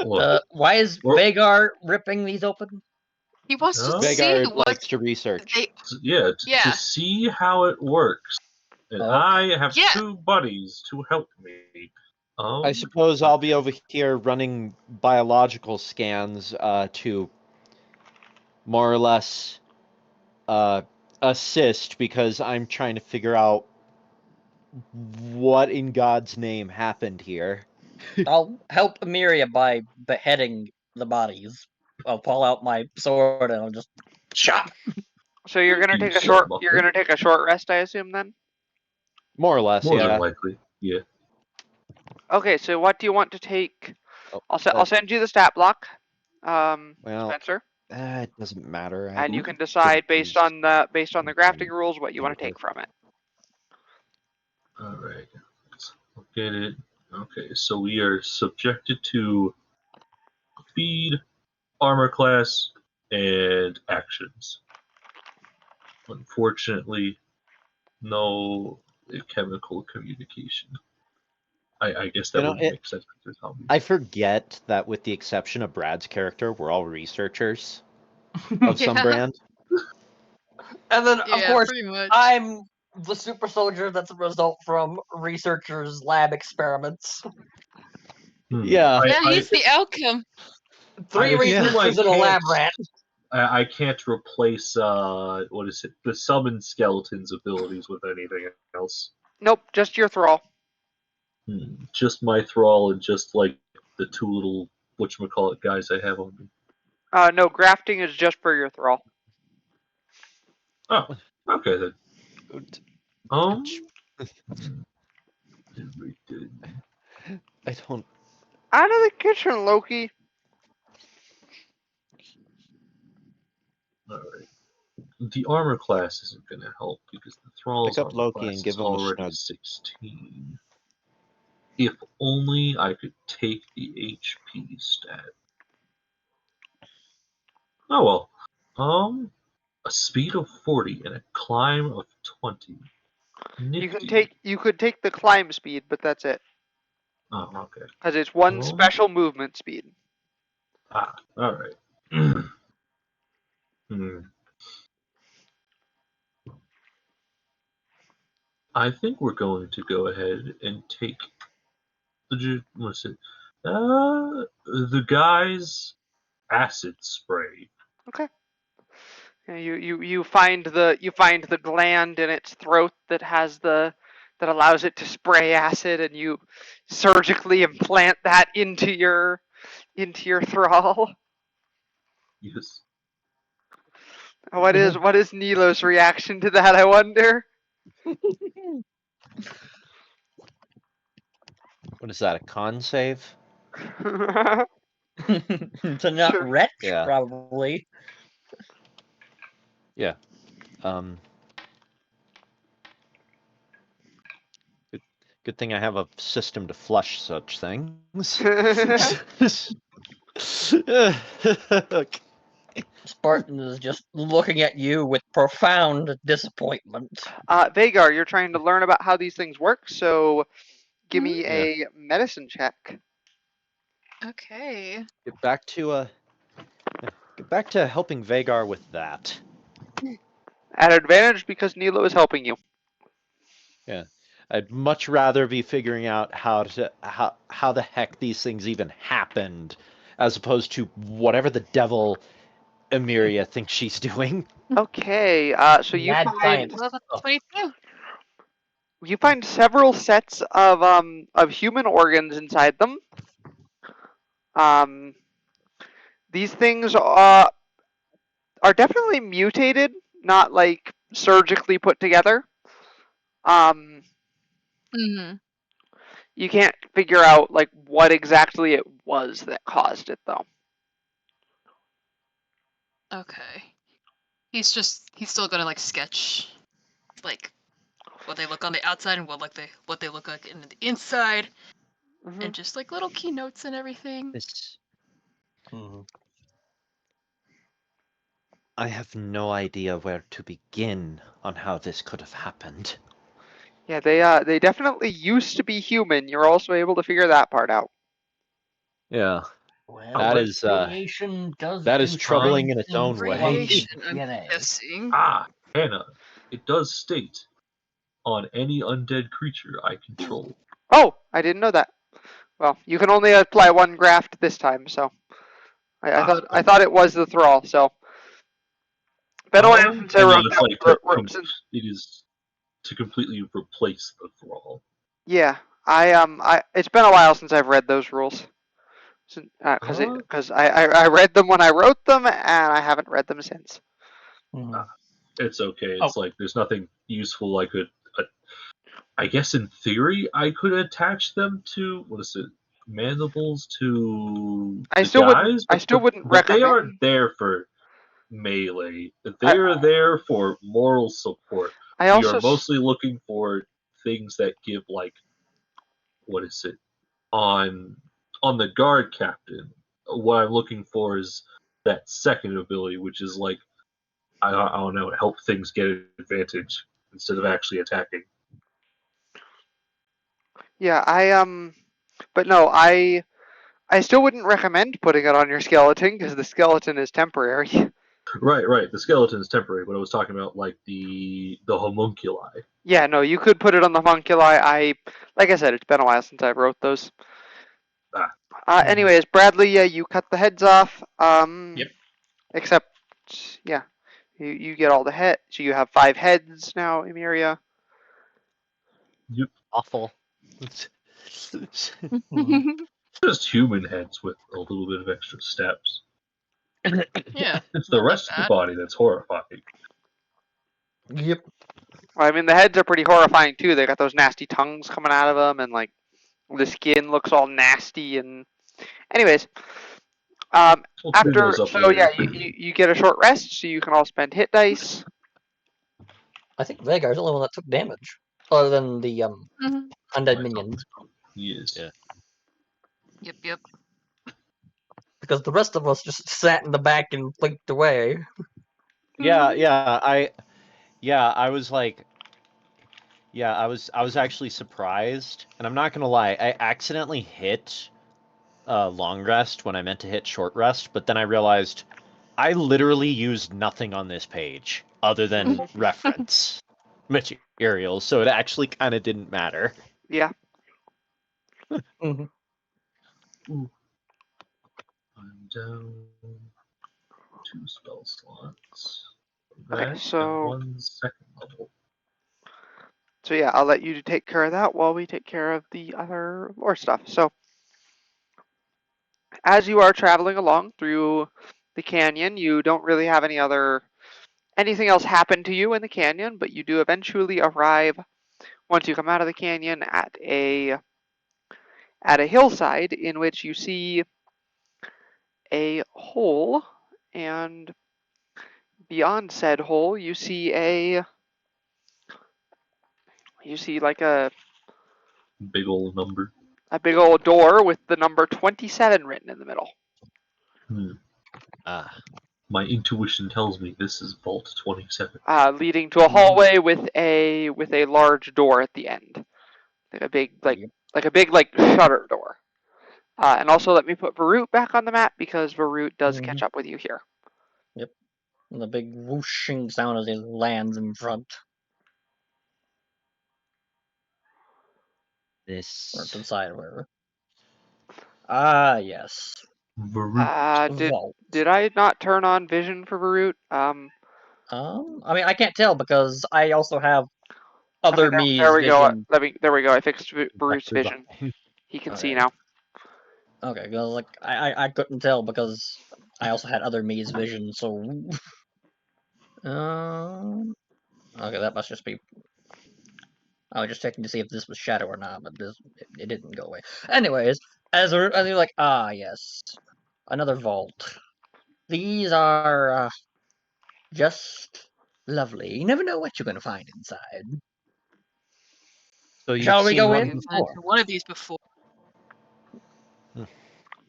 Look, Why is Vagar ripping these open? He wants to Huh? see Vagar what likes to research. they. to Yeah. see how it works. And Okay. I have Yeah. 2 buddies to help me. I suppose I'll be over here running biological scans to more or less assist, because I'm trying to figure out what in God's name happened here. I'll help Emiria by beheading the bodies. I'll pull out my sword and I'll just chop. So you're gonna You take a said short. muffin. You're gonna take a short rest, I assume. Then. More or less, More yeah. than likely, yeah. Okay, so what do you want to take? Oh, I'll send you the stat block, well, Spencer, it doesn't matter. and you can decide based on the grafting rules what you want to Okay. take from it. Alright, let's look at it. Okay, so we are subjected to speed, armor class, and actions. Unfortunately, no chemical communication. I guess that wouldn't make sense because they're zombies. I forget that with the exception of Brad's character, we're all researchers of some Yeah. brand. And then, Yeah, of course, pretty much. I'm the super soldier that's a result from researchers' lab experiments. Yeah. He's the outcome. 3 researchers and a lab rat. I can't replace what is it? The summon skeletons abilities with anything else. Nope, just your thrall. Just my thrall and just like the 2 little whatchamacallit guys I have on me. No, grafting is just for your thrall. Oh, okay then. I don't. Out of the kitchen, Loki. Alright. The armor class isn't going to help because the thrall's Pick up armor Loki class and give is him a already snug. 16. If only I could take the HP stat. Oh well. A speed of 40 and a climb of 20. Nifty. You could take the climb speed, but that's it. Oh, okay. Because it's one Well, special movement speed. Alright. Hmm. I think we're going to go ahead and take what's it? The guy's acid spray. Okay. Yeah, you find the gland in its throat that allows it to spray acid, and you surgically implant that into your thrall. Yes. What is Nilo's reaction to that, I wonder? What is that? A con save? To not Sure. retch, Yeah. probably. Yeah. Good thing I have a system to flush such things. Okay. Spartan is just looking at you with profound disappointment. Vagar, you're trying to learn about how these things work, so give me Yeah. a medicine check. Okay. Get back to helping Vagar with that. At advantage because Nilo is helping you. Yeah. I'd much rather be figuring out how the heck these things even happened, as opposed to whatever the devil Emiria thinks she's doing. Okay, so Mad scientist. Well, that's 22. you find several sets of human organs inside them. These things are definitely mutated, not like surgically put together. Mm-hmm. You can't figure out like what exactly it was that caused it though. Okay. He's still gonna like sketch like what they look on the outside and what they look like in the inside, Mhm. and just like little keynotes and everything. This. I have no idea where to begin on how this could have happened. Yeah, they definitely used to be human. You're also able to figure that part out. Yeah. Well, That is, radiation does that is do troubling in some its own things way. to our Radiation, I'm DNA. guessing. Hannah. It does state on any undead creature I control. Oh, I didn't know that. Well, you can only apply one graft this time, so I thought it was the thrall. So been a while since I And then wrote it's that. like it is to completely replace the thrall. Yeah, it's been a while since I've read those rules. Because I read them when I wrote them, and I haven't read them since. It's okay. It's like there's nothing useful I could. I guess in theory I could attach them to what is it? Mandibles to I the still guys, wouldn't but they aren't recommend. there for melee. They are there for moral support. I We also are mostly looking for things that give like what is it on the guard captain. What I'm looking for is that second ability, which is like I don't know, help things get an advantage instead of actually attacking. yeah but no I still wouldn't recommend putting it on your skeleton because the skeleton is temporary. Right. The skeleton is temporary, but I was talking about like the homunculi. Yeah, no, you could put it on the homunculi. Like I said, it's been a while since I wrote those. Anyways, Bradley, you cut the heads off. Yep. Except, yeah, you get all the head. So you have 5 heads now, Emiria. Yep. Awful. Just human heads with a little bit of extra steps. Yeah. It's the rest of the body that's horrifying. Yep. Well, I mean, the heads are pretty horrifying too. They got those nasty tongues coming out of them, and like the skin looks all nasty. And anyways, We'll clean those up later. you get a short rest, so you can all spend hit dice. I think Vagar's the only one that took damage, other than the Mhm. undead minions. Yes. Yeah. Yep. Because the rest of us just sat in the back and blinked away. I was like, I was actually surprised, and I'm not gonna lie, I accidentally hit long rest when I meant to hit short rest, but then I realized I literally used nothing on this page other than reference materials, so it actually kind of didn't matter. Yeah. Mhm. I'm down 2 spell slots. Okay, That so- and 1 second level. So yeah, I'll let you take care of that while we take care of the other lore stuff. So as you are traveling along through the canyon, you don't really have anything else happen to you in the canyon, but you do eventually arrive once you come out of the canyon at a hillside in which you see a hole, and beyond said hole you see like a Big old number. big old door with the number 27 written in the middle. Ah, My intuition tells me this is Vault 27. Leading to a hallway with a large door at the end, like a big shutter door. And also let me put Varut back on the map because Varut does catch up with you here. Yep. And the big whooshing sound as it lands in front or this. to the side or whatever. Ah, yes. Vault. Did I not turn on vision for Varut? I mean, I can't tell because I also have other me's there we go. vision. There we go. I fixed Varut's Exactly vision. right. He can see Okay. now. Okay, because like I couldn't tell because I also had other me's vision. So, okay, that must just be. I was just checking to see if this was shadow or not, but it didn't go away. Anyways, as you're like, ah, yes, another vault. These are just lovely. You never know what you're gonna find inside. So you've Shall we seen go one in? I've been before. to one of these before.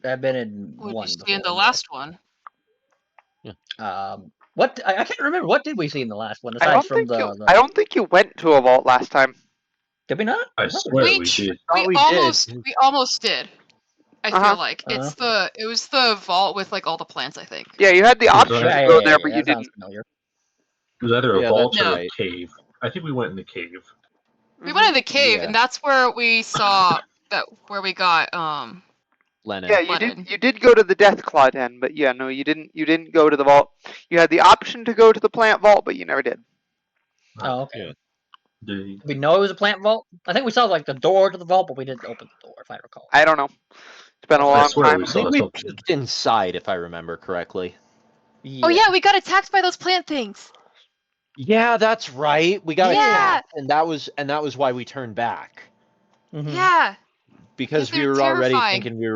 I've been in What did you one see before. in the Yes. last one? What I can't remember. What did we see in the last one I aside don't from think you. the? I don't think you went to a vault last time. Did we not? I Probably swear did. we did. Thought we did. We almost did. I Uh-huh. feel like it was the vault with like all the plants. I think. Yeah, you had the It was option either- to go there, but you That sounds didn't. familiar. It was either a Yeah, vault that's or a right. cave. I think we went in the cave. We went in the cave, Yeah. and that's where we saw where we got Lennon. Yeah, you Lennon. did. You did go to the Deathclaw Den, but yeah, no, you didn't. You didn't go to the vault. You had the option to go to the plant vault, but you never did. Oh, okay. Yeah. They- Did we know it was a plant vault? I think we saw like the door to the vault, but we didn't open the door, if I recall. I don't know. It's been a Okay. I long swear time. we I saw think we something. peeked inside, if I remember correctly. Oh yeah, we got attacked by those plant things. Yeah, that's right. We got Yeah. attacked, and that was why we turned back. Mhm. Yeah. Because we they're were already terrifying. thinking we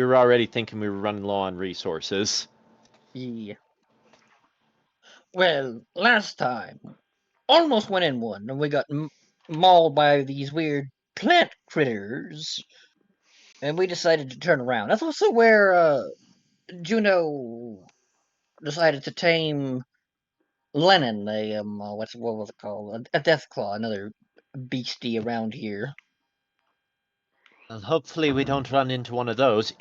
were already thinking we were running low on resources. Yeah. Well, last time, almost went in one, and we got mauled by these weird plant critters, and we decided to turn around. That's also where Juno decided to tame Lennon, what was it called? A Deathclaw, another beastie around here. Well, hopefully we don't run into one of those.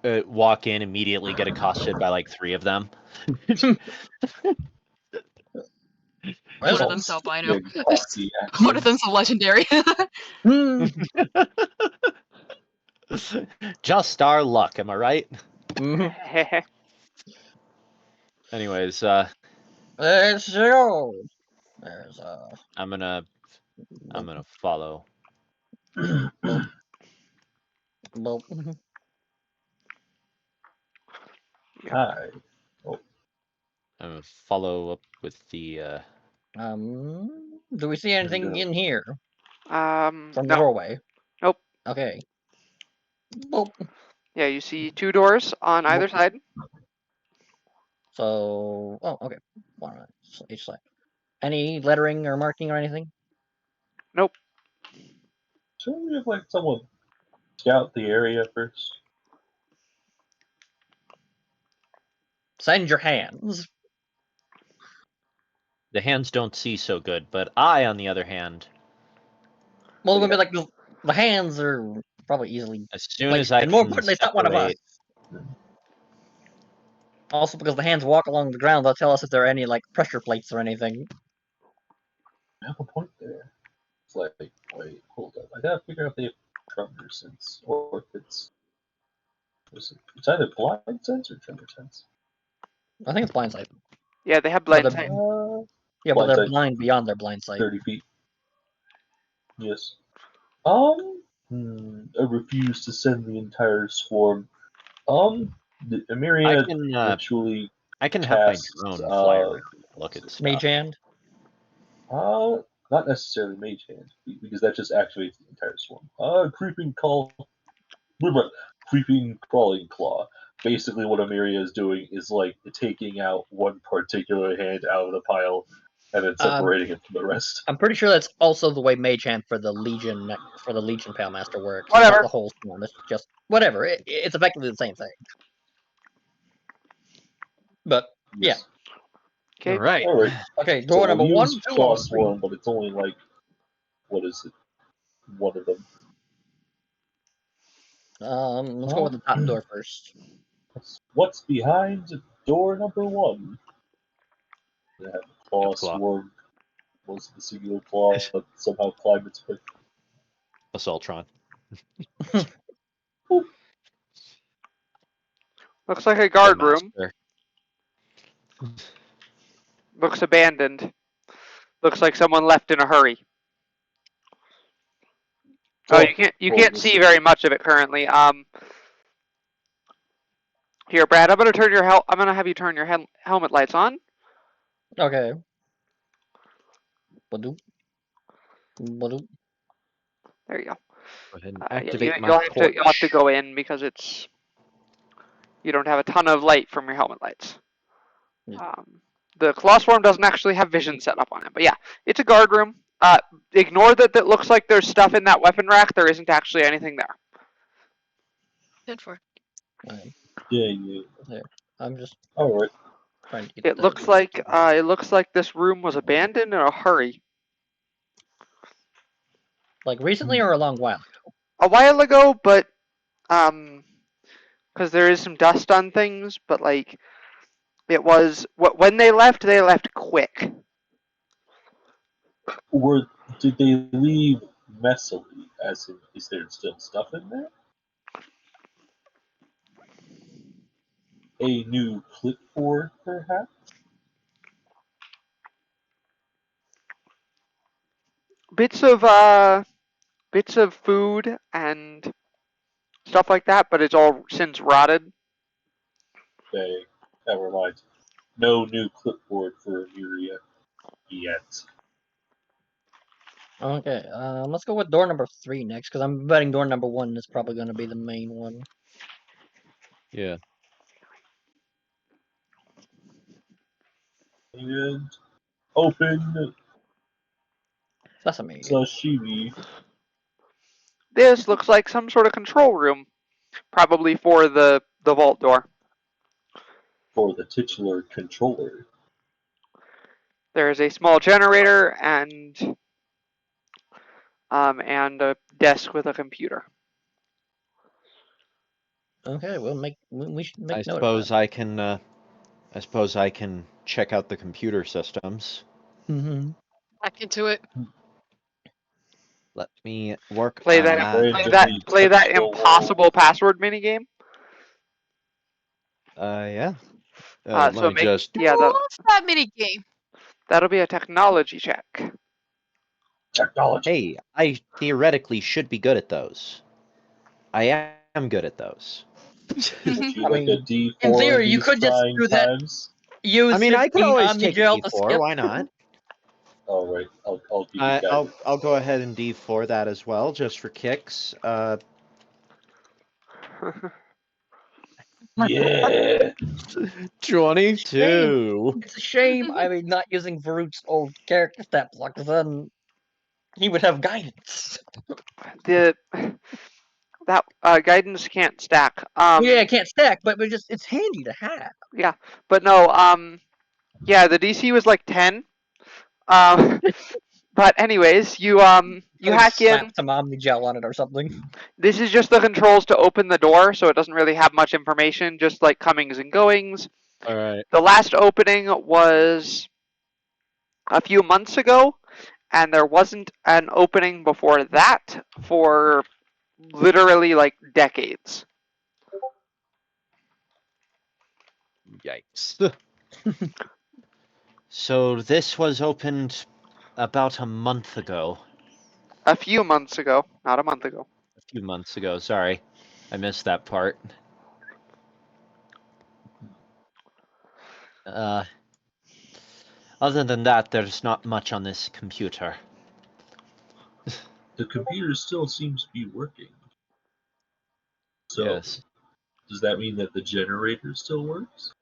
Walk in, immediately get accosted by like 3 of them. One of Well, them's albino. Big hockey One of accents. them's a legendary. Just our luck, am I right? mhm. Anyways, Let's go. There's I'm gonna follow. well, Hi. I'm gonna follow up with the. do we see anything in here from the No. doorway? Nope. Okay. Well, Yeah, you see 2 doors on either side. so, oh, okay. One on each side. Any lettering or marking or anything? Nope. Shouldn't we have like someone scout the area first? Send your hands. The hands don't see so good, but I, on the other hand, Well, it's gonna be like the hands are probably easily as soon placed, as I and more can importantly, it's not one of us. separate, Also, because the hands walk along the ground, they'll tell us if there are any like pressure plates or anything. I have a point there. It's like, wait, hold up. I gotta figure out if they have tremor sense, or if it's either blind sense or tremor sense. I think it's blind sight. Yeah, they have But blind they're- sight. Yeah, but Blind they're sight. blind beyond their blind sight. 30 feet. Yes. I refuse to send the entire swarm. A myriad ritually I can have my cast, drone fly around, look at stuff. Mage hand. not necessarily mage hand, because that just activates the entire swarm. Creeping crawling claw. Basically, what Amiria is doing is like taking out one particular hand out of the pile and then separating it from the rest. I'm pretty sure that's also the way Mage Hand for the Legion Palemaster works. Whatever. It's not the whole swarm. It's just whatever. It's effectively the same thing. But Yes. Okay. Right. Alright. okay, So door number we'll 1, use 2, claw or 3. swarm, but it's only like, what is it? One of them. Let's go with the top door first. What's behind door number 1? They have claw Claw. swarm. Was the singular claw, but somehow climb its way. Assaultron. Looks like a guard room. Master. Looks abandoned. Looks like someone left in a hurry. Oh, you can't see very much of it currently. Here, Brad, I'm gonna have you turn your helmet lights on. Okay. Badoop. Badoop. There you go. Go ahead and Yeah, activate my you'll have to torch. go in because you don't have a ton of light from your helmet lights. Yeah. The claw swarm doesn't actually have vision set up on it, but yeah, it's a guard room. Ignore that looks like there's stuff in that weapon rack. There isn't actually anything there. 10-4. Yeah. There. I'm just Alright. trying to get It looks like this room was abandoned in a hurry. like recently or a long while ago. A while ago, but because there is some dust on things, but like it was when they left quick. Did they leave messily? As in, is there still stuff in there? A new clipboard, perhaps? Bits of food and stuff like that, but it's all since rotted. Okay, never mind. No new clipboard for Amuria yet. Okay, let's go with door number 3 next, because I'm betting door number 1 is probably going to be the main one. Yeah. And open Sesame. sashimi. This looks like some sort of control room, probably for the vault door. For the titular controller. There is a small generator and a desk with a computer. Okay, we should make I note suppose of I suppose I can check out the computer systems. that. Mm-hmm. Back into it. Let me work Play on that. Play that impossible password minigame. Yeah. So let me just. What's that mini game? That'll be a technology check. Technology. Hey, I theoretically should be good at those. I am good at those. Would you like a D4 in theory, you these could just trying do that. times? Use I mean, I can 15 always take a Omnigel to D4. skip. Why not? Alright, I'll give you guys. I'll go ahead and D4 that as well, just for kicks. Yeah! 22. It's a shame. I mean, not using Varut's old character stat block, 'cause then He would have guidance. The that guidance can't stack. Yeah, it can't stack, but it's handy to have. Yeah, but no. Yeah, the DC was like 10. Um, but anyways, you hack Slap in. some Omnigel on it or something. This is just the controls to open the door, so it doesn't really have much information, just like comings and goings. All right. The last opening was a few months ago, and there wasn't an opening before that for literally like decades. Yikes. So this was opened about a month ago. A few months ago, not a month ago. A few months ago, sorry. I missed that part. Other than that, there's not much on this computer. The computer still seems to be working. So, Yes. does that mean that the generator still works?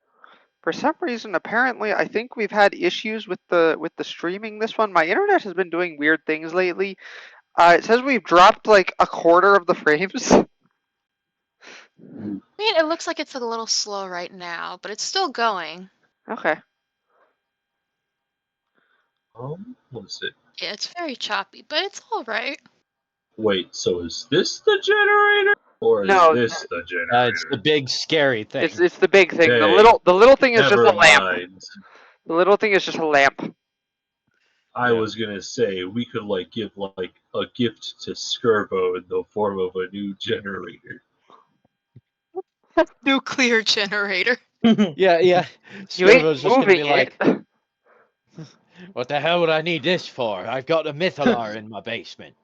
For some reason, apparently, I think we've had issues with the streaming this one. My internet has been doing weird things lately. It says we've dropped like a quarter of the frames. I mean, it looks like it's a little slow right now, but it's still going. Okay. What is it? Yeah, it's very choppy, but it's all right. Wait, so is this the generator? Or is No, this the generator? It's the big scary thing. it's the big thing. Hey, The little thing is just Never a lamp. mind. The little thing is just a lamp. I Yeah. was gonna say we could like give like a gift to Skirbo in the form of a new generator. Nuclear generator. Yeah. You Skirbo's ain't just gonna be moving like, it. what the hell would I need this for? I've got a Mythalar in my basement.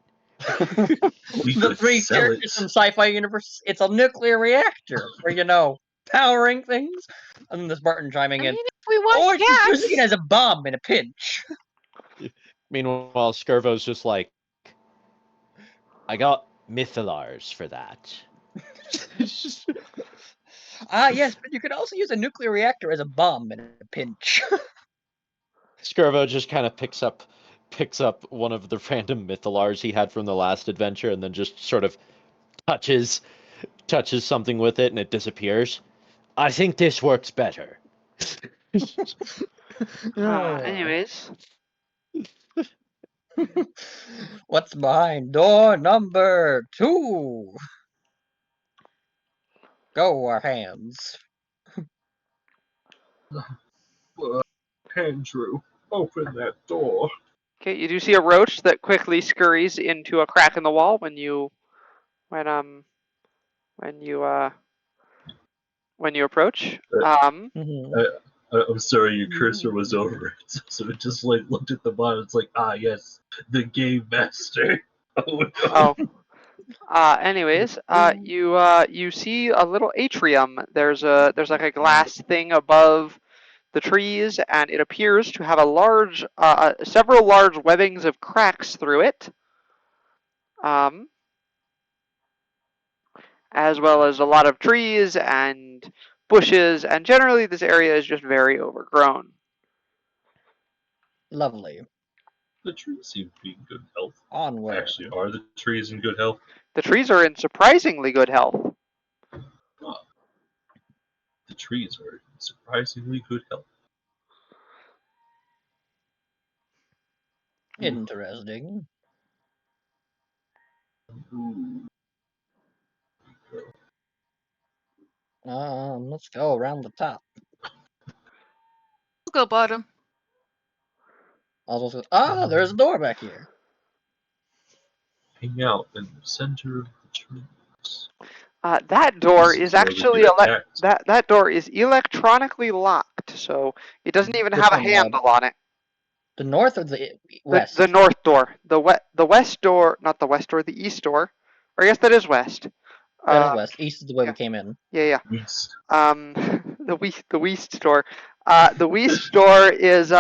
We The could three sell characters it. from Sci-Fi Universe. It's a nuclear reactor for powering things. And then there's Barton I chiming in. mean, if we want Or just using it gas. as a bomb in a pinch. Meanwhile, Skirbo's just like, I got Mythalars for that. Yes, but you could also use a nuclear reactor as a bomb in a pinch. Skirbo just kind of picks up one of the random Mythalars he had from the last adventure, and then just sort of touches something with it, and it disappears. I think this works better. Anyways, What's behind door number 2? Go, our hands. Andrew, open that door. okay, you do see a roach that quickly scurries into a crack in the wall when you approach. I'm sorry, your cursor was over it, so it just like looked at the bottom. It's like, yes, the game master. Oh no. Oh. Anyways, you see a little atrium. There's like a glass thing above the trees, and it appears to have several large webbings of cracks through it. As well as a lot of trees and bushes, and generally this area is just very overgrown. Lovely. The trees seem to be in good health. Onward. Actually, are the trees in good health? The trees are in surprisingly good health. The trees are in surprisingly good health. Interesting. Ooh. Let's go around the top. We'll go bottom. There's a door back here. Hang out in the center of the trees. That door This is where we actually get attacked. that door is electronically locked, so it doesn't even Which have a one, handle on it. The north or the west? The north door, the west door, not the west door, the east door. Or I guess that is west. That is west. East is the way yeah. we came in. Yeah. East. The west door. The west door is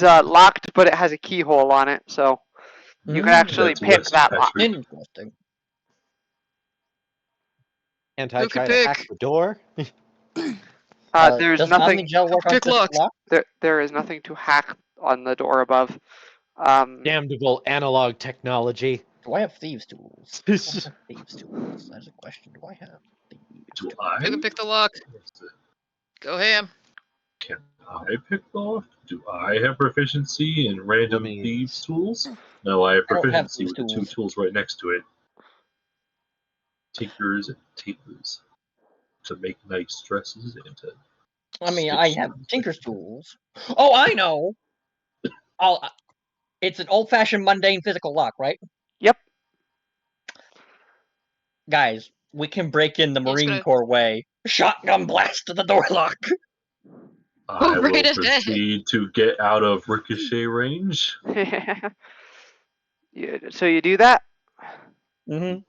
locked, but it has a keyhole on it, so you can actually That's pick West that lock. Patrick. Interesting. Can't I Who could try to hack pick? the door? There's does nothing. Omnigel work on Pick such locks. lock? There is nothing to hack on the door above. Damnable analog technology. Do I have thieves' tools? Do I have thieves' tools? That's a question. Do I have thieves' Do tools? I? You can pick the lock. Go ham. Can I pick the lock? Do I have proficiency in random me- thieves tools? No, I have I don't have proficiency thieves' with the two tools. tools right next to it. Tinkers and tapers. To make nice dresses and to I mean, I stitch have things. tinker's tools. Oh, I know. It's an old-fashioned, mundane physical lock, right? Yep. Guys, we can break in the He's Marine gonna- Corps way. Shotgun blast to the door lock. I right will ahead. proceed to get out of ricochet range. So you do that. Mm-hmm.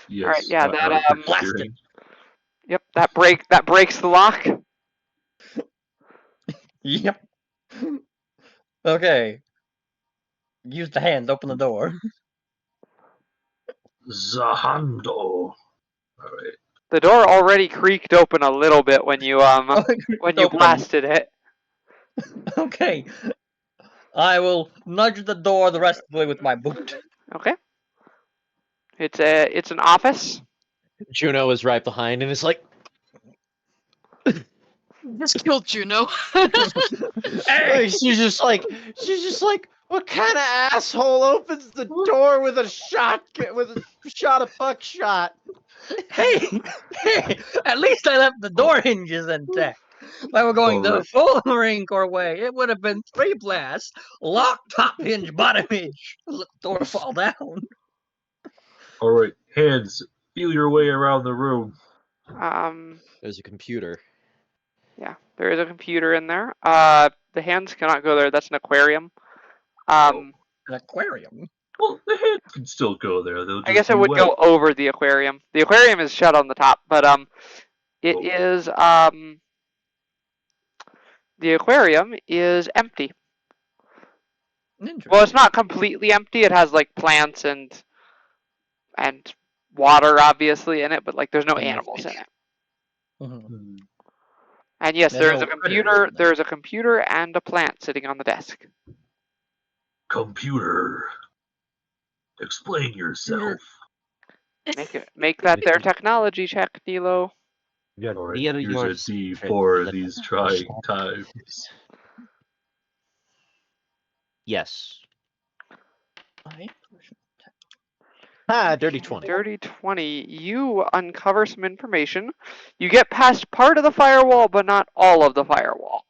Yes, All right. Yeah. out That of ricochet Blasted. range. Yep. That breaks the lock. Yep. Okay. Use the hands. Open the door. Zahando. Alright. The door already creaked open a little bit when you It's open. blasted it. Okay. I will nudge the door the rest of the way with my boot. Okay. It's an office. Juno is right behind and is like, Just killed Juno. Hey! she's just like, what kind of asshole opens the door with a shot of buckshot? Hey! Hey! At least I left the door hinges intact. If I were going the Alright. full Marine Corps way, it would have been 3 blasts. Lock, top hinge, bottom hinge. Let the door fall down. Alright, hands, feel your way around the room. There's a computer. Yeah, there is a computer in there. The hands cannot go there. That's an aquarium. An aquarium. Well, the hands can still go there. They'll just I guess it be would wet. go over the aquarium. The aquarium is shut on the top, but it Oh. is the aquarium is empty. Well, it's not completely empty. It has like plants and water obviously in it, but like there's no And no animals in fish. it. Mhm. Hmm. And yes, There's there's no a critters computer. in there. There's a computer and a plant sitting on the desk. Computer. Explain yourself. Make that their technology check, Nilo. Alright, here's a D for these trying times. Yes. I- Dirty 20. Dirty 20. You uncover some information. You get past part of the firewall, but not all of the firewall.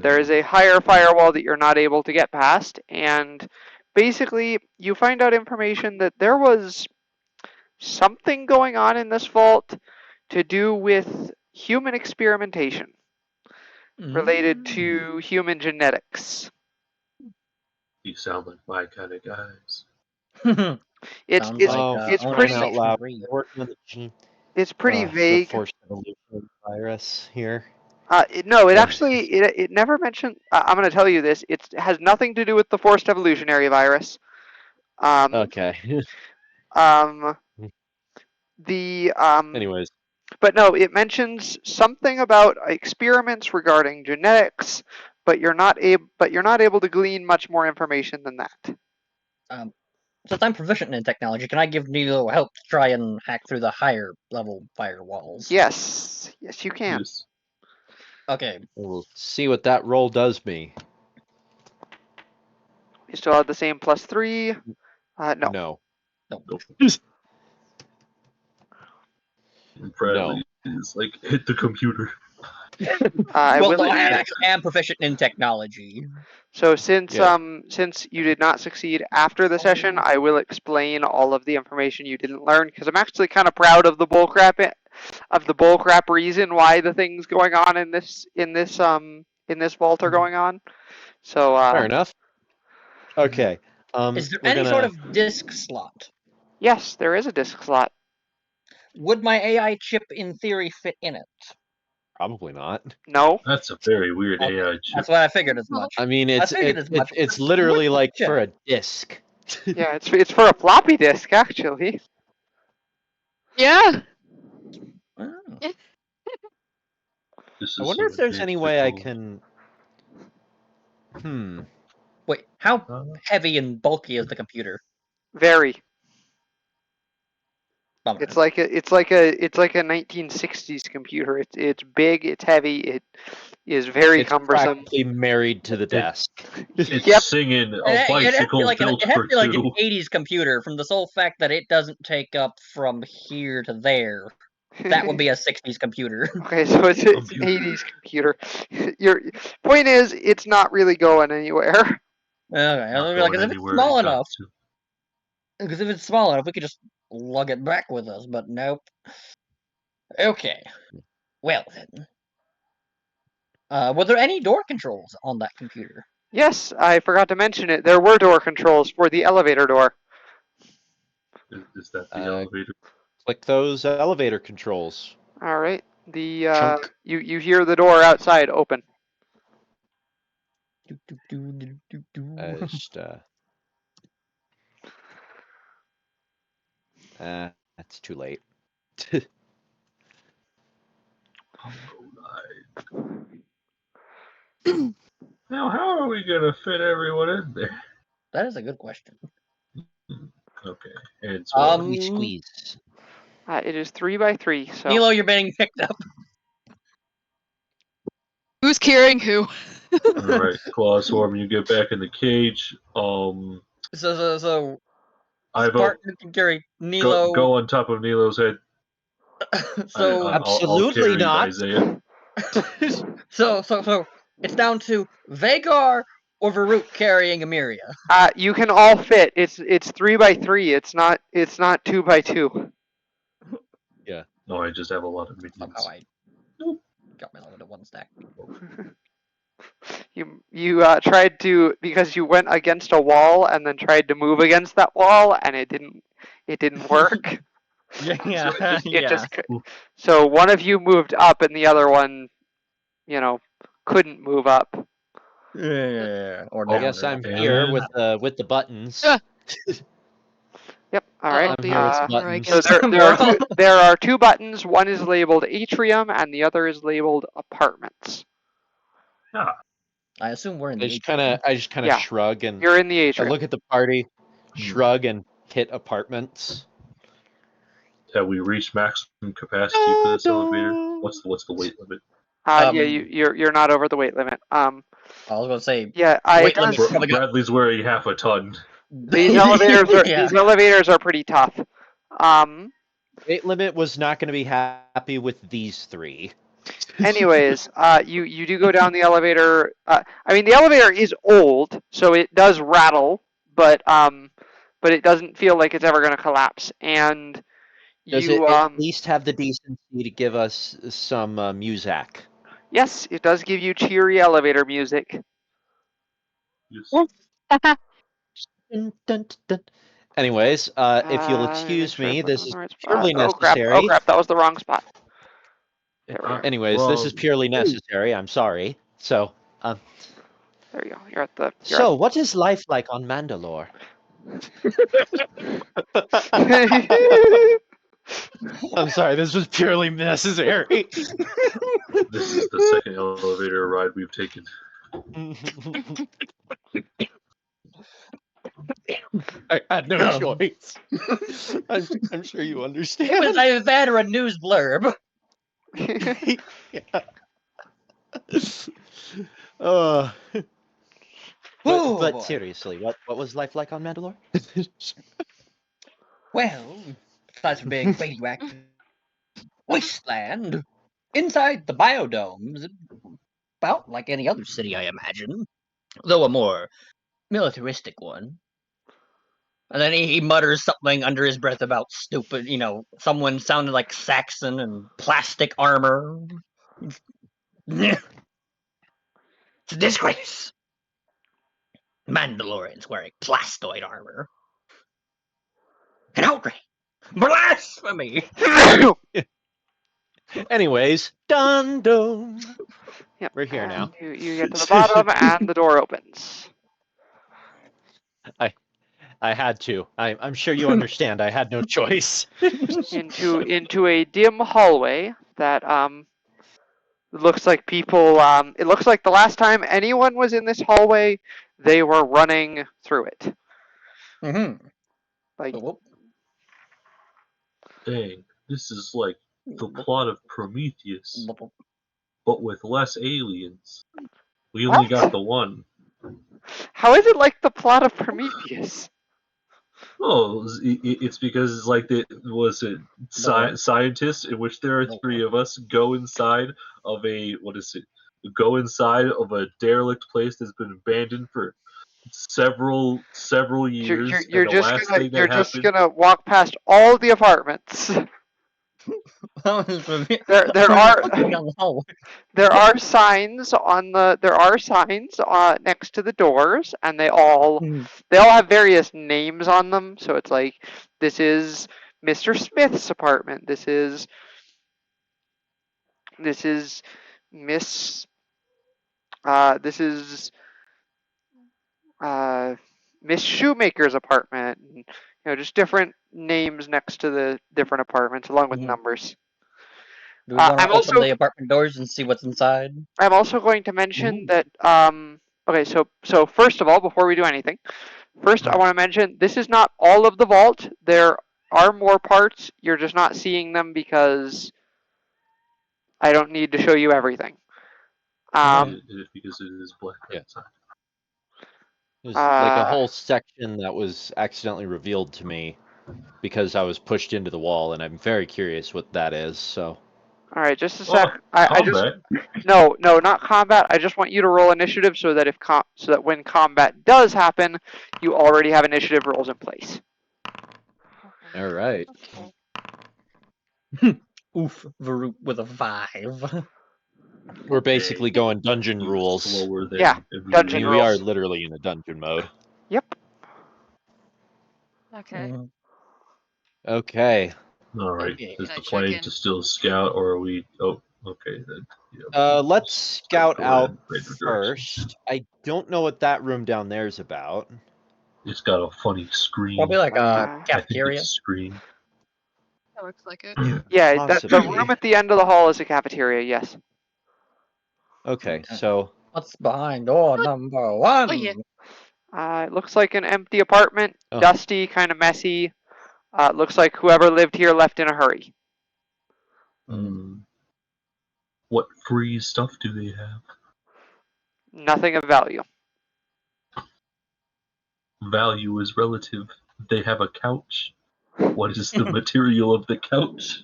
There is a higher firewall that you're not able to get past, and basically, you find out information that there was something going on in this vault to do with human experimentation related to human genetics. You sound like my kind of guys. It's Sounds it's like, it's owner pretty of out Section loud. 3. Working on the gene. it's pretty The vague. forced evolution virus here. No, it Yeah. actually it never mentioned. I'm going to tell you this. It has nothing to do with the forced evolutionary virus. Okay. Anyways, But no, it mentions something about experiments regarding genetics, but you're not able to glean much more information than that. Since I'm proficient in technology, can I give Nilo help to try and hack through the higher level firewalls? Yes, you can. Yes. Okay. we'll see what that roll does me. You still have the same +3. No. No. Nope. No. Bradley is like, hit the computer. I Well, will. no, I actually am proficient in technology. So since Yeah. since you did not succeed after the session, I will explain all of the information you didn't learn because I'm actually kind of proud of the bullcrap reason why the things going on in this vault are going on. So Fair enough. Okay. Is there we're any gonna... sort of disk slot? yes, there is a disk slot. Would my AI chip, in theory, fit in it? Probably not. No. That's a very weird Okay, AI chip. That's what I figured as much. I mean, it's figured as much. it's literally like Check. for a disc. Yeah, it's for a floppy disk actually. Yeah. Oh. This I is wonder if some there's any way I advanced can. Wait, how Uh, heavy and bulky is the computer? Very. Bummer. It's like a 1960s computer. It's big. It's heavy. It is very It's cumbersome. practically married to the desk. it's Yep. singing It a has to be bicycle like built it has to for be like an two. 80s computer from the sole fact that it doesn't take up from here to there. That would be a 60s computer. Okay, so it's an Computer. 80s computer. Your point is, it's not really going anywhere. Okay, Not like, going if it's anywhere small anytime enough, soon. because if it's small enough, we could just lug it back with us. But nope. Okay. Well then, were there any door controls on that computer? Yes, I forgot to mention it. There were door controls for the elevator door. Is that the Uh, elevator? Click those elevator controls. All right. The Chunk. you hear the door outside open. Just that's too late. Now, how are we gonna fit everyone in there? That is a good question. Okay, and it's what? Squeeze. It is 3 by 3. So Nilo, you're being picked up. Who's carrying who? All right, Claw Swarm, you get back in the cage. So Ivo, Spartan can carry Nilo. go on top of Nilo's head. So I'll Absolutely carry not. Isaiah. so it's down to Vagar or Varuk carrying Emiria. you can all fit. It's 3 by 3. It's not 2 by 2. No, I just have a lot of minions. Somehow I got myself into one stack. You tried to, because you went against a wall and then tried to move against that wall, and it didn't work. So one of you moved up and the other one, couldn't move up. Or I down. guess or I'm down. here with the buttons. Yep. All right. I'm here with the Where I buttons. So guess. there are 2 buttons. One is labeled atrium and the other is labeled apartments. I assume we're in I the just kind of Yeah. shrug and You're in the I atrium. look at the party, shrug and hit apartments. Have we reached maximum capacity for this elevator? What's the weight limit? Yeah, you're not over the weight limit. I was gonna say Yeah, weight limit's probably got Bradley's wearing half a ton. these elevators Yeah. these elevators are pretty tough. Weight limit was not going to be happy with these 3. Anyways, you do go down the elevator. I mean, the elevator is old, so it does rattle, but it doesn't feel like it's ever going to collapse. And Does you it at least have the decency to give us some music? yes, it does give you cheery elevator music. Yes. Dun, dun, dun. Anyways, if you'll Let me make excuse sure I me, put it this on is the right spot. purely Oh crap! necessary. Oh crap! That was the wrong spot. There we go. Anyways, this is purely necessary. I'm sorry. So, There you go. You're at the. what is life like on Mandalore? I'm sorry, this was purely necessary. This is the second elevator ride we've taken. I had no choice. I'm sure you understand. It was either that or a news blurb. But seriously, what was life like on Mandalore? Well, besides from being radioactive wasteland, inside the biodomes, about like any other city, I imagine, though a more militaristic one. And then he mutters something under his breath about stupid, someone sounded like Saxon and plastic armor. It's a disgrace. Mandalorians wearing plastoid armor. An outrage. Blasphemy. Anyways, dun dun. Yep. We're here now. You get to the bottom and the door opens. I had to. I'm sure you understand. I had no choice. into a dim hallway that looks like people. It looks like the last time anyone was in this hallway, they were running through it. Mm-hmm. Like, Dang, this is like the plot of Prometheus, but with less aliens. We only got what? the one. How is it like the plot of Prometheus? Oh, it's because it's like scientists, in which there are three of us, go inside of Go inside of a derelict place that's been abandoned for several years, and the last thing You're that just happened. gonna walk past all the apartments. there are there are signs next to the doors, and they all have various names on them. So it's like, this is Mr. Smith's apartment. This is Miss. This is Miss Shoemaker's apartment. And, just different names next to the different apartments, along with numbers. Do we want to I'm open also the apartment doors and see what's inside? I'm also going to mention Ooh. that okay, so first of all, before we do anything, first I want to mention this is not all of the vault. There are more parts. You're just not seeing them because I don't need to show you everything. Because it is black outside. There's like a whole section that was accidentally revealed to me because I was pushed into the wall, and I'm very curious what that is. So. All right, just a sec. Combat. No, not combat. I just want you to roll initiative so that when combat does happen, you already have initiative rolls in place. All right. Okay. Oof, Varut with a 5. We're basically going dungeon rules. Slower than dungeon we rules. are literally in a dungeon mode. Yep. Okay. Okay. All right. Okay. Is the plan to still scout, or are we? Oh, okay. Then. Let's scout out first. first. I don't know what that room down there is about. It's got a funny screen. Probably like a I think cafeteria. it's a screen. That looks like it. Yeah, the Possibly. room at the end of the hall is a cafeteria. Yes. Okay, so What's behind door number 1? Oh yeah. It looks like an empty apartment, Oh. dusty, kind of messy. Looks like whoever lived here left in a hurry. What free stuff do they have? Nothing of value. Value is relative. They have a couch. What is the material of the couch?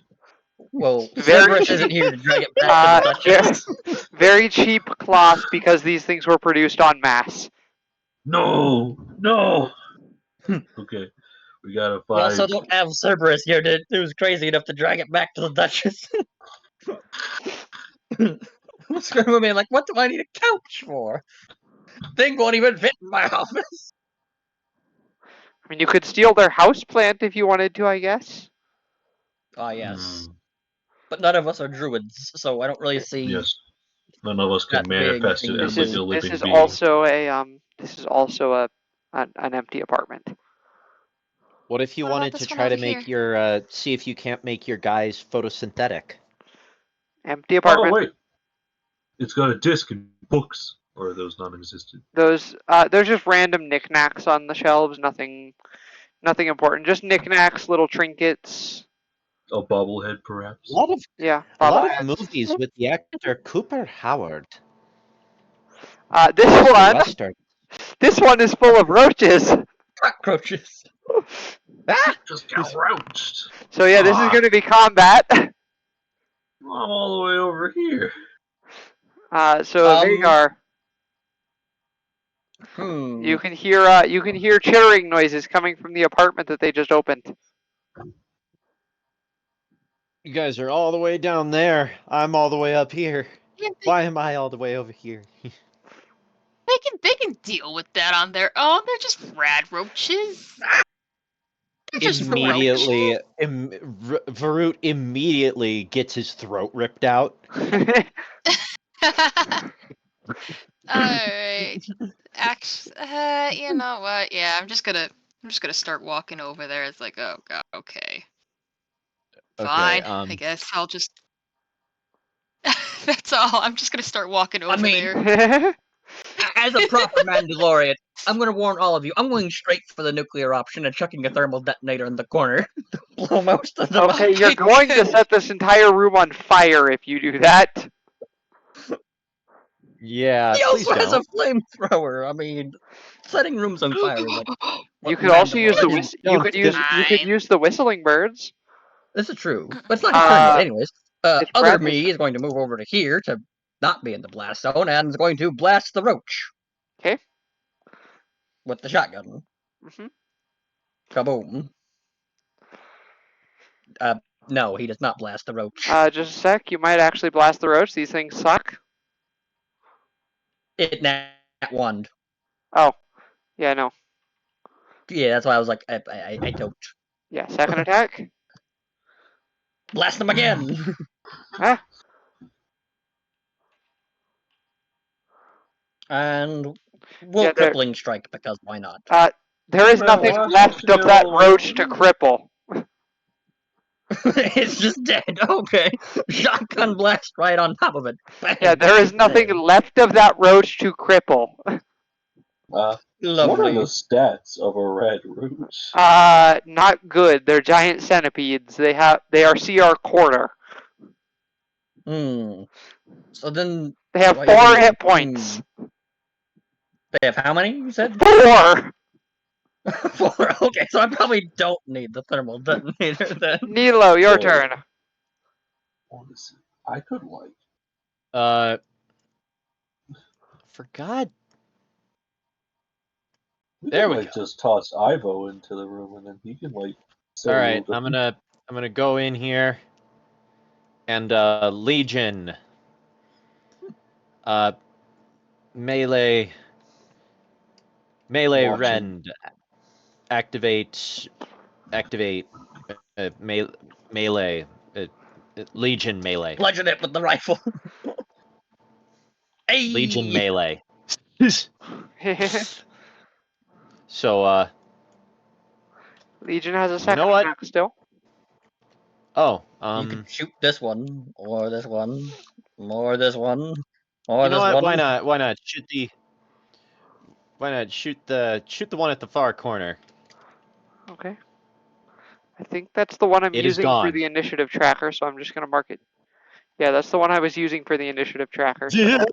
Well, Very Cerberus isn't here to drag it back to the Duchess. Very cheap cloth because these things were produced en masse. No. Okay, we gotta find. We also don't have Cerberus here who's crazy enough to drag it back to the Duchess. Screaming like, what do I need a couch for? Thing won't even fit in my office. I mean, you could steal their house plant if you wanted to, I guess. Ah, yes. But none of us are druids, so I don't really see. Yes, none of us can that manifest big it thing. as like a living This is being. also an empty apartment. what if you What about wanted this to one try to over make here? your see if you can't make your guys photosynthetic? Empty apartment. Oh wait, it's got a disc and books, or are those non-existent? There's just random knickknacks on the shelves. Nothing important. Just knickknacks, little trinkets. A bobblehead, perhaps. A lot of bobbleheads. movies with the actor Cooper Howard. This one is full of roaches. Cockroaches. Just got roached. So yeah, this is going to be combat. I'm all the way over here. Vagar, you can hear chittering noises coming from the apartment that they just opened. You guys are all the way down there. I'm all the way up here. Yeah, Why am I all the way over here? they can deal with that on their own. They're just rad roaches. Immediately, Varut immediately gets his throat ripped out. Alright. You know what? Yeah, I'm just gonna start walking over there. It's like, oh god, okay. Fine. I guess I'll just that's all. I'm just gonna start walking over there. As a proper Mandalorian, I'm going to warn all of you. I'm going straight for the nuclear option and chucking a thermal detonator in the corner to blow most of them up. Okay, you're going to set this entire room on fire if you do that. Yeah, He please also has a don't. flamethrower. I mean, setting rooms on fire is like You what could also use the Mandalorians. you could use the whistling birds. This is true, but it's not his turn yet. Anyways, It's other Bradley's me is going to move over to here to not be in the blast zone and is going to blast the roach. Okay. With the shotgun. Mm-hmm. Kaboom. No, he does not blast the roach. Just a sec. You might actually blast the roach. These things suck. It nat one. Oh, yeah, no. Yeah, that's why I was like, I don't. Yeah, second attack. Blast them again. Ah. And we'll Yeah, crippling strike because why not? There is nothing left of that roach to cripple. It's just dead. Okay. Shotgun blast right on top of it. Bang. Yeah, there is nothing Dead. left of that roach to cripple. What are Lovely. the stats of a red roach? Not good. They're giant centipedes. They are CR quarter. So then They have why 4 isn't- hit points. They have how many, you said? 4! 4. Okay, so I probably don't need the thermal detonator then. Nilo, your So- turn. Honestly, I could like. For God. We There can, we like, go. just toss Ivo into the room and then he can like. All right, I'm gonna go in here, and Legion, melee Watching. rend, activate melee, Legion melee, Bludgeon it with the rifle. Hey! Legion melee. So Legion has a you second know what? attack still. Oh, You can shoot this one, or this one, or this one, or you know this what? one. Why not shoot the one at the far corner? Okay. I think that's the one I'm It is using for gone. the initiative tracker, so I'm just going to mark it. Yeah, that's the one I was using for the initiative tracker. So, Of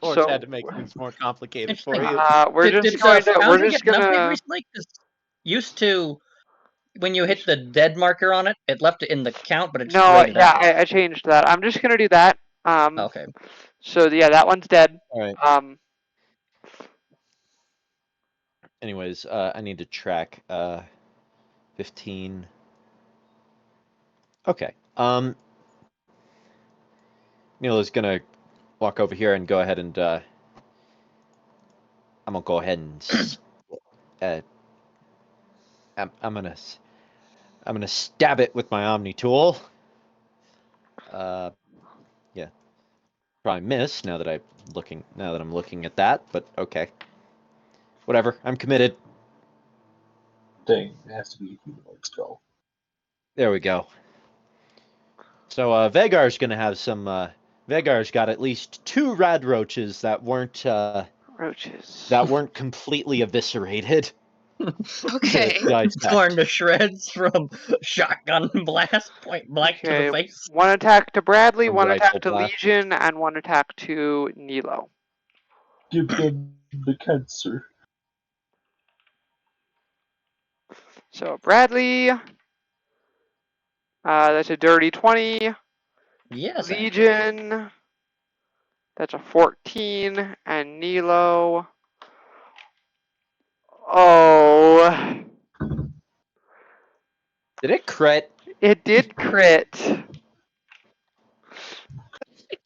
course, had to make things more complicated for you. we're Did just going to Foundry get an update recently? 'Cause used to, when you hit the dead marker on it, it left it in the count, but it just No, graded yeah, out. I changed that. I'm just going to do that. Okay. So yeah, that one's dead. All right. Anyways, I need to track 15. Okay. Nilo's gonna walk over here and go ahead and I'm gonna go ahead and I'm gonna stab it with my Omni tool. Yeah. Probably miss now that I'm looking at that, but okay. Whatever. I'm committed. Dang, it has to be a humanoid skull. There we go. So Vagar's gonna have some. Vagar's got at least 2 rad roaches that weren't completely eviscerated. Okay. Torn to shreds from shotgun blast, point blank to the face. 1 attack to Bradley, From 1 attack rifle to blast. Legion, and 1 attack to Nilo. Give them the cancer. So Bradley, that's a dirty 20. Yes. Legion, that's a 14, and Nilo. Oh. Did it crit? It did crit.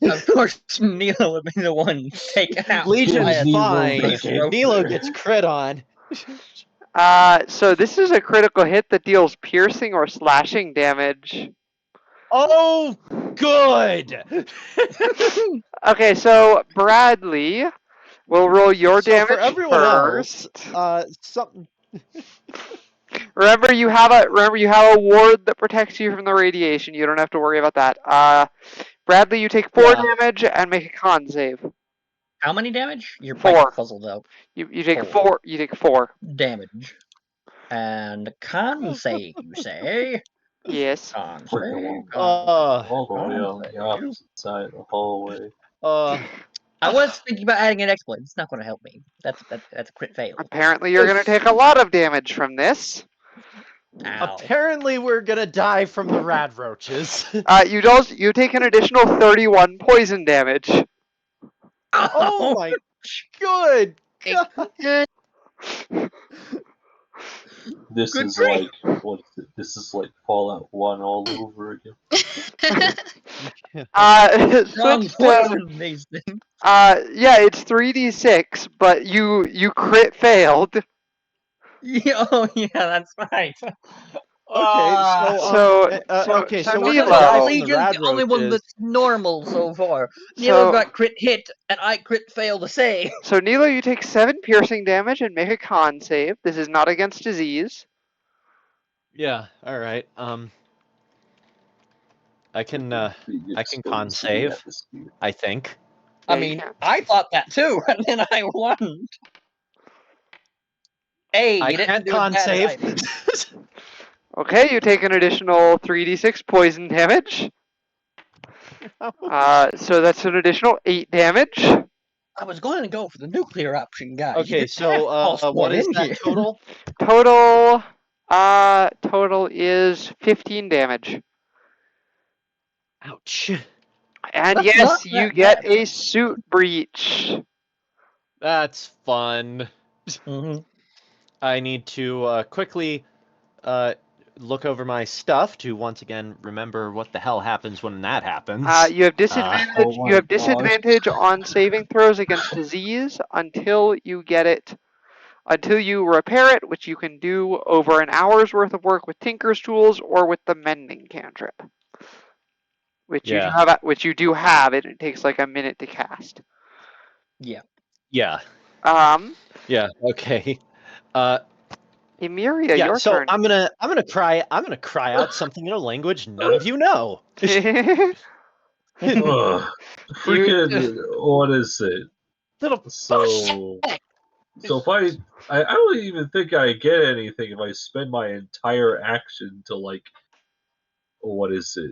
Of course, Nilo would be the one taken out. Legion's Nilo fine. gets hit. Nilo gets crit on. So this is a critical hit that deals piercing or slashing damage. Oh, good. Okay, so Bradley will roll your So damage for everyone first. else, something. Remember, you have a ward that protects you from the radiation. You don't have to worry about that. Bradley, you take 4 damage and make a con save. How many damage? You're 4. quite puzzled out. You take 4. 4. You take 4 damage. And con save, you say? Yes. Con Like save, along, con all the way con on the save. opposite side of the hallway. I was thinking about adding an exploit. It's not going to help me. That's a crit fail. Apparently, you're going to take a lot of damage from this. Ow. Apparently, we're gonna die from the rad roaches. You take an additional 31 poison damage. Oh my good God. This Good is grief. like what is it? This is like Fallout 1 all over again. Wrong Switch to, poison these things. yeah, it's 3d6, but you crit failed. Oh yeah, that's right. Okay, okay, so so we're Because gonna die Nilo. from the Legion's rad the only one roaches. that's normal so far. Nilo So, got crit hit, and I crit fail to save. so Nilo, you take 7 piercing damage and make a con save. This is not against disease. Yeah, all right. I can Being I can exposed con to the save. atmosphere. I think. I Yeah, you mean, can. I thought that too, and then I won. Hey, I you didn't can't do as con bad as I save. did. Okay, you take an additional 3d6 poison damage. So that's an additional 8 damage. I was going to go for the nuclear option, guys. You Okay, didn't have to toss so what one is in that here. total? Total is 15 damage. Ouch. And That's not yes, you that get bad. a suit breach. That's fun. Mhm. I need to quickly look over my stuff to once again remember what the hell happens when that happens. You have disadvantage. Oh You my have gosh. disadvantage on saving throws against disease until you get it. Until you repair it, which you can do over an hour's worth of work with Tinker's tools or with the mending cantrip, which you do Yeah. have. Which you do have. It takes like a minute to cast. Yeah. Yeah. Um, Yeah. Okay. Emiria, Yeah. your So turn. I'm gonna cry out something in a language none of you know. Ugh. Freaking, what is it? Little So if I don't even think I get anything if I spend my entire action to like, what is it?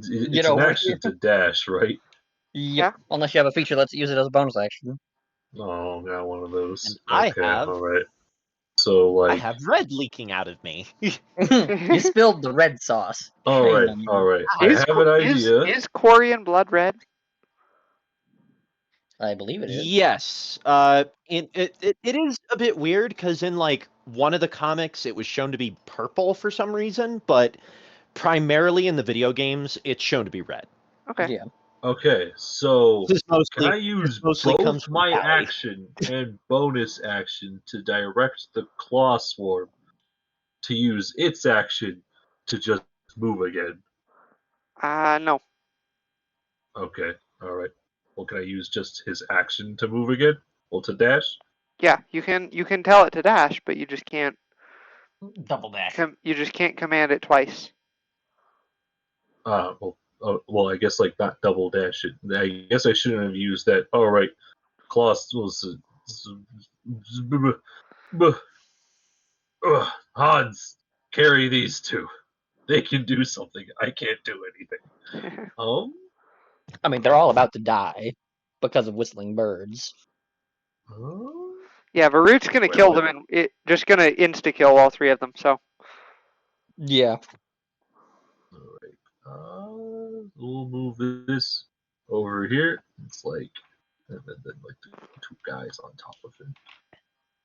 Get It's an over action here. to dash, right? Yep. Yeah. Unless you have a feature that lets you use it as a bonus action. Oh, got one of those. and Okay, all right. So I like, have red leaking out of me. You spilled the red sauce. all Shame right, on you. all right. I Is have an idea. Corian blood red? I believe it is. Yes. It is a bit weird because in like one of the comics it was shown to be purple for some reason, but primarily in the video games it's shown to be red. Okay. Yeah. Okay, so This can I mostly use comes both from my Callie. action and bonus action to direct the claw swarm to use its action to just move again? No. Okay, all right. Well, can I use just his action to move again? Well, to dash. Yeah, you can tell it to dash, but you just can't Double dash. command it twice. Well, I guess like not double dash it. I guess I shouldn't have used that. All right, claws was. Hans, carry these two. They can do something. I can't do anything. I mean, they're all about to die because of whistling birds. Yeah, Varut's gonna Wait, kill what? them, and it just gonna insta kill all 3 of them. So Yeah. Alright. We'll move this over here. It's like, and then like the 2 guys on top of him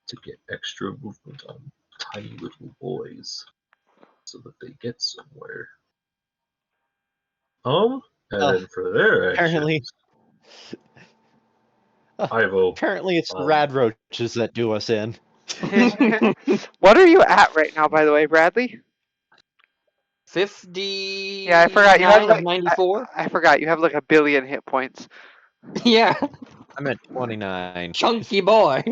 to get extra movement on tiny little boys, so that they get somewhere. And then for their Apparently, actions, I vote. apparently it's the rad roaches that do us in. what are you at right now, by the way, Bradley? 50. Yeah, I forgot. You have of like 94. I forgot. You have like 1 billion hit points. Yeah. I'm at 29. Chunky boy.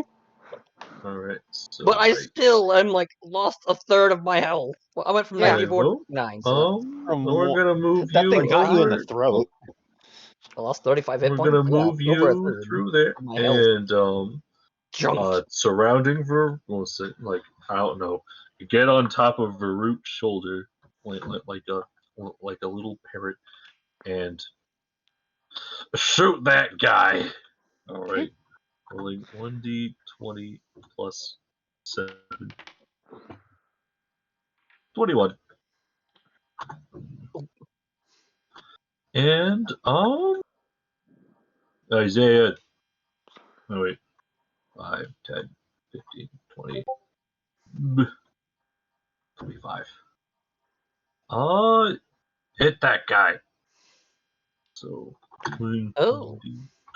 Alright, so But I still am like lost a third of my health. Well, I went from Yeah. 94 to vote. 9. So From We're gonna move that you thing got you in the over. throat. I lost 35 hit We're points. gonna Yeah, move over a you third through there, of my health. and Junk. surrounding like I don't know, you get on top of Varut's shoulder, like a little parrot, and shoot that guy. All right, rolling 1d20 plus 7, 21, and Isaiah. Oh wait, 5, 10, 15, 20, 25. Hit that guy. So, Oh.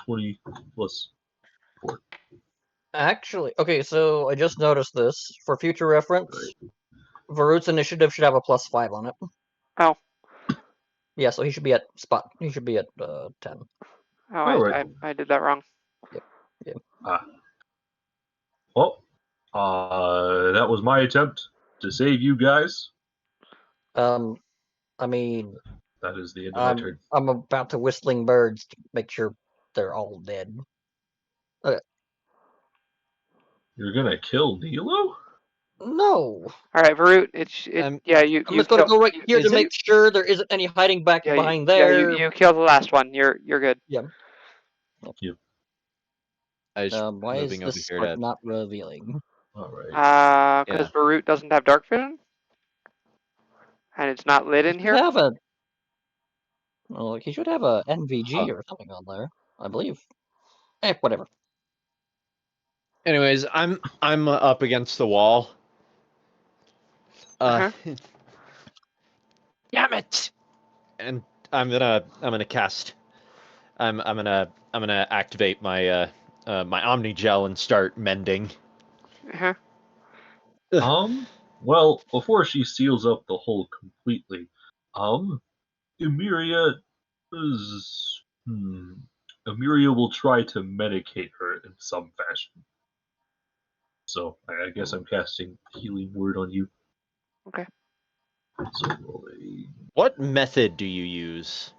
20 plus 4. Actually, okay, so I just noticed this. For future reference, Varut's initiative should have a +5 on it. Oh. Yeah, so he should be at 10. Oh, Alright. I did that wrong. Yeah. Well, that was my attempt to save you guys. I mean, That is the end of my turn. I'm about to whistling birds to make sure they're all dead. You're gonna kill Nilo? No, All right, Varut. Yeah. I'm just gonna go right here to Isn't- make sure there isn't any hiding back Yeah, behind yeah. there. You kill the last one. You're good. I was Why is moving over this here like to. not revealing? Alright. Because Yeah. Varut doesn't have dark vision, and it's not lit in He here. should have a. Well, he should have a NVG Huh. or something on there, I believe. Whatever. Anyways, I'm up against the wall. Uh-huh. Damn it! And I'm gonna cast. I'm gonna activate my my Omni Gel and start mending. Uh-huh. Well, before she seals up the hole completely, Emiria is. Emiria will try to medicate her in some fashion. So I guess I'm casting Healing Word on you. Okay. So roll a. What method do you use?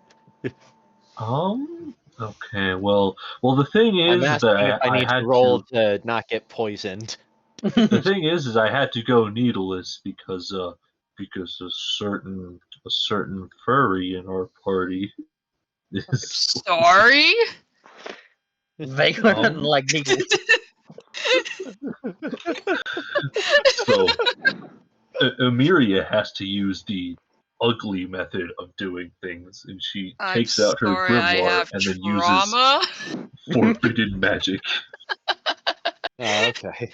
Okay. Well. The thing I'm is asking if that I I need to had roll to not get poisoned. The thing is I had to go needleless because a certain furry in our party is. Sorry? They couldn't like needles. So Emiria has to use the ugly method of doing things, and she I'm takes out her sorry, I grimoire have and then uses trauma. forbidden magic. Okay.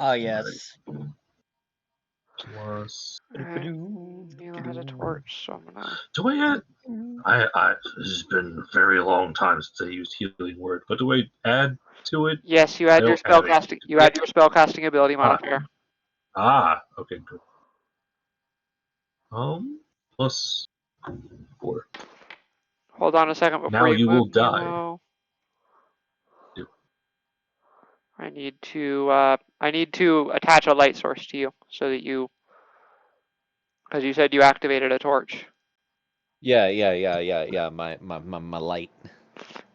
Oh yes. Plus, Alright. Mila has a torch, so I'm gonna. do I add? This has been a very long time since I used Healing Word, but do I add to it? Yes, you I add your don't add spellcasting. You Yep. add your spellcasting ability modifier. Okay, good. Plus 4. Hold on a second before Now you will move, die. Milo. Do- I need to attach a light source to you so that because you said you activated a torch. Yeah. My light.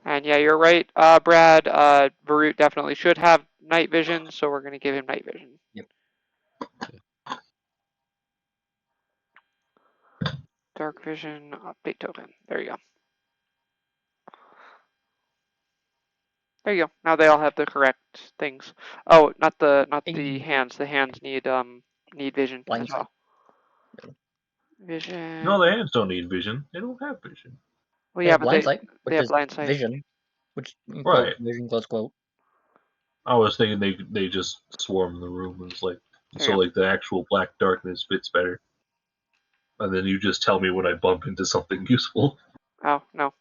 And yeah, you're right, Brad. Varut definitely should have night vision, so we're gonna give him night vision. Yep. Dark vision update token. There you go. There you go. Now they all have the correct things. Oh, not the Hey. hands. The hands need vision Blind as sight. well. Vision. No, the hands don't need vision. They don't have vision. Well, They yeah, have but blind sight, which have is blind sight. vision, which Right. vision close quote. I was thinking they just swarm the room and it's like There you go. like the actual black darkness fits better. And then you just tell me when I bump into something useful. Oh no,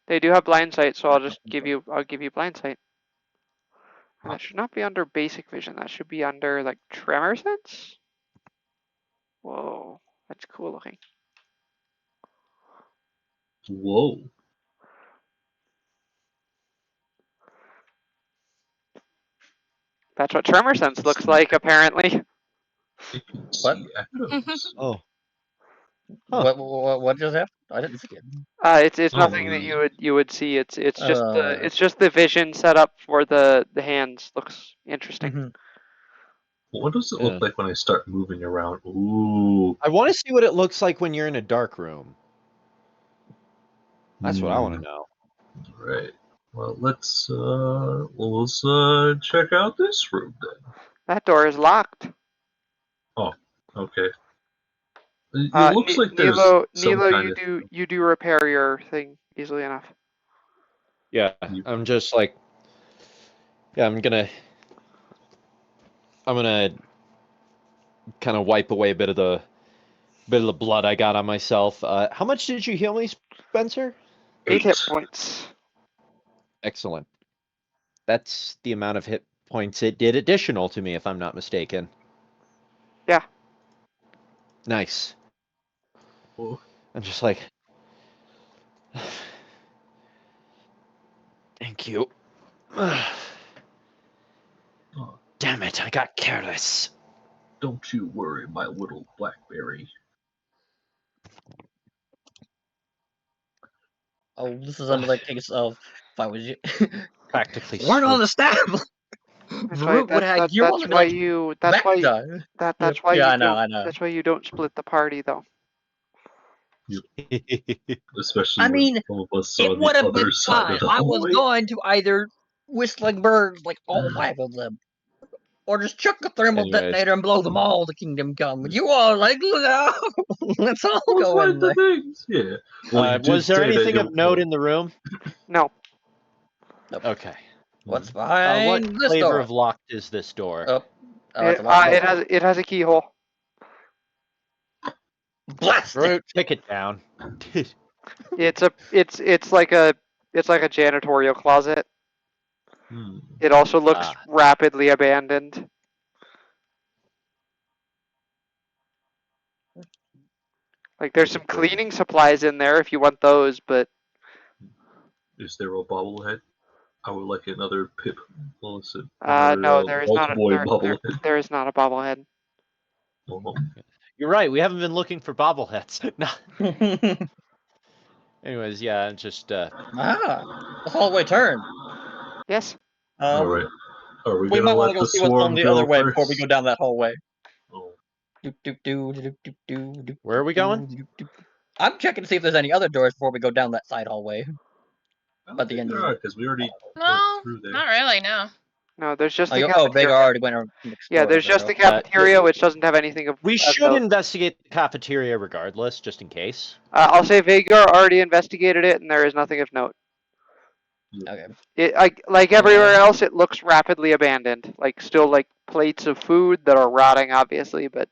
they do have blind sight, so I'll give you blind sight. And that should not be under basic vision. That should be under like tremor sense. Whoa, that's cool looking. Whoa. That's what tremor sense looks like, apparently. It can What? see atoms. Oh. Huh. What just happened? I didn't see it. It's nothing that you would see. It's just the vision set up for the hands. Looks interesting. Mhm. What does it Yeah. look like when I start moving around? Ooh. I want to see what it looks like when you're in a dark room. That's what I want to know. Right. Well, let's check out this room then. That door is locked. Oh, okay. It looks like there's some Nilo, kind of. you do repair your thing easily enough. Yeah, I'm just like, yeah, I'm gonna kind of wipe away a bit of the blood I got on myself. How much did you heal me, Spencer? 8 hit points. Excellent. That's the amount of hit points it did additional to me, if I'm not mistaken. Yeah. Nice. Oh. I'm just like, thank you. Damn it, I got careless. Don't you worry, my little blackberry. Oh, this is another case of if I was you. Practically Weren't on the staff. That's why Root would have you want to be like that's why that that's why yeah, you I know, don't I know. that's why you don't split the party though. Especially I mean, when all of us it on would the have been other side fine. of the I was hallway. going to either whistling birds, like all 5 of them, or just chuck a thermal Anyways. detonator and blow them all to kingdom come. But you all like, no, let's all Let's go in find the there. things. Yeah. Well, you did Was there say that anything of you'll- note in the room? No. Nope. Okay. What's What behind this flavor door? of locked is this door? Oh, it's a locked door. It has a keyhole. Blast it! Root, take it down. It's like a janitorial closet. Hmm. It also looks rapidly abandoned. Like there's some cleaning supplies in there if you want those, but Is there a bobblehead? I would like another Pip. Well, listen, no, there is not Boy bobblehead. there is not a bobblehead. Oh. You're right, we haven't been looking for bobbleheads. No. Anyways, yeah, just the hallway turn. Yes. Alright. Are we We gonna might want let to go the see what's on swarm the go other way first? before we go down that hallway. Oh. Where are we going? I'm checking to see if there's any other doors before we go down that side hallway. I don't But the think end there of are, the... because we already went No, through there. not really. No. No, there's just the Vega cafeteria. already went and explored. Yeah, there's over just there. the cafeteria, which doesn't have anything of We of should note. investigate the cafeteria regardless, just in case. I'll say Vagar already investigated it, and there is nothing of note. Okay. It like everywhere else, it looks rapidly abandoned. Like still like plates of food that are rotting, obviously, but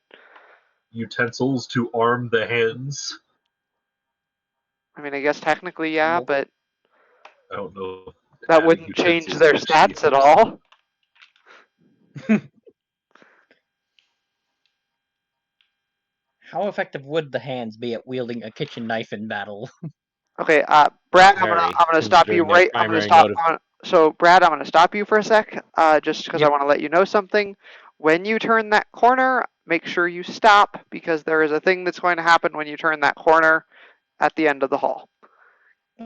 Utensils to arm the hands. I mean, I guess technically, yeah, but I don't know. that Adding wouldn't change utensils their actually stats at helps. all. How effective would the hands be at wielding a kitchen knife in battle? Okay, Brad, I'm Very, gonna stop you considering their right. I'm gonna primary stop. motive. So, Brad, I'm gonna stop you for a sec, just because I Yep. want to let you know something. When you turn that corner, make sure you stop because there is a thing that's going to happen when you turn that corner at the end of the hall.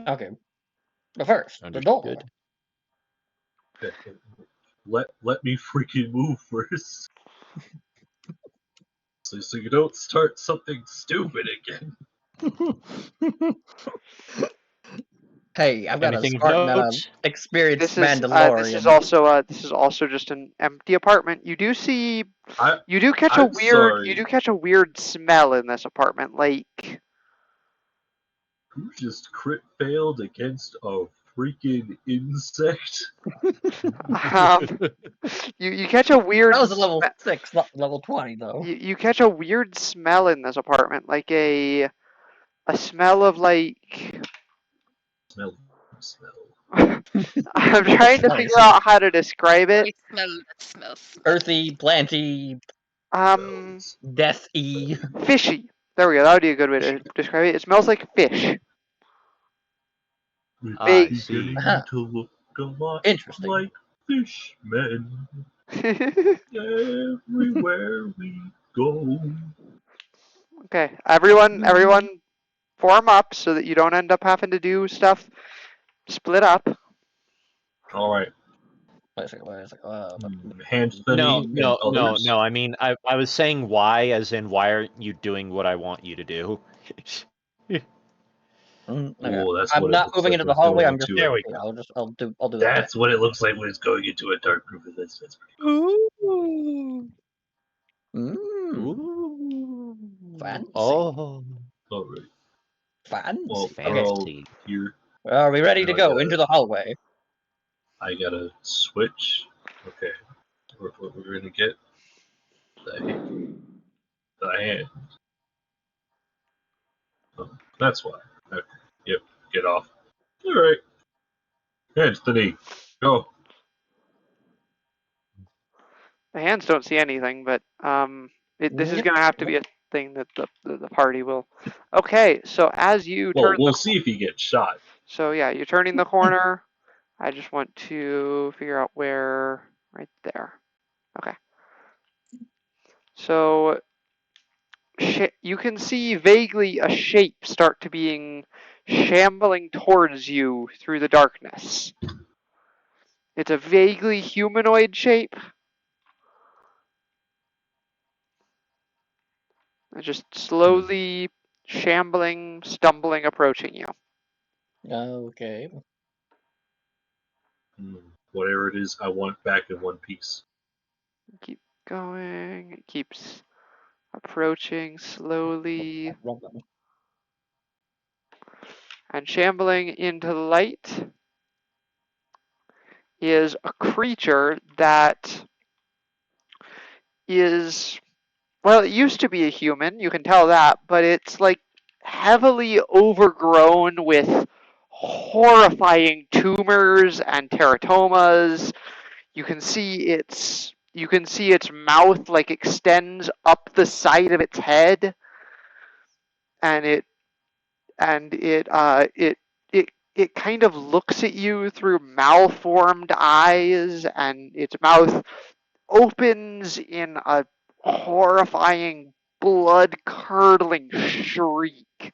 Okay. But first, the door. Understood. Let me freaking move first. So you don't start something stupid again. Hey, I've got Anything a of Spartan and an note? experienced This Mandalorian. is also just an empty apartment. You do catch I'm sorry. a weird smell in this apartment. Like Who just crit failed against a freaking insect? you catch a weird. That was a level 6, not level 20, though. You catch a weird smell in this apartment, like a smell of like. Smell. I'm trying to figure out how to describe it. I smell that smells. Earthy, planty, deathy. Fishy. There we go. That would be a good way to describe it. It smells like fish. I see. Beginning to look a lot Interesting. like fishmen everywhere we go. Okay, everyone form up so that you don't end up having to do stuff split up. All right. Wait a second. Anthony and others. No. I mean, I was saying why, as in why are you doing what I want you to do? Okay. Oh, that's I'm what it not looks moving like into the we're hallway. going I'm just. into There we it. I'll do that. That's what it looks like when it's going into a dark room. That's pretty Ooh. Mmm. Fancy. Oh, cool. All right. Fancy. Well, they're all fancy. here. Are we ready to Now go into the hallway? I gotta switch. Okay. We're gonna get the hand. Oh, that's why. Okay. Yep. Get off. All right. Anthony, go. The hands don't see anything, but this is Yep. going to have to be a thing that the party will. Okay, so as you Well, turn we'll see if he gets shot. so yeah, you're turning the corner. I just want to figure out where. Right there. Okay. So you can see vaguely a shape start to being shambling towards you through the darkness. It's a vaguely humanoid shape. Just slowly shambling, stumbling, approaching you. Okay. Whatever it is, I want it back in one piece. Keep going. It keeps approaching slowly and shambling into the light is a creature that is, well, it used to be a human, you can tell that, but it's like heavily overgrown with horrifying tumors and teratomas. You can see its mouth like extends up the side of its head, and it kind of looks at you through malformed eyes, and its mouth opens in a horrifying, blood-curdling shriek.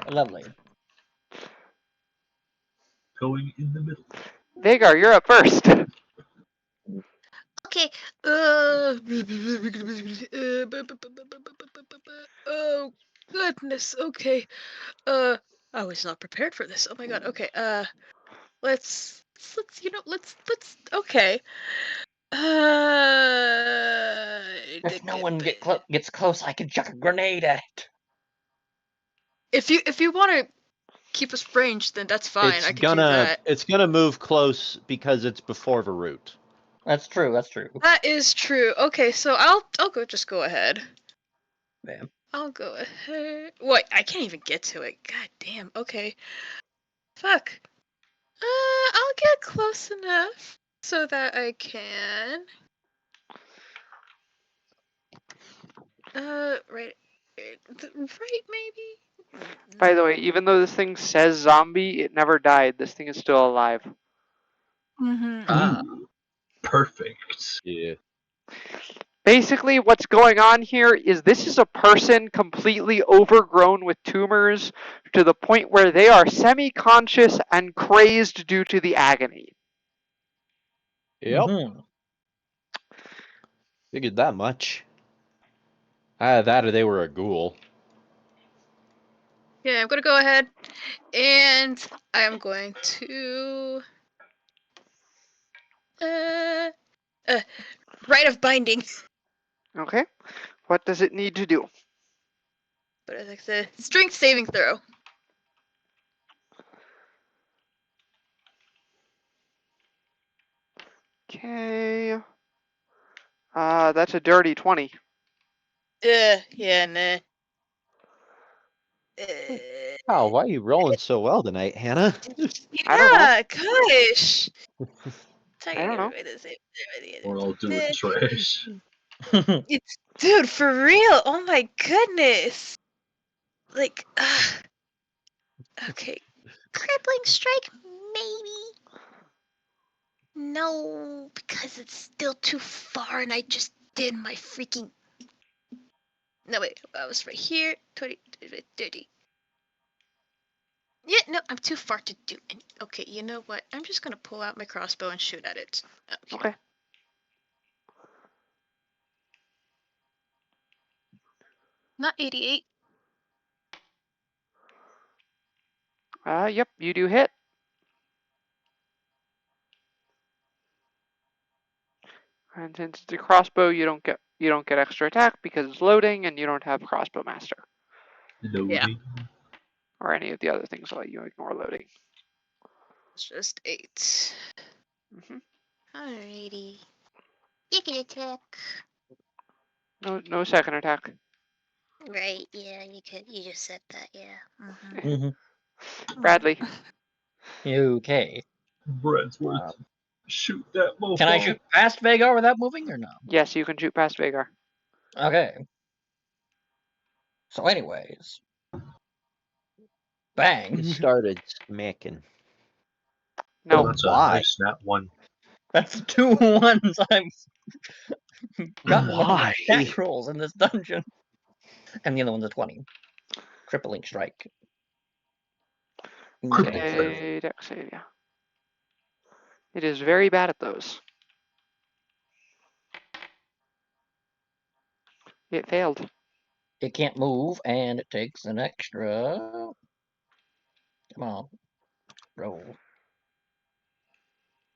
Lovely. Going in the middle. Vagar, you're up first. Okay. Oh goodness. Okay. I was not prepared for this. Oh my god. Okay. Let's okay. If no one gets close, I can chuck a grenade at it. If you want to keep us ranged, then that's fine. I can do that. It's gonna move close because it's before Varut. That's true. That is true. Okay, so I'll go ahead. Bam. I'll go ahead. What? I can't even get to it. God damn. Okay. Fuck. I'll get close enough so that I can. Right maybe? By the way, even though this thing says zombie, it never died. This thing is still alive. Ah. Ooh, perfect. Yeah. Basically, what's going on here is this is a person completely overgrown with tumors to the point where they are semi-conscious and crazed due to the agony. Yep. Mhm. Figured that much. That or they were a ghoul. Yeah, I'm gonna go ahead and I'm going to Rite of Binding. Okay, what does it need to do? But it's like the strength saving throw. Okay, that's a dirty 20. Yeah, nah. Wow, why are you rolling so well tonight, Hannah? I don't know. Yeah, gosh. I don't know. We're all doing trash. It's dude, for real. Oh my goodness. Like, okay. Crippling strike, maybe. No, because it's still too far, and I just did my freaking... No, wait, I was right here. 20, 30. Yeah, no, I'm too far to do any... Okay, you know what? I'm just gonna pull out my crossbow and shoot at it. Okay. Not 88. Yep, you do hit. And since it's a crossbow, you don't get extra attack because it's loading, and you don't have crossbow master Loading. or any of the other things that let you ignore loading. It's just 8. Hmm. Alrighty. You can attack. No second attack. Right, yeah, you could. You just said that, yeah. Bradley. Okay. Bradsworth, shoot that mofo. Can I shoot past Vagar without moving or no? Yes, you can shoot past Vagar. Okay. So, anyways. Bang. He started smacking. No. That's a Why? nice snap one. That's 2 ones I've gotten on Why? stat rolls in this dungeon. And the other one's a 20. Crippling strike. Crippling Okay. fail. Okay, dex save, yeah. It is very bad at those. It failed. It can't move, and it takes an extra. Come on. Roll.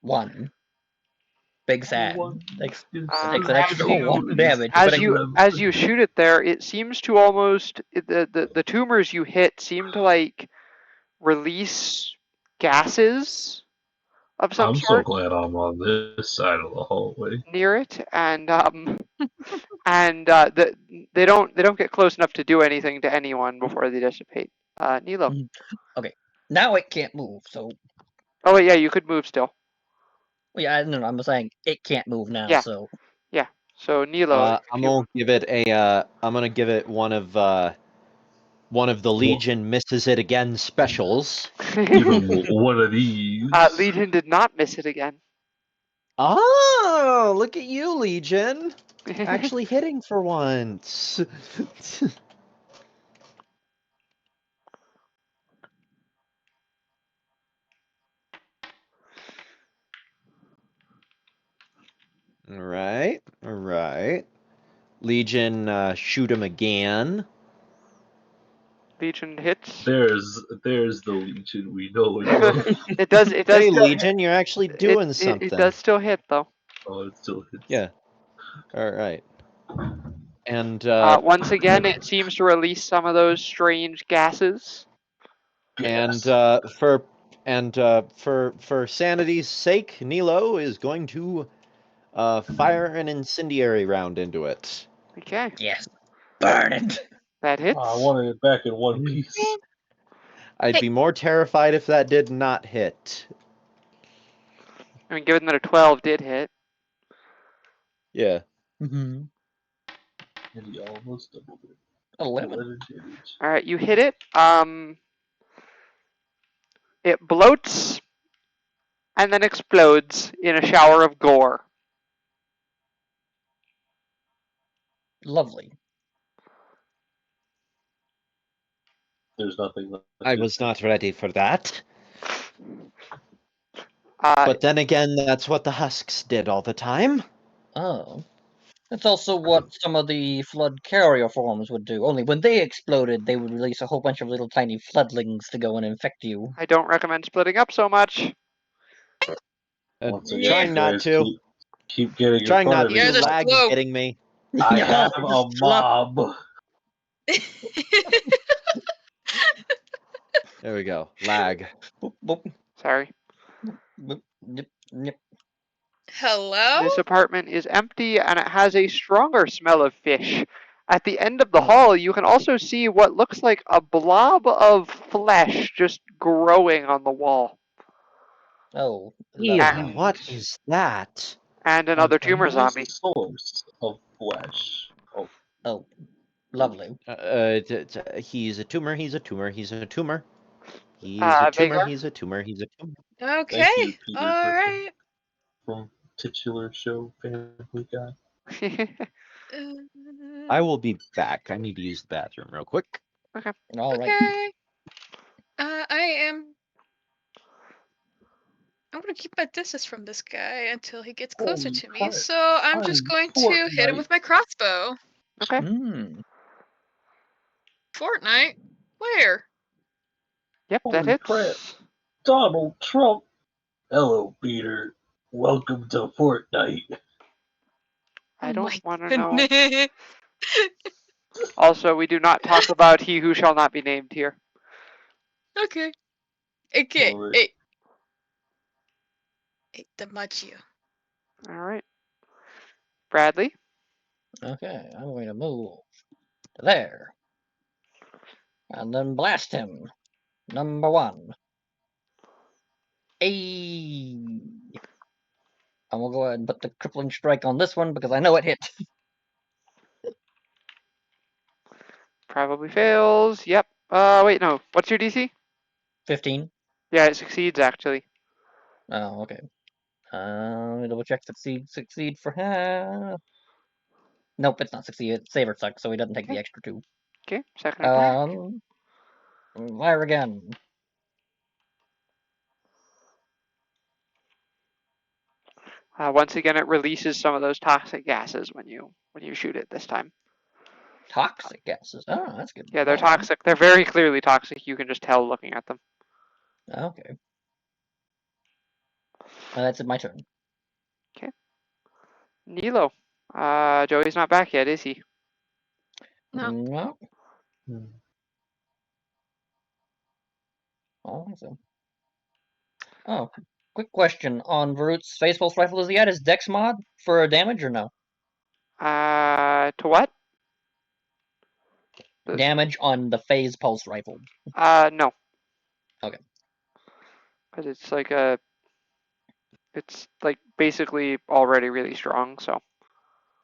1. Big sad. One Takes is takes an extra As you- 1 damage. As but it, you shoot it there, it seems to almost the tumors you hit seem to like release gases of some I'm so sort glad I'm on this side of the hallway. near it, and they don't get close enough to do anything to anyone before they dissipate. Nilo. okay. Now it can't move, so. Oh wait, yeah, you could move still. Yeah, no, I'm saying it can't move now, Yeah. so. Yeah. So Nilo, I'm gonna give it a. I'm gonna give it one of the Legion misses it again specials. Even one of these. Legion did not miss it again. Oh, look at you, Legion! Actually hitting for once. All right. Legion, shoot him again. Legion hits. There's the Legion we know and love. It does. It does. Hey, still, Legion, you're actually doing something. It does still hit though. Oh, it still hits. Yeah. All right. And Once again, it seems to release some of those strange gases. and Gas. for sanity's sake, Nilo is going to fire an incendiary round into it. Okay, Yes. Burn it! that hits. I wanted it back in one piece. I'd be more terrified if that did not hit. I mean, given that a 12 did hit. Yeah. Mm-hmm. And he almost doubled it. 11. 11 damage. All right, you hit it. It bloats and then explodes in a shower of gore. Lovely. There's nothing left. I was not ready for that. Uh, But then again, that's what the husks did all the time. Oh. That's also what some of the flood carrier forms would do. Only when they exploded, they would release a whole bunch of little tiny floodlings to go and infect you. I don't recommend splitting up so much. Once again, Trying not guys, to. keep getting Trying in front not of to. me. Yeah, there's Lag slow. is getting me. I have a just slap- mob. There we go. Lag. Boop, boop, Sorry. boop, nip, nip. Hello? This apartment is empty and it has a stronger smell of fish. At the end of the Oh. hall, you can also see what looks like a blob of flesh just growing on the wall. Oh. Ew, And- what is that? And another tumor A nice zombie. source of flesh. Oh. Lovely. He's a tumor. He's a tumor. He's a tumor. He's a Vagar? tumor. He's a tumor. He's a tumor. Okay. Thank you, Peter All Griffin right. from titular show Family Guy. I will be back. I need to use the bathroom real quick. All right. Okay. I'm gonna keep my distance from this guy until he gets closer Holy to me. crap. So I'm just I'm going to hit him Fortnite. with my crossbow. Okay. Hmm. Fortnite? Where? Yep, that Holy crap. hits. Donald Trump. Hello, Peter. Welcome to Fortnite. I Oh don't my want to know. goodness. Also, we do not talk about he who shall not be named here. Okay. Okay. Alright. Hey. Hey, DiMaggio. All right. Bradley. Okay, I'm going to move to there. And then blast him. Number 1. Hey. And we'll go ahead and put the crippling strike on this one because I know it hit. Probably fails. Yep. Wait, no. What's your DC? 15. Yeah, it succeeds actually. Oh, okay. Let me double check. Succeed for half. Nope, it's not succeed. It's save or suck, so he doesn't take the Okay. extra 2. Okay. Second attack. Fire again. Once again, it releases some of those toxic gases when you shoot it this time. Toxic gases. Oh, that's good. Yeah, they're toxic. They're very clearly toxic. You can just tell looking at them. Okay. That's it. My turn. Nilo. Joey's not back yet, is he? No. No, Hmm. I don't think so. Oh, quick question on Varut's Phase Pulse Rifle. Does he add his Dex mod for damage or no? To what? Damage on the Phase Pulse Rifle. No. Okay. Because it's like basically already really strong, so.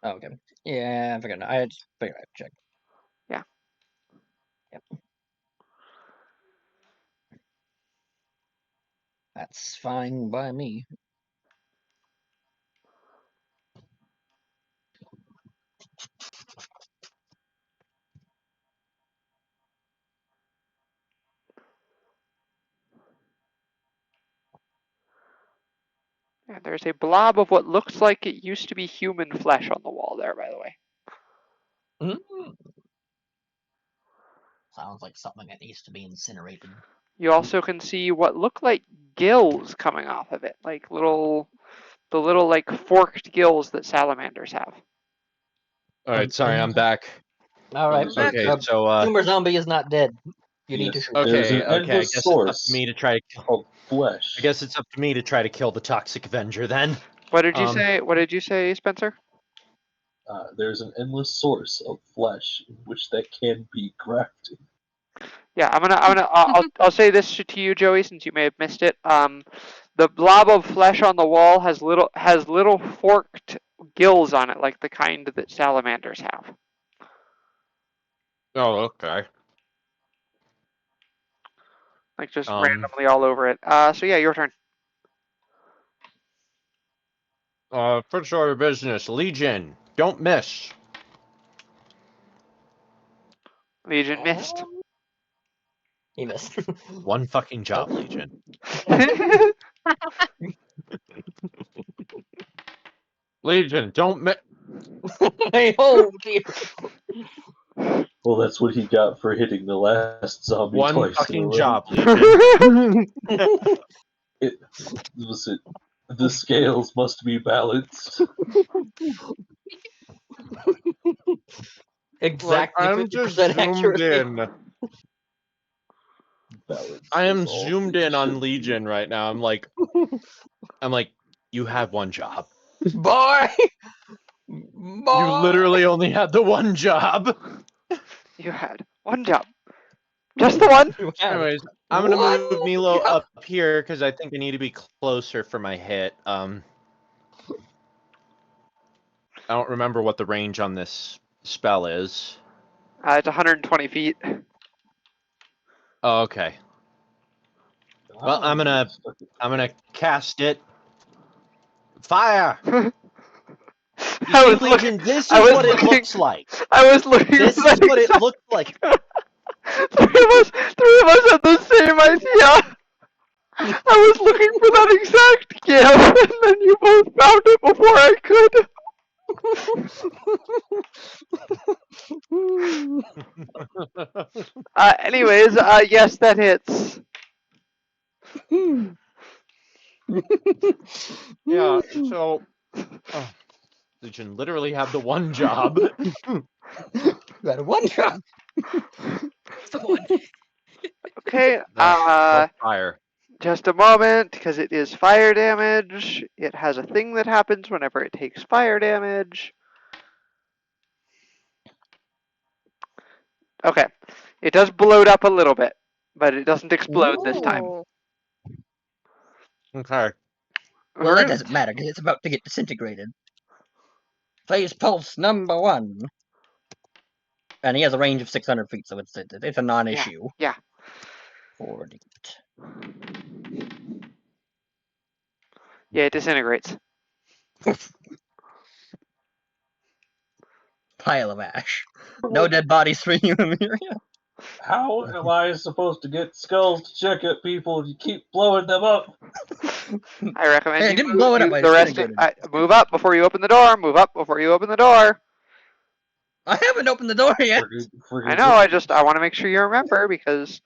Oh, okay. Yeah, I figured. I just figured I'd check. Yeah. Yep. That's fine by me. And there's a blob of what looks like it used to be human flesh on the wall there, by the way. Sounds like something that needs to be incinerated. You also can see what look like gills coming off of it, like the little like forked gills that salamanders have. All right, sorry, I'm back. All right. back. Okay, so Tumor Zombie is not dead. You need to Yes, shoot him. there's okay, an I endless guess it's up to source me to try to kill. of flesh. I guess it's up to me to try to kill the Toxic Avenger then. What did you say? What did you say, Spencer? There's an endless source of flesh in which that can be grafted. Yeah, I'll say this to you, Joey, since you may have missed it. The blob of flesh on the wall has little forked gills on it, like the kind that salamanders have. Oh, okay. Like just randomly all over it. So yeah, your turn. First order of business, Legion, don't miss. Legion missed. He missed. One fucking job, Legion. Legion, don't miss. Oh dear. Well, that's what he got for hitting the last zombie One twice in a fucking row. job, Legion. Listen, the scales must be balanced. Exactly I'm just 50% zoomed accuracy. in. Balance I am is all zoomed things in on should Legion be. right now. I'm like, you have one job. Boy! You Boy! literally only had the one job. You had one job. Just the one? You had Anyways, I'm gonna one move Nilo job. up here because I think I need to be closer for my hit. I don't remember what the range on this spell is. It's 120 feet. Oh, okay. Well, I'm gonna cast it. Fire! You see, Legion, this is what it looks like. I was looking. This is what it looks like. Three of us had the same idea. I was looking for that exact gift, and then you both found it before I could. Anyways, yes, that hits. Yeah, so Legion literally had the one job. That one job. The one. Okay, Fire. just a moment, because it is fire damage. It has a thing that happens whenever it takes fire damage. Okay, it does bloat up a little bit, but it doesn't explode this time. Ooh. Okay. Well, that doesn't matter because it's about to get disintegrated. Phase pulse number 1. And he has a range of 600 feet, so it's a non-issue. Yeah. 40. Yeah, it disintegrates. Pile of ash. No dead bodies for you, Amelia. How am I supposed to get skulls to check at people if you keep blowing them up? I recommend Hey, I you didn't move, blow it up, I the rest. disintegrated. Move up before you open the door. Move up before you open the door. I haven't opened the door yet. I know. I want to make sure you remember because.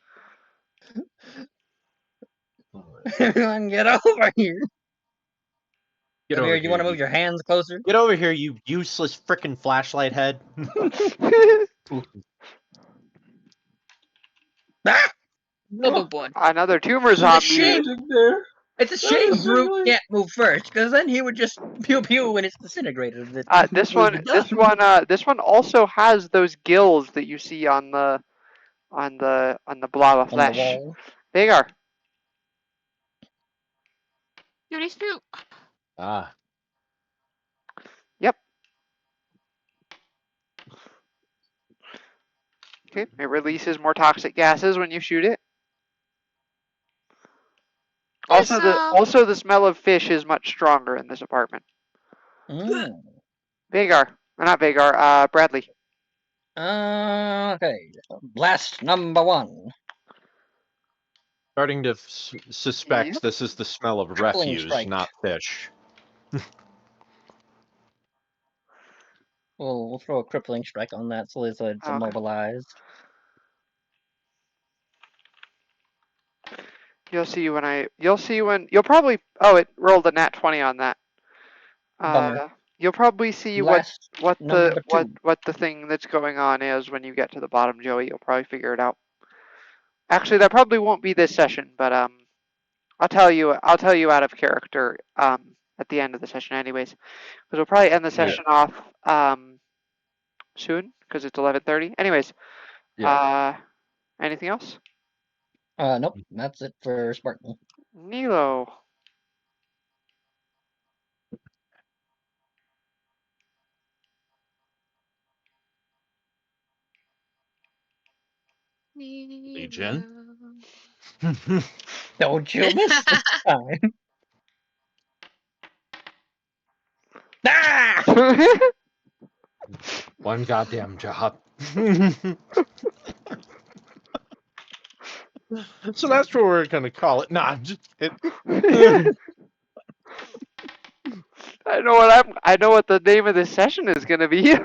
Everyone, get over here. Get Come over here. You want to move your hands closer? Get over here, you useless frickin' flashlight head. Ah! Another one. Another tumor It's a zombie. shame. There. It's a shame is Brute really- can't move first, because then he would just pew pew when it's disintegrated. This one also has those gills that you see on the blob of on the flesh. wall. Vagar. Beauty soup. Ah. Yep. Okay. It releases more toxic gases when you shoot it. Yes, Also the smell of fish is much stronger in this apartment. Mm. Vagar. Not Vagar, Bradley. Okay. Blast number 1. Starting to suspect Yep. this is the smell of Crippling refuse, strike. not fish. We'll throw a crippling strike on that so it's Okay. immobilized. You'll see you'll probably it rolled a nat 20 on that. Bummer. You'll probably see Blast what number 2. the thing that's going on is when you get to the bottom, Joey. You'll probably figure it out. Actually, that probably won't be this session, but I'll tell you out of character at the end of the session anyways. Because we'll probably end the session off soon because it's 11:30. Anyways, anything else? Nope, that's it for Spartan. Nilo. Legion. Don't you miss this time. Ah! One goddamn job. So that's what we're gonna call it. Nah, just it. I know what the name of this session is gonna be.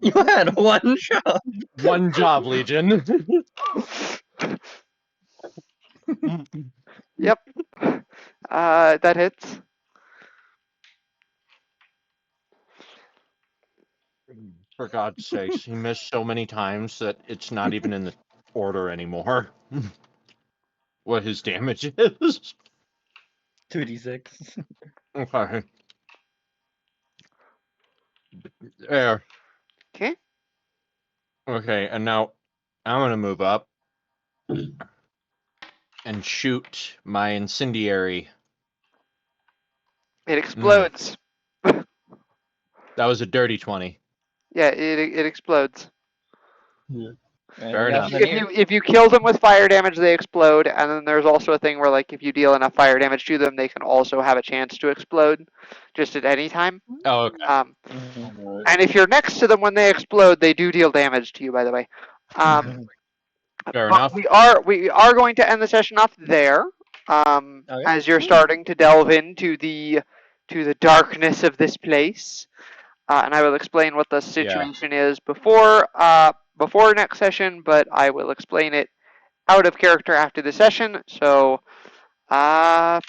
You had one job. One job, Legion. Yep. That hits. For God's sakes, he missed so many times that it's not even in the order anymore. What his damage is. 2d6. Okay. There. Okay. Okay, and now I'm gonna move up and shoot my incendiary. It explodes. That was a dirty 20. Yeah, it explodes. Yeah. Fair enough. If you kill them with fire damage, they explode, and then there's also a thing where, like, if you deal enough fire damage to them, they can also have a chance to explode, just at any time. Oh, okay. And if you're next to them when they explode, they do deal damage to you, by the way. Fair enough. We are going to end the session off there, as you're starting to delve into the darkness of this place. And I will explain what the situation is before next session, but I will explain it out of character after the session. So, bye.